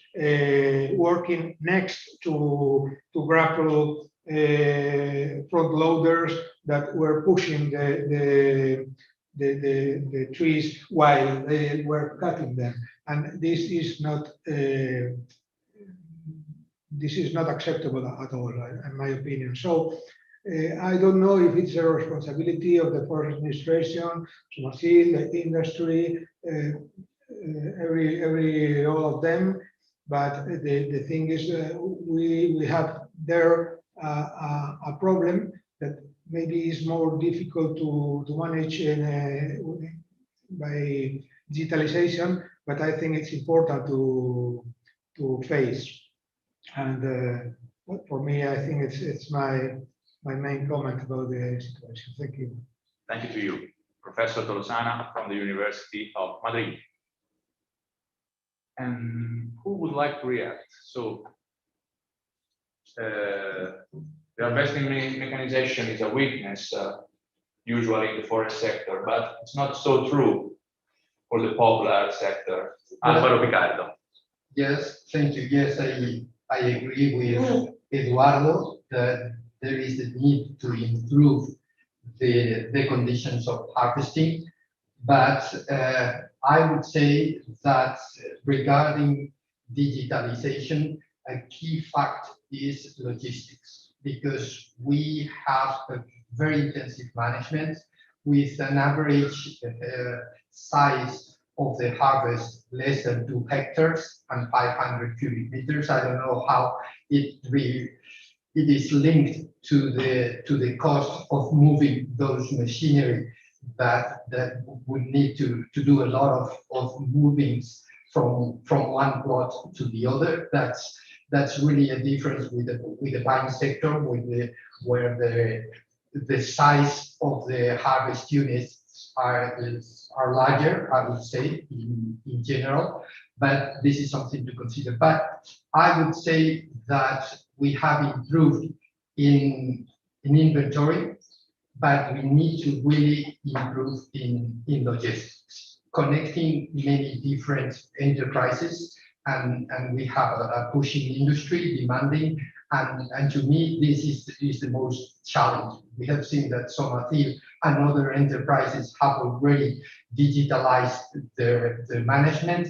working next to grapple front loaders that were pushing the trees while they were cutting them, and this is not acceptable at all, in my opinion. So I don't know if it's a responsibility of the Forest Administration, Somacil, the industry, all of them. But the thing is, we have there a problem that maybe is more difficult to manage by digitalization, but I think it's important to face. And for me, I think it's my main comment about the situation. Thank you. Thank you to you, Professor Tolosana from the University of Madrid. And who would like to react? So, the harvesting mechanization is a weakness usually in the forest sector, but it's not so true for the poplar sector. Álvaro Picardo. Yes, thank you. Yes, I agree with Eduardo that there is a need to improve the conditions of harvesting, but I would say that regarding digitalization, a key fact is logistics, because we have a very intensive management with an average size of the harvest less than 2 hectares and 500 cubic meters. I don't know how it is linked to the cost of moving those machinery that would need to do a lot of movings from one plot to the other. That's really a difference with the pine sector, where the size of the harvest units are larger, I would say, in general, but this is something to consider. But I would say that we have improved in inventory, but we need to really improve in logistics, connecting many different enterprises, and we have a pushing industry demanding, and to me this is the most challenging. We have seen that Somacil and other enterprises have already digitalized their management.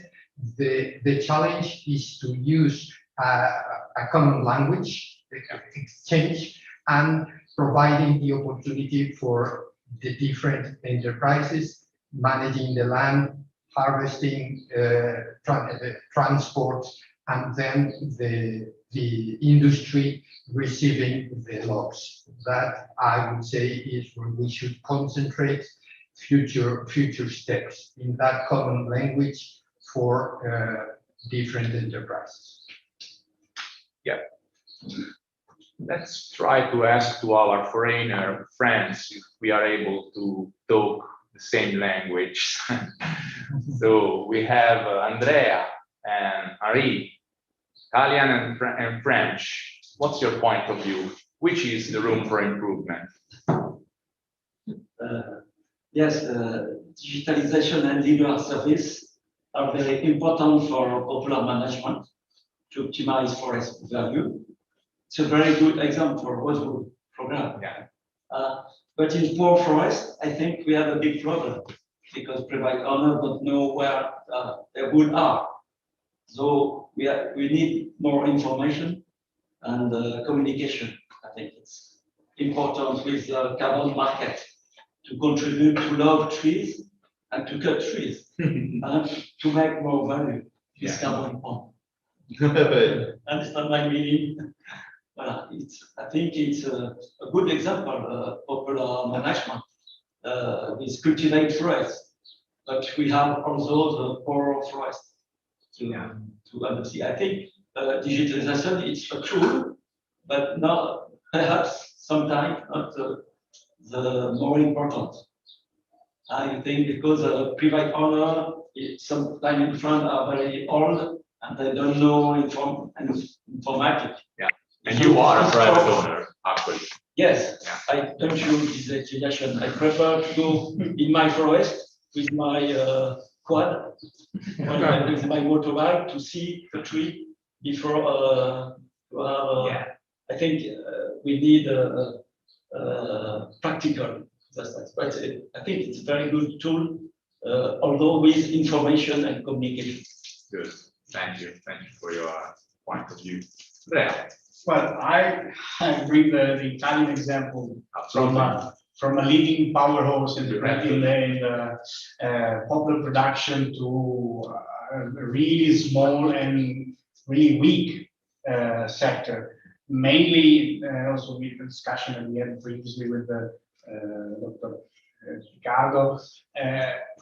The challenge is to use a common language exchange and providing the opportunity for the different enterprises managing the land, harvesting, transport, and then the industry receiving the logs. That, I would say, is where we should concentrate future steps in that common language for different enterprises. Yeah. Let's try to ask to our foreigner friends if we are able to talk the same language. So we have Andrea and Henri, Italian and French. What's your point of view? Which is the room for improvement? Yes, digitalization and leader service are very important for popular management to optimize forest value. It's a very good example for Rosewood program. Yeah. But in poor forest, I think we have a big problem because private owners don't know where their wood are. So we need more information and communication. I think it's important with the carbon market to contribute to log trees and to cut trees and to make more value with carbon bond. Understand my meaning? I think it's a good example of popular management with cultivate forests, but we have also the poor forest to understand. I think digitalization is a tool, but not perhaps sometimes not the more important. I think because private owner sometimes in front are very old and they don't know informatics. Yeah. And you are a private owner, actually. Yes, I don't use digitalization. I prefer to go in my forest with my quad, with my motorbike to see the tree before to have. I think we need practical. But I think it's a very good tool, although with information and communication. Good. Thank you for your point of view. Andrea. Well, I bring the Italian example from a leading powerhouse in the poplar production to a really small and really weak sector. Mainly, also with the discussion that we had previously with the Dr. Ricardo.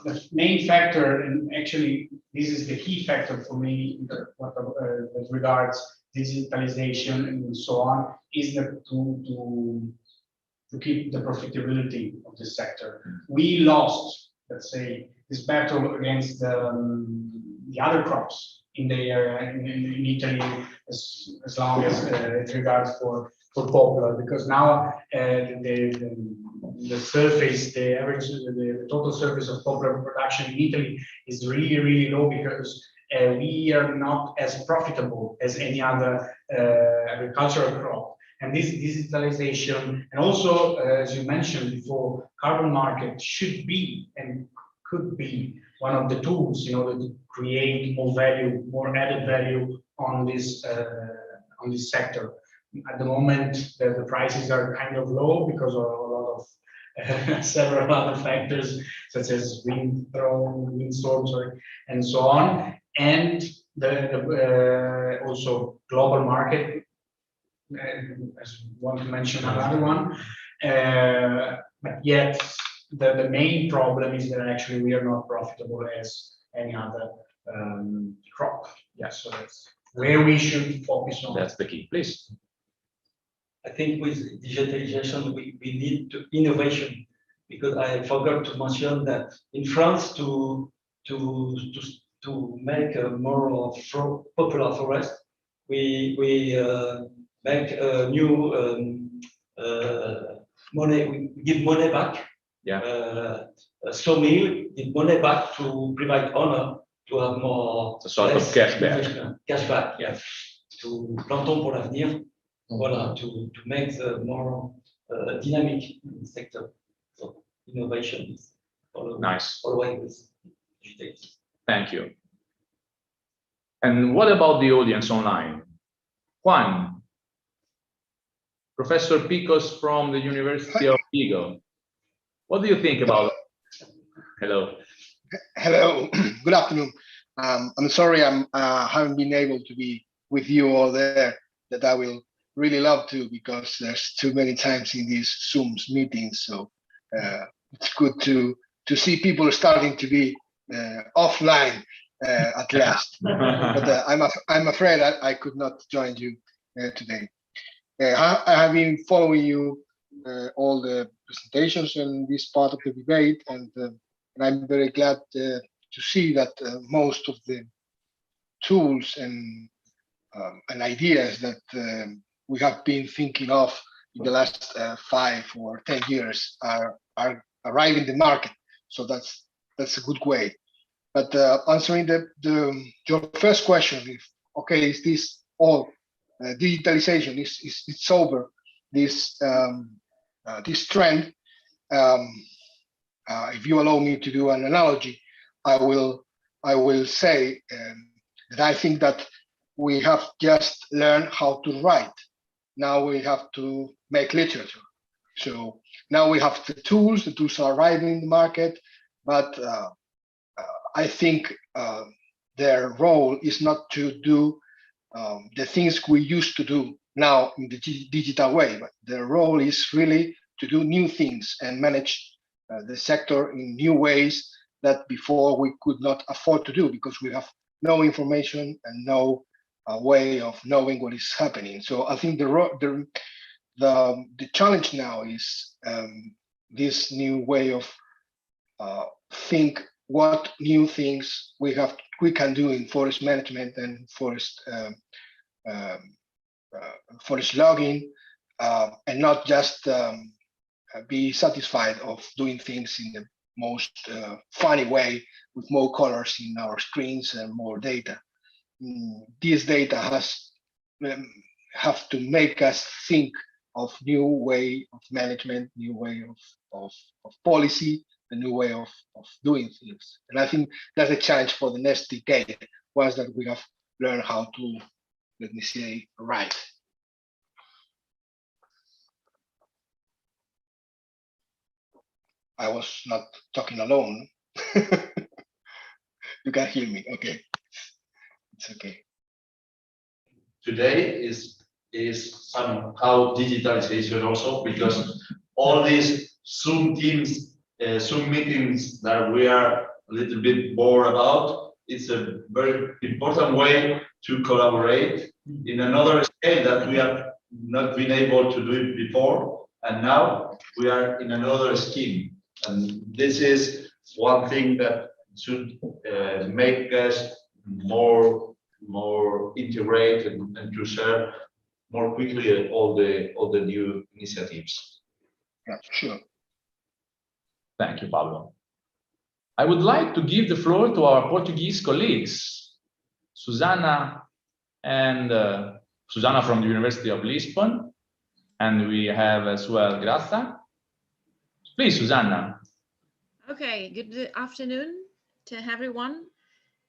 The main factor, and actually this is the key factor for me, that regards digitalization and so on, is that to keep the profitability of this sector. We lost, let's say, this battle against the other crops in the area in Italy, as long as it regards for poplar, because now the surface, the average, the total surface of poplar production in Italy is really low, because we are not as profitable as any other agricultural crop. And this digitalization, and also, as you mentioned before, carbon market should be and could be one of the tools in order to create more value, more added value on this sector. At the moment, the prices are kind of low because of a lot of several other factors, such as windstorms, and so on, and also global market. I want to mention another one, but yet the main problem is that actually we are not profitable as any other crop. Yeah, so that's where we should focus on. That's the key. Please. I think with digitalization, we need innovation, because I forgot to mention that in France, to make a more popular forest, we make a new money. We give money back. Yeah. Sawmill give money back to private owner to have more. A sort of cashback. Cashback, yes. To Plantons pour l'avenir. Voilà, to make the more dynamic sector. So innovation is nice. Always digitalization. Thank you. And what about the audience online? Juan, Professor Picos from the University of Vigo. What do you think about it? Hello. Hello. Good afternoon. I'm sorry I haven't been able to be with you all there. That I will really love to, because there's too many times in these Zooms meetings. So it's good to see people starting to be offline at last. But I'm afraid I could not join you today. I have been following you all the presentations in this part of the debate, and I'm very glad to see that most of the tools and ideas that we have been thinking of in the last 5 or 10 years are arriving in the market. So that's a good way. But answering your first question, is this all digitalization? It's over. This trend. If you allow me to do an analogy, I will say that I think that we have just learned how to write. Now we have to make literature. So now we have the tools are arriving in the market, but I think their role is not to do the things we used to do now in the digital way, but their role is really to do new things and manage the sector in new ways that before we could not afford to do, because we have no information and no way of knowing what is happening. So I think the challenge now is this new way of think what new things we can do in forest management and forest logging and not just be satisfied of doing things in the most funny way with more colors in our screens and more data. This data have to make us think of new way of management, new way of policy, a new way of doing things. And I think that's a challenge for the next decade, once that we have learned how to, let me say, write. I was not talking alone. You can hear me, okay. It's okay. Today is somehow digitalization also, because all these Zoom teams, Zoom meetings that we are a little bit bored about, it's a very important way to collaborate in another scale that we have not been able to do it before, and now we are in another scheme. And this is one thing that should make us more integrated and to share more quickly all the new initiatives. Yeah, sure. Thank you, Pablo. I would like to give the floor to our Portuguese colleagues, Susana and Susana from the University of Lisbon, and we have as well Graça. Please, Susana. Okay, good afternoon to everyone.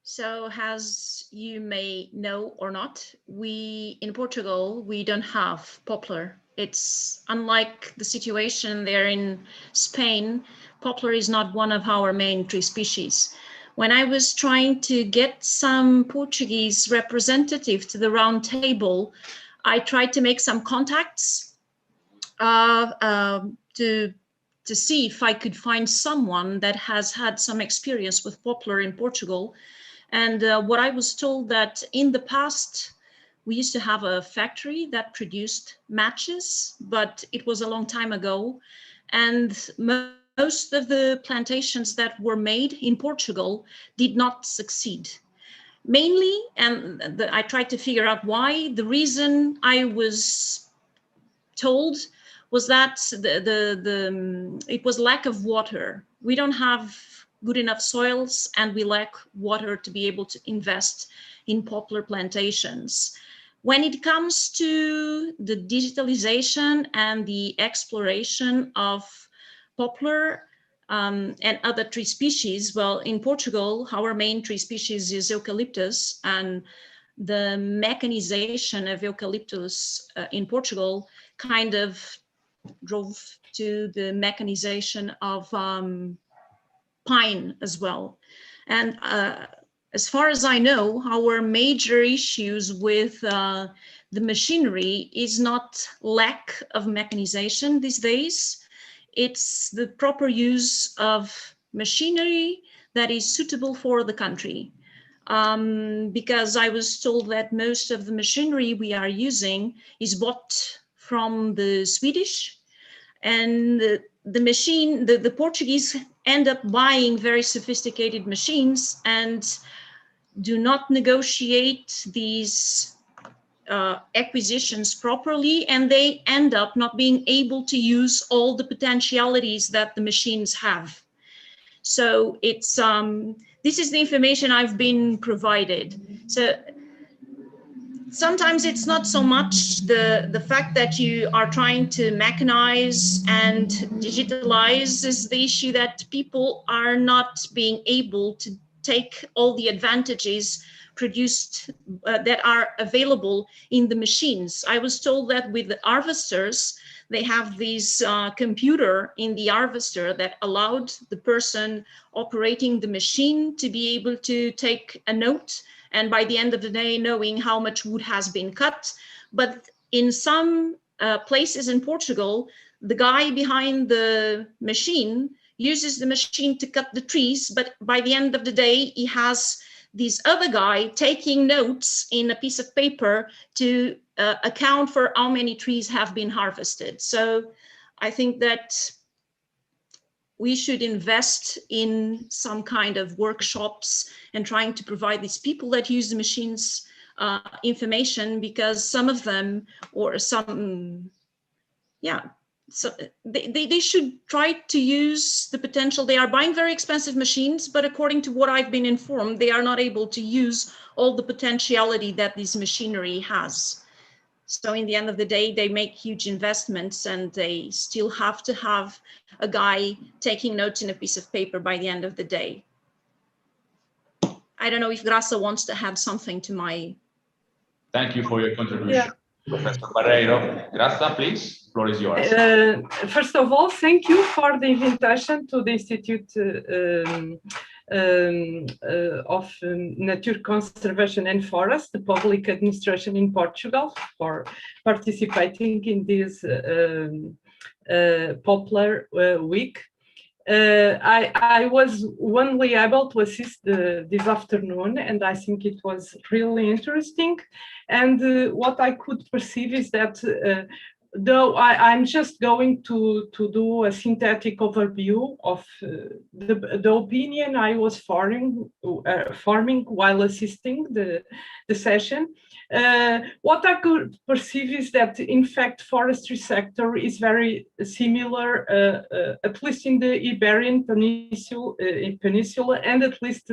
So as you may know or not, in Portugal, we don't have poplar. It's unlike the situation there in Spain. Poplar is not one of our main tree species. When I was trying to get some Portuguese representative to the round table, I tried to make some contacts to see if I could find someone that has had some experience with poplar in Portugal. And what I was told that in the past, we used to have a factory that produced matches, but it was a long time ago. And most of the plantations that were made in Portugal did not succeed. Mainly, and I tried to figure out why, the reason I was told was that it was lack of water. We don't have good enough soils and we lack water to be able to invest in poplar plantations. When it comes to the digitalization and the exploration of poplar and other tree species, well, in Portugal, our main tree species is eucalyptus, and the mechanization of eucalyptus in Portugal kind of drove to the mechanization of pine as well. And as far as I know, our major issues with the machinery is not lack of mechanization these days. It's the proper use of machinery that is suitable for the country. Because I was told that most of the machinery we are using is bought from the Swedish, and the Portuguese end up buying very sophisticated machines and do not negotiate these acquisitions properly, and they end up not being able to use all the potentialities that the machines have. So it's this is the information I've been provided. So sometimes it's not so much the fact that you are trying to mechanize and digitalize is the issue, that people are not being able to take all the advantages produced that are available in the machines. I was told that with the harvesters, they have this computer in the harvester that allowed the person operating the machine to be able to take a note, and by the end of the day, knowing how much wood has been cut. But in some places in Portugal, the guy behind the machine uses the machine to cut the trees, but by the end of the day, he has this other guy taking notes in a piece of paper to account for how many trees have been harvested. So I think that we should invest in some kind of workshops and trying to provide these people that use the machines information, because some of them, or some yeah, so they should try to use the potential. They are buying very expensive machines, but according to what I've been informed, they are not able to use all the potentiality that this machinery has. So in the end of the day, they make huge investments and they still have to have a guy taking notes in a piece of paper by the end of the day. I don't know if Graça wants to add something to my... Thank you for your contribution. Professor Barreiro. Graça, please, the floor is yours. First of all, thank you for the invitation to the Institute of Nature Conservation and Forest, the public administration in Portugal, for participating in this Poplar week. I was only able to assist this afternoon, and I think it was really interesting. And what I could perceive is that though I'm just going to do a synthetic overview of the opinion I was forming while assisting the session, what I could perceive is that, in fact, forestry sector is very similar, at least in the Iberian Peninsula, and at least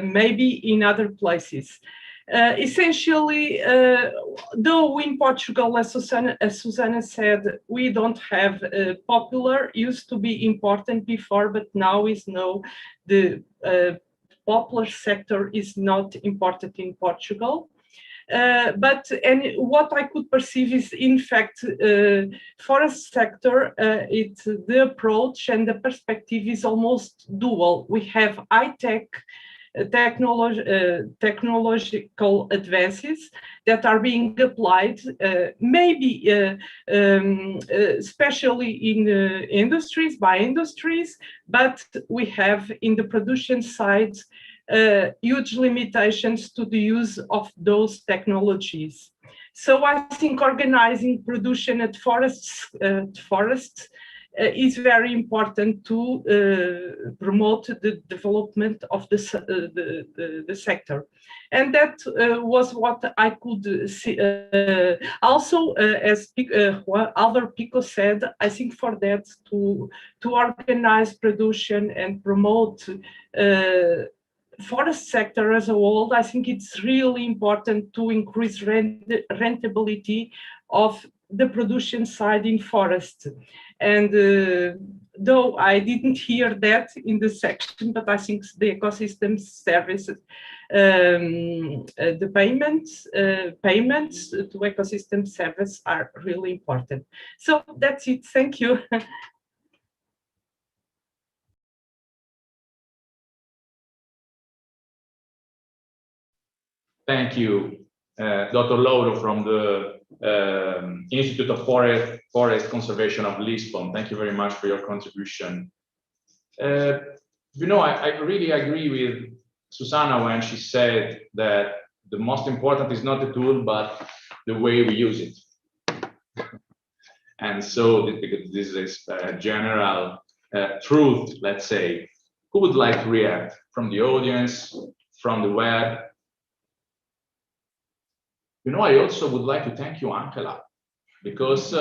maybe in other places. Essentially, though in Portugal, as Susana said, we don't have Poplar. Used to be important before, but now is no, the Poplar sector is not important in Portugal. But what I could perceive is, in fact, forest sector, the approach and the perspective is almost dual. We have high-tech technological advances that are being applied, maybe especially in industries, by industries, but we have in the production side huge limitations to the use of those technologies. So I think organizing production at forests is very important to promote the development of the sector. And that was what I could see. Also, as Álvaro Pico said, I think for that to organize production and promote forest sector as a whole, I think it's really important to increase rentability of the production side in forest. And though I didn't hear that in the section, but I think the ecosystem services, the payments to ecosystem service are really important. So that's it. Thank you. Thank you, Dr. Louro from the Institute of Forest Conservation of Lisbon. Thank you very much for your contribution. You know, I really agree with Susana when she said that the most important is not the tool, but the way we use it. And so this is a general truth, let's say. Who would like to react from the audience, from the web? You know, I also would like to thank you, Angela, because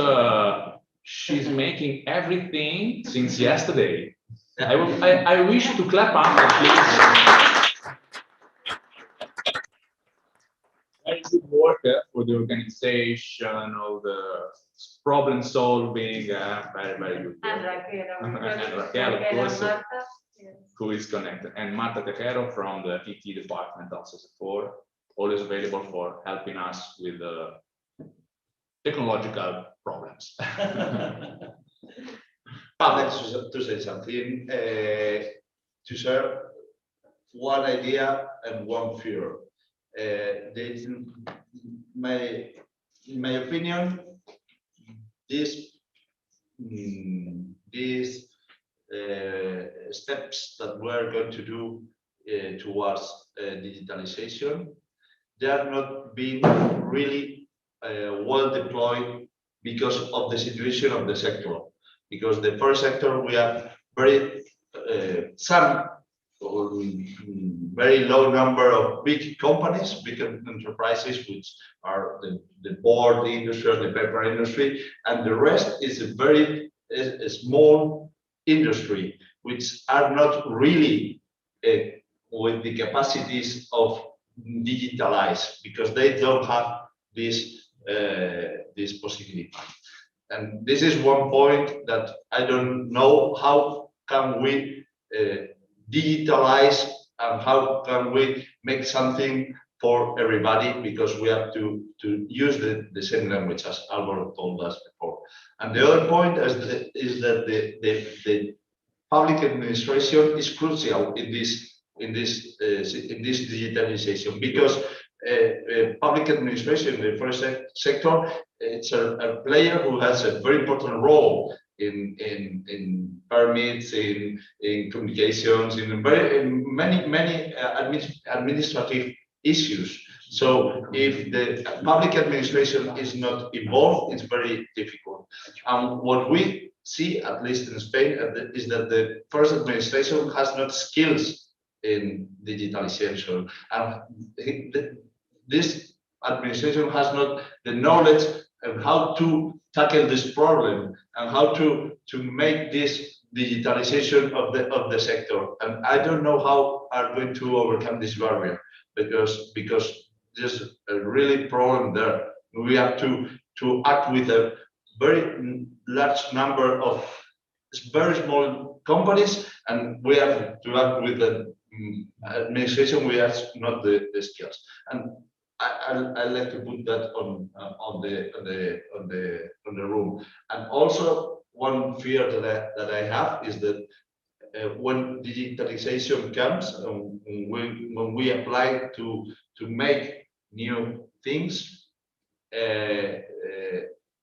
she's making everything since yesterday. I wish to clap, Angela, please. Very good work for the organization, all the problem solving, very, very good work. And Raquel, of course, who is connected, and Marta Tejero from the ET department, also support. Always available for helping us with technological problems. To say something, to share one idea and one fear. In my opinion, these steps that we're going to do towards digitalization, they are not being really well deployed because of the situation of the sector. Because the forest sector, we have very some very low number of big companies, big enterprises, which are the board industry or the paper industry, and the rest is a very small industry, which are not really with the capacities of digitalize, because they don't have this possibility. And this is one point that I don't know, how can we digitalize and how can we make something for everybody, because we have to use the same language, as Alvaro told us before. And the other point is that the public administration is crucial in this digitalization, because public administration in the forest sector, it's a player who has a very important role in permits, in communications, in many administrative issues. So if the public administration is not involved, it's very difficult. And what we see, at least in Spain, is that the forest administration has not skills in digitalization, and this administration has not the knowledge of how to tackle this problem and how to make this digitalization of the sector. And I don't know how are going to overcome this barrier, because there's a really problem there. We have to act with a very large number of very small companies, and we have to act with the administration. We have not the skills, and I like to put that on the room. And also one fear that I have is that when digitalization comes, when we apply to make new things,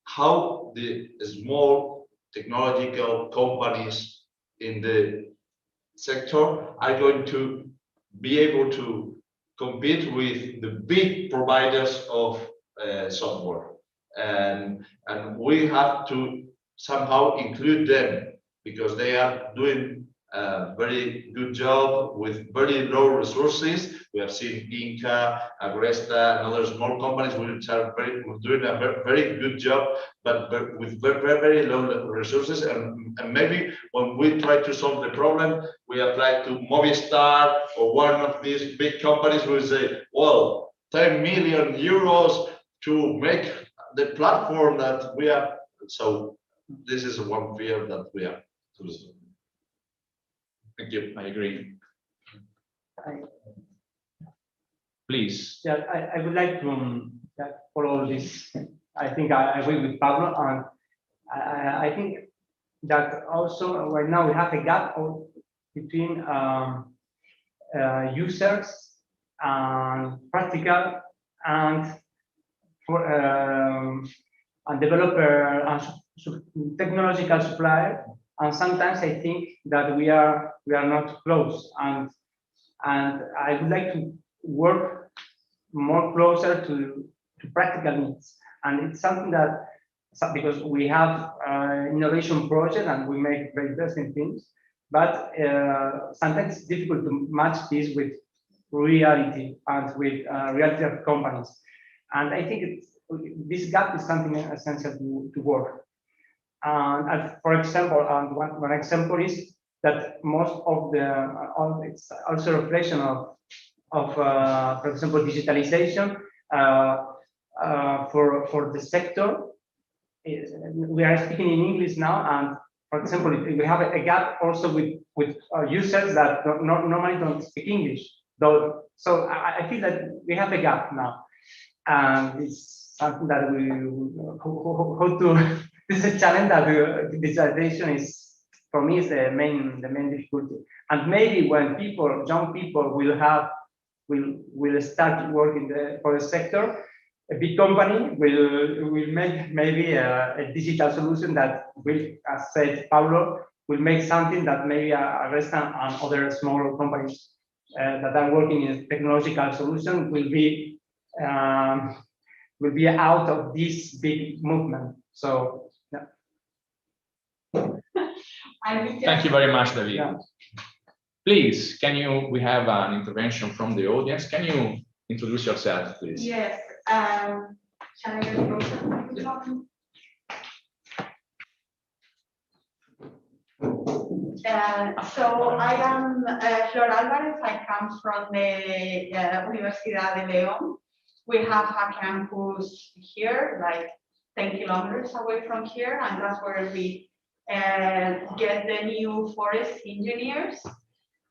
how the small technological companies in the sector are going to be able to compete with the big providers of software, and we have to somehow include them, because they are doing a very good job with very low resources. We have seen Inca, Agresta, and other small companies which are doing a very good job, but with very low resources. And maybe when we try to solve the problem, we apply to Movistar or one of these big companies who say, well, 10 million euros to make the platform that we have. So this is one fear that we have to solve. Thank you. I agree. Please. Yeah, I would like to follow this. I think I agree with Pablo, and I think that also right now we have a gap between users and practical and developer and technological supplier. And sometimes I think that we are not close, and I would like to work more closer to practical needs. And it's something that, because we have innovation project and we make very interesting things, but sometimes it's difficult to match this with reality and with reality of companies. And I think this gap is something essential to work. And for example, one example is that most of it's also a reflection of for example, digitalization for the sector. We are speaking in English now, and for example, we have a gap also with users that normally don't speak English. Though, so I feel that we have a gap now, and it's something that we how to. This is a challenge that digitalization is, for me, is the main difficulty. And maybe when young people will start working for the sector, a big company will make maybe a digital solution that will, as said Pablo, will make something that maybe Agresta and other smaller companies that are working in technological solution will be out of this big movement. So. Thank you very much, David. Yeah. Please, we have an intervention from the audience. Can you introduce yourself, please? Yes. Shall I get closer? So I am Flor Álvarez. I come from the Universidad de León. We have a campus here, like 10 kilometers away from here, and that's where we get the new forest engineers.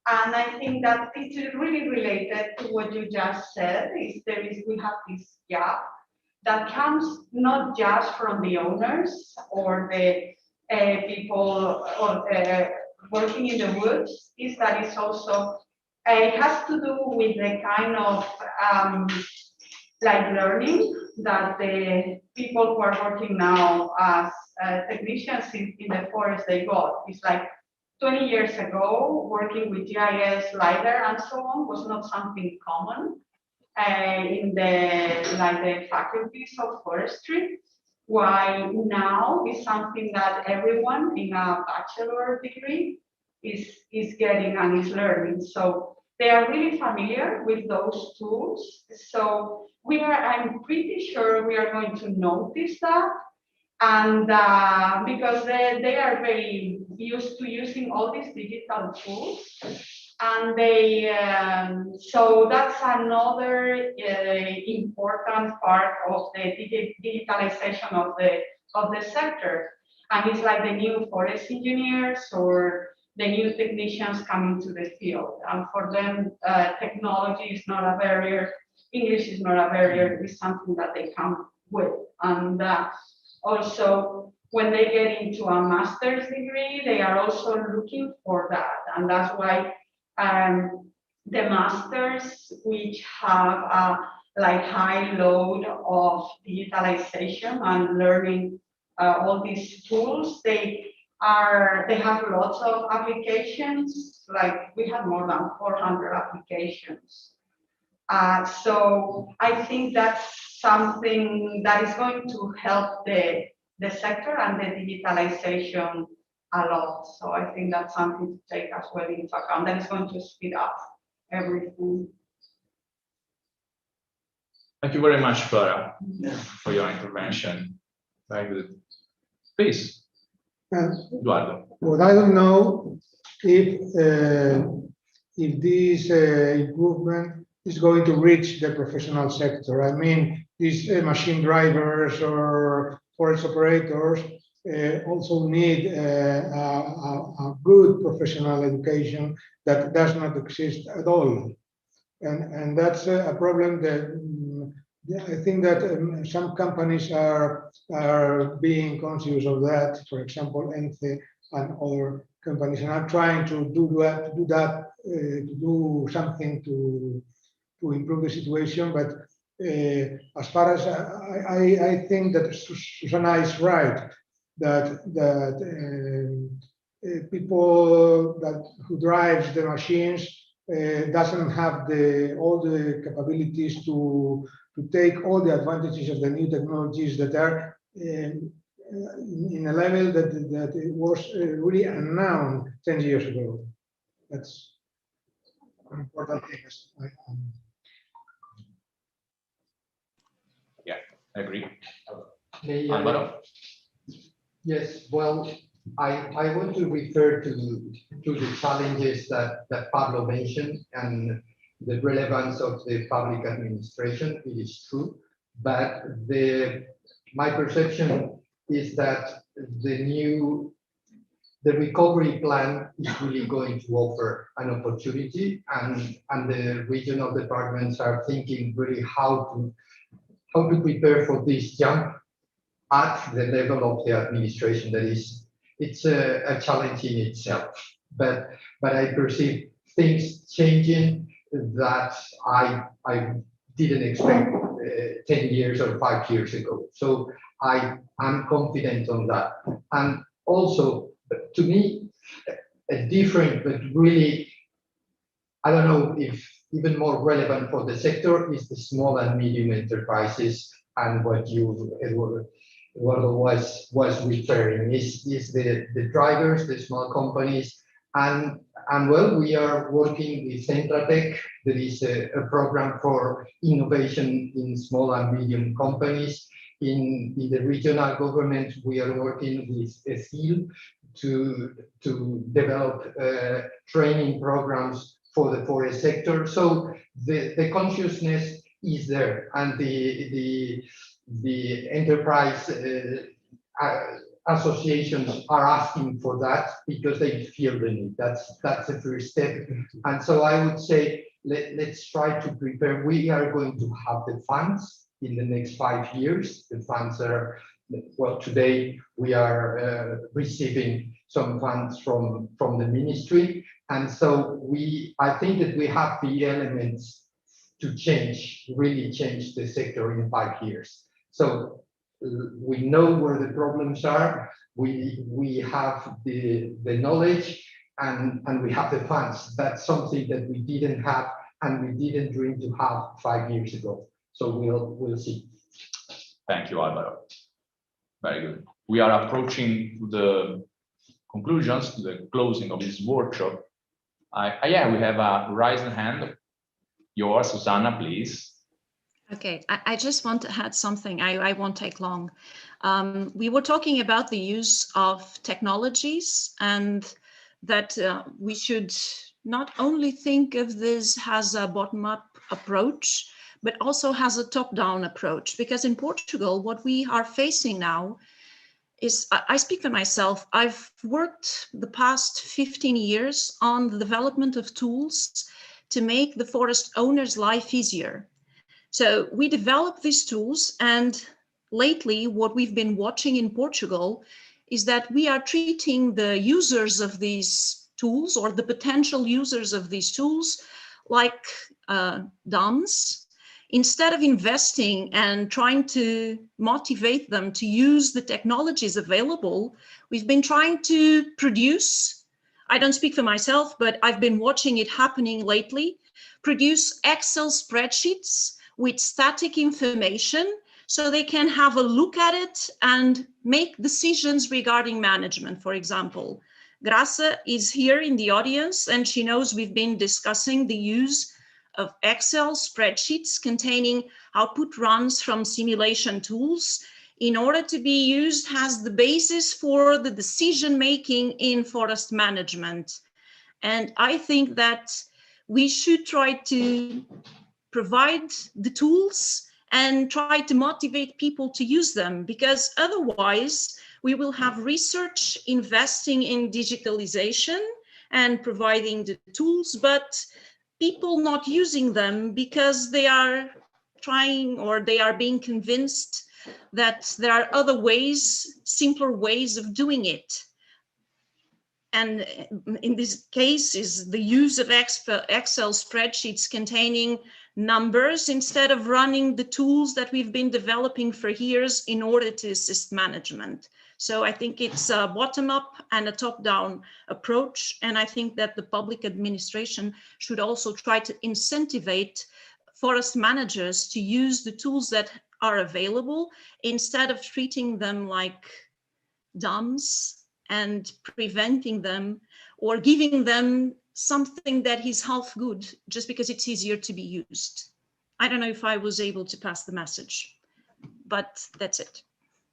And I think that it's really related to what you just said. We have this gap that comes not just from the owners or the people or working in the woods. Is that it's also it has to do with the kind of like learning that the people who are working now as technicians in the forest they got. It's like 20 years ago, working with GIS, LiDAR, and so on was not something common in the faculties of forestry. Why now is something that everyone in a bachelor degree is getting and is learning. So they are really familiar with those tools. So I'm pretty sure we are going to notice that. And because they are very used to using all these digital tools, and so that's another important part of the digitalization of the sector. And it's like the new forest engineers or the new technicians coming to the field. And for them, technology is not a barrier. English is not a barrier. It's something that they come with. And also, when they get into a master's degree, they are also looking for that. And that's why the masters, which have a like high load of digitalization and learning all these tools, they have lots of applications. Like we have more than 400 applications. So I think that's something that is going to help the sector and the digitalization a lot. So I think that's something to take as well into account. That is going to speed up everything. Thank you very much, Flora, for your intervention. Very good. Please, Eduardo. What I don't know if this improvement is going to reach the professional sector. I mean, these machine drivers or forest operators also need a good professional education that does not exist at all. And that's a problem that I think that some companies are being conscious of that. For example, ENCE and other companies are trying to do something to improve the situation. But as far as I think that Susana is right, that people who drives the machines doesn't have all the capabilities to take all the advantages of the new technologies that are in a level that it was really unknown 10 years ago. That's an important thing. Yeah, I agree. Yes, well, I want to refer to the challenges that Pablo mentioned and the relevance of the public administration. It is true, but my perception is that the recovery plan is really going to offer an opportunity, and the regional departments are thinking really how to prepare for this jump at the level of the administration. That is, it's a challenge in itself, but I perceive things changing that I didn't expect 10 years or 5 years ago. So I'm confident on that. And also, to me, a different, but really, I don't know if even more relevant for the sector is the small and medium enterprises, and what Eduardo was referring is the drivers, the small companies And well, we are working with Centratec. There is a program for innovation in small and medium companies. In the regional government, we are working with Sesión to develop training programs for the forest sector. So the consciousness is there, and the enterprise associations are asking for that because they feel the need. That's the first step. And so I would say, let's try to prepare. We are going to have the funds in the next 5 years. The funds are, well, today we are receiving some funds from the ministry. And so I think that we have the elements to really change the sector in 5 years. So we know where the problems are, we have the knowledge, and we have the funds. That's something that we didn't have and we didn't dream to have 5 years ago. So we'll see. Thank you, Álvaro. Very good. We are approaching the conclusions, to the closing of this workshop. Yeah, we have a raised hand. Yours, Susanna, please. Okay, I just want to add something. I won't take long. We were talking about the use of technologies, and that we should not only think of this as a bottom-up approach, but also has a top-down approach. Because in Portugal, what we are facing now is, I speak for myself, I've worked the past 15 years on the development of tools to make the forest owner's life easier. So we developed these tools, and lately what we've been watching in Portugal is that we are treating the users of these tools, or the potential users of these tools, like dummies. Instead of investing and trying to motivate them to use the technologies available, we've been trying to produce, I don't speak for myself, but I've been watching it happening lately, produce Excel spreadsheets with static information so they can have a look at it and make decisions regarding management. For example, Graça is here in the audience, and she knows we've been discussing the use of Excel spreadsheets containing output runs from simulation tools in order to be used as the basis for the decision-making in forest management. And I think that we should try to provide the tools and try to motivate people to use them, because otherwise we will have research investing in digitalization and providing the tools, but people not using them because they are trying, or they are being convinced that there are other ways, simpler ways of doing it. And in this case is the use of Excel spreadsheets containing numbers instead of running the tools that we've been developing for years in order to assist management. So I think it's a bottom-up and a top-down approach. And I think that the public administration should also try to incentivize forest managers to use the tools that are available instead of treating them like dummies and preventing them or giving them something that is half good just because it's easier to be used. I don't know if I was able to pass the message, but that's it.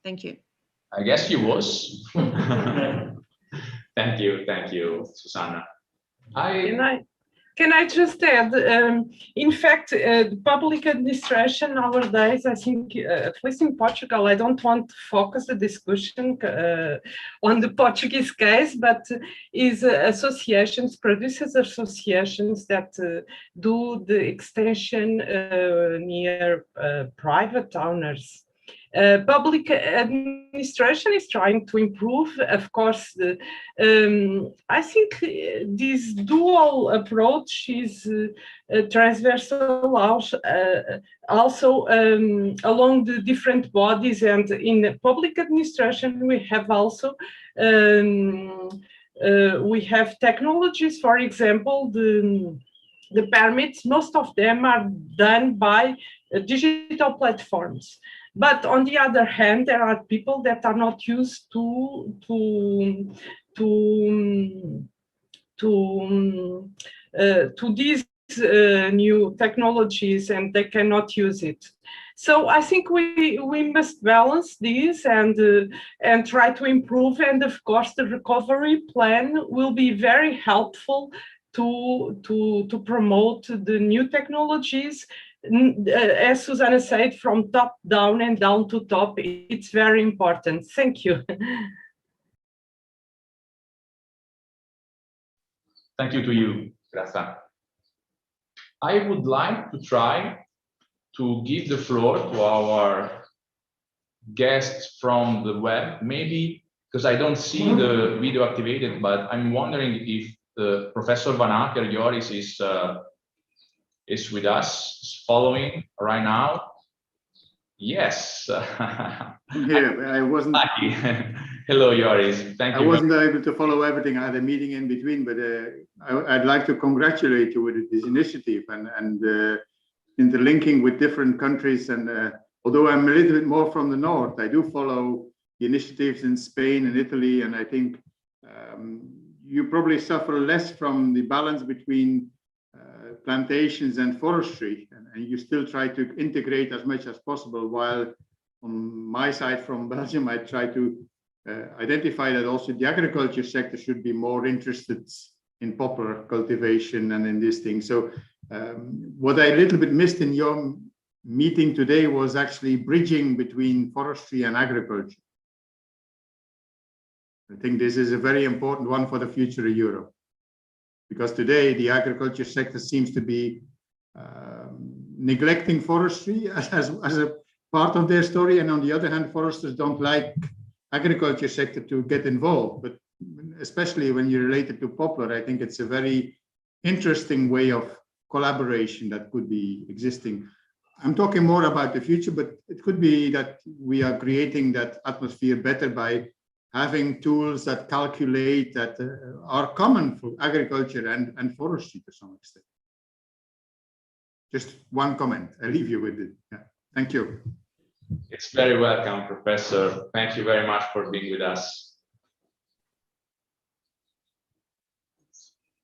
Thank you. I guess you was. Thank you, Susanna. Can I just add, in fact, the public administration nowadays, I think, at least in Portugal, I don't want to focus the discussion on the Portuguese case, but is associations, producers associations that do the extension near private owners. Public administration is trying to improve, of course. I think this dual approach is transversal also along the different bodies, and in public administration we have also we have technologies. For example, the permits, most of them are done by digital platforms. But on the other hand, there are people that are not used to these new technologies, and they cannot use it. So I think we must balance this and try to improve. And of course, the recovery plan will be very helpful to promote the new technologies. As Susanna said, from top down and down to top, it's very important. Thank you. Thank you to you, Graça. I would like to try to give the floor to our guests from the web, maybe because I don't see the video activated, but I'm wondering if Professor Van Acker Joris is with us, is following right now. Yes. Here, I wasn't. Hello, Joris. Thank you. I wasn't able to follow everything. I had a meeting in between, but I'd like to congratulate you with this initiative and interlinking with different countries. And although I'm a little bit more from the north, I do follow the initiatives in Spain and Italy, and I think you probably suffer less from the balance between plantations and forestry, and you still try to integrate as much as possible, while on my side from Belgium, I try to identify that also the agriculture sector should be more interested in poplar cultivation and in this thing. So what I a little bit missed in your meeting today was actually bridging between forestry and agriculture. I think this is a very important one for the future of Europe, because today the agriculture sector seems to be neglecting forestry as a part of their story, and on the other hand, foresters don't like agriculture sector to get involved. But especially when you relate it to poplar, I think it's a very interesting way of collaboration that could be existing. I'm talking more about the future, but it could be that we are creating that atmosphere better by having tools that calculate that are common for agriculture and forestry to some extent. Just one comment. I leave you with it. Yeah. Thank you. It's very welcome, Professor. Thank you very much for being with us.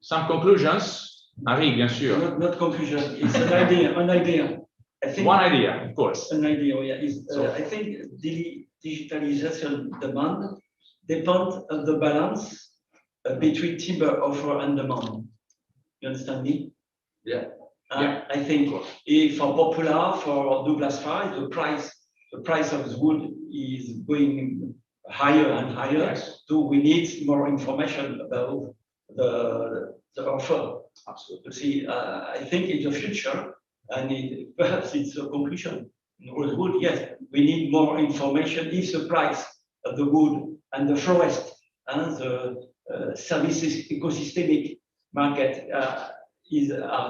Some conclusions? Marie, bien sûr. Not conclusion. It's an idea. An idea. I think one idea, of course. An idea. Yeah. I think digitalization demand depends on the balance between timber offer and demand. You understand me? Yeah. I think if for Poplar, for Douglas fir, the price of the wood is going higher and higher. Yes. So we need more information about the offer. Absolutely. See, I think in the future, and perhaps it's a conclusion. In wood, yes, we need more information if the price of the wood and the forest and the services ecosystemic market are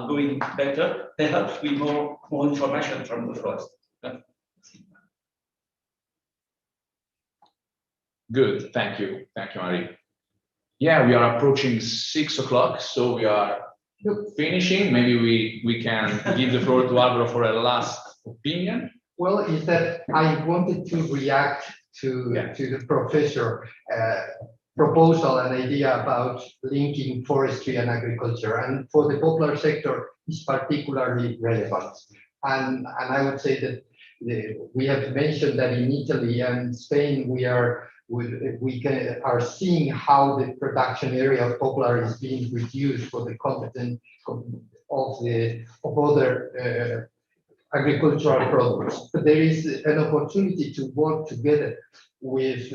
going better. Perhaps we more information from the forest. Good, thank you, Marie. Yeah, we are approaching 6 o'clock, so we are finishing. Maybe we can give the floor to Alvaro for a last opinion. Well, is that I wanted to react to the professor proposal and idea about linking forestry and agriculture, and for the poplar sector is particularly relevant. And I would say that we have mentioned that in Italy and Spain we are seeing how the production area of poplar is being reduced for the content of other agricultural products. But there is an opportunity to work together with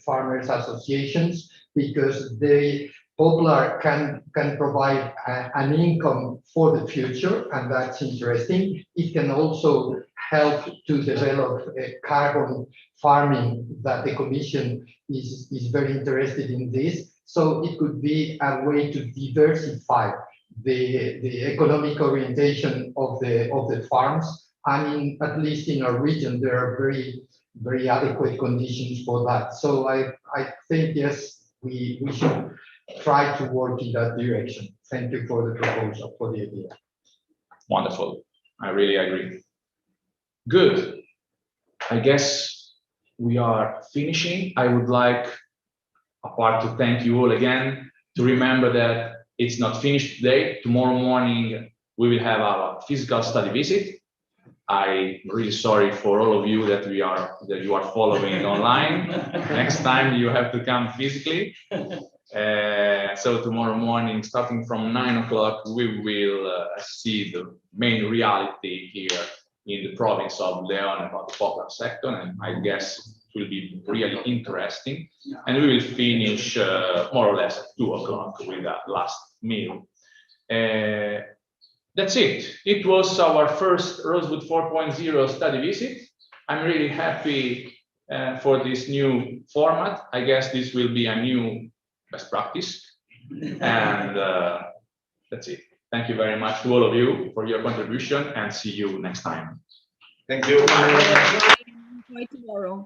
farmers associations, because poplar can provide an income for the future, and that's interesting. It can also help to develop carbon farming, that the Commission is very interested in this. So it could be a way to diversify the economic orientation of the farms, and at least in our region there are very adequate conditions for that. So I think yes, we should try to work in that direction. Thank you for the proposal, for the idea. Wonderful, I really agree. Good, I guess we are finishing. I would like, apart to thank you all again, to remember that it's not finished today. Tomorrow morning, we will have our physical study visit. I'm really sorry for all of you that you are following online. Next time you have to come physically. So tomorrow morning, starting from 9 o'clock, we will see the main reality here in the province of Leon about the Poplar sector, and I guess it will be really interesting. And we will finish more or less at 2 o'clock with that last meal. That's it. It was our first Rosewood 4.0 study visit. I'm really happy for this new format. I guess this will be a new best practice. And that's it. Thank you very much to all of you for your contribution, and see you next time. Thank you. Bye tomorrow.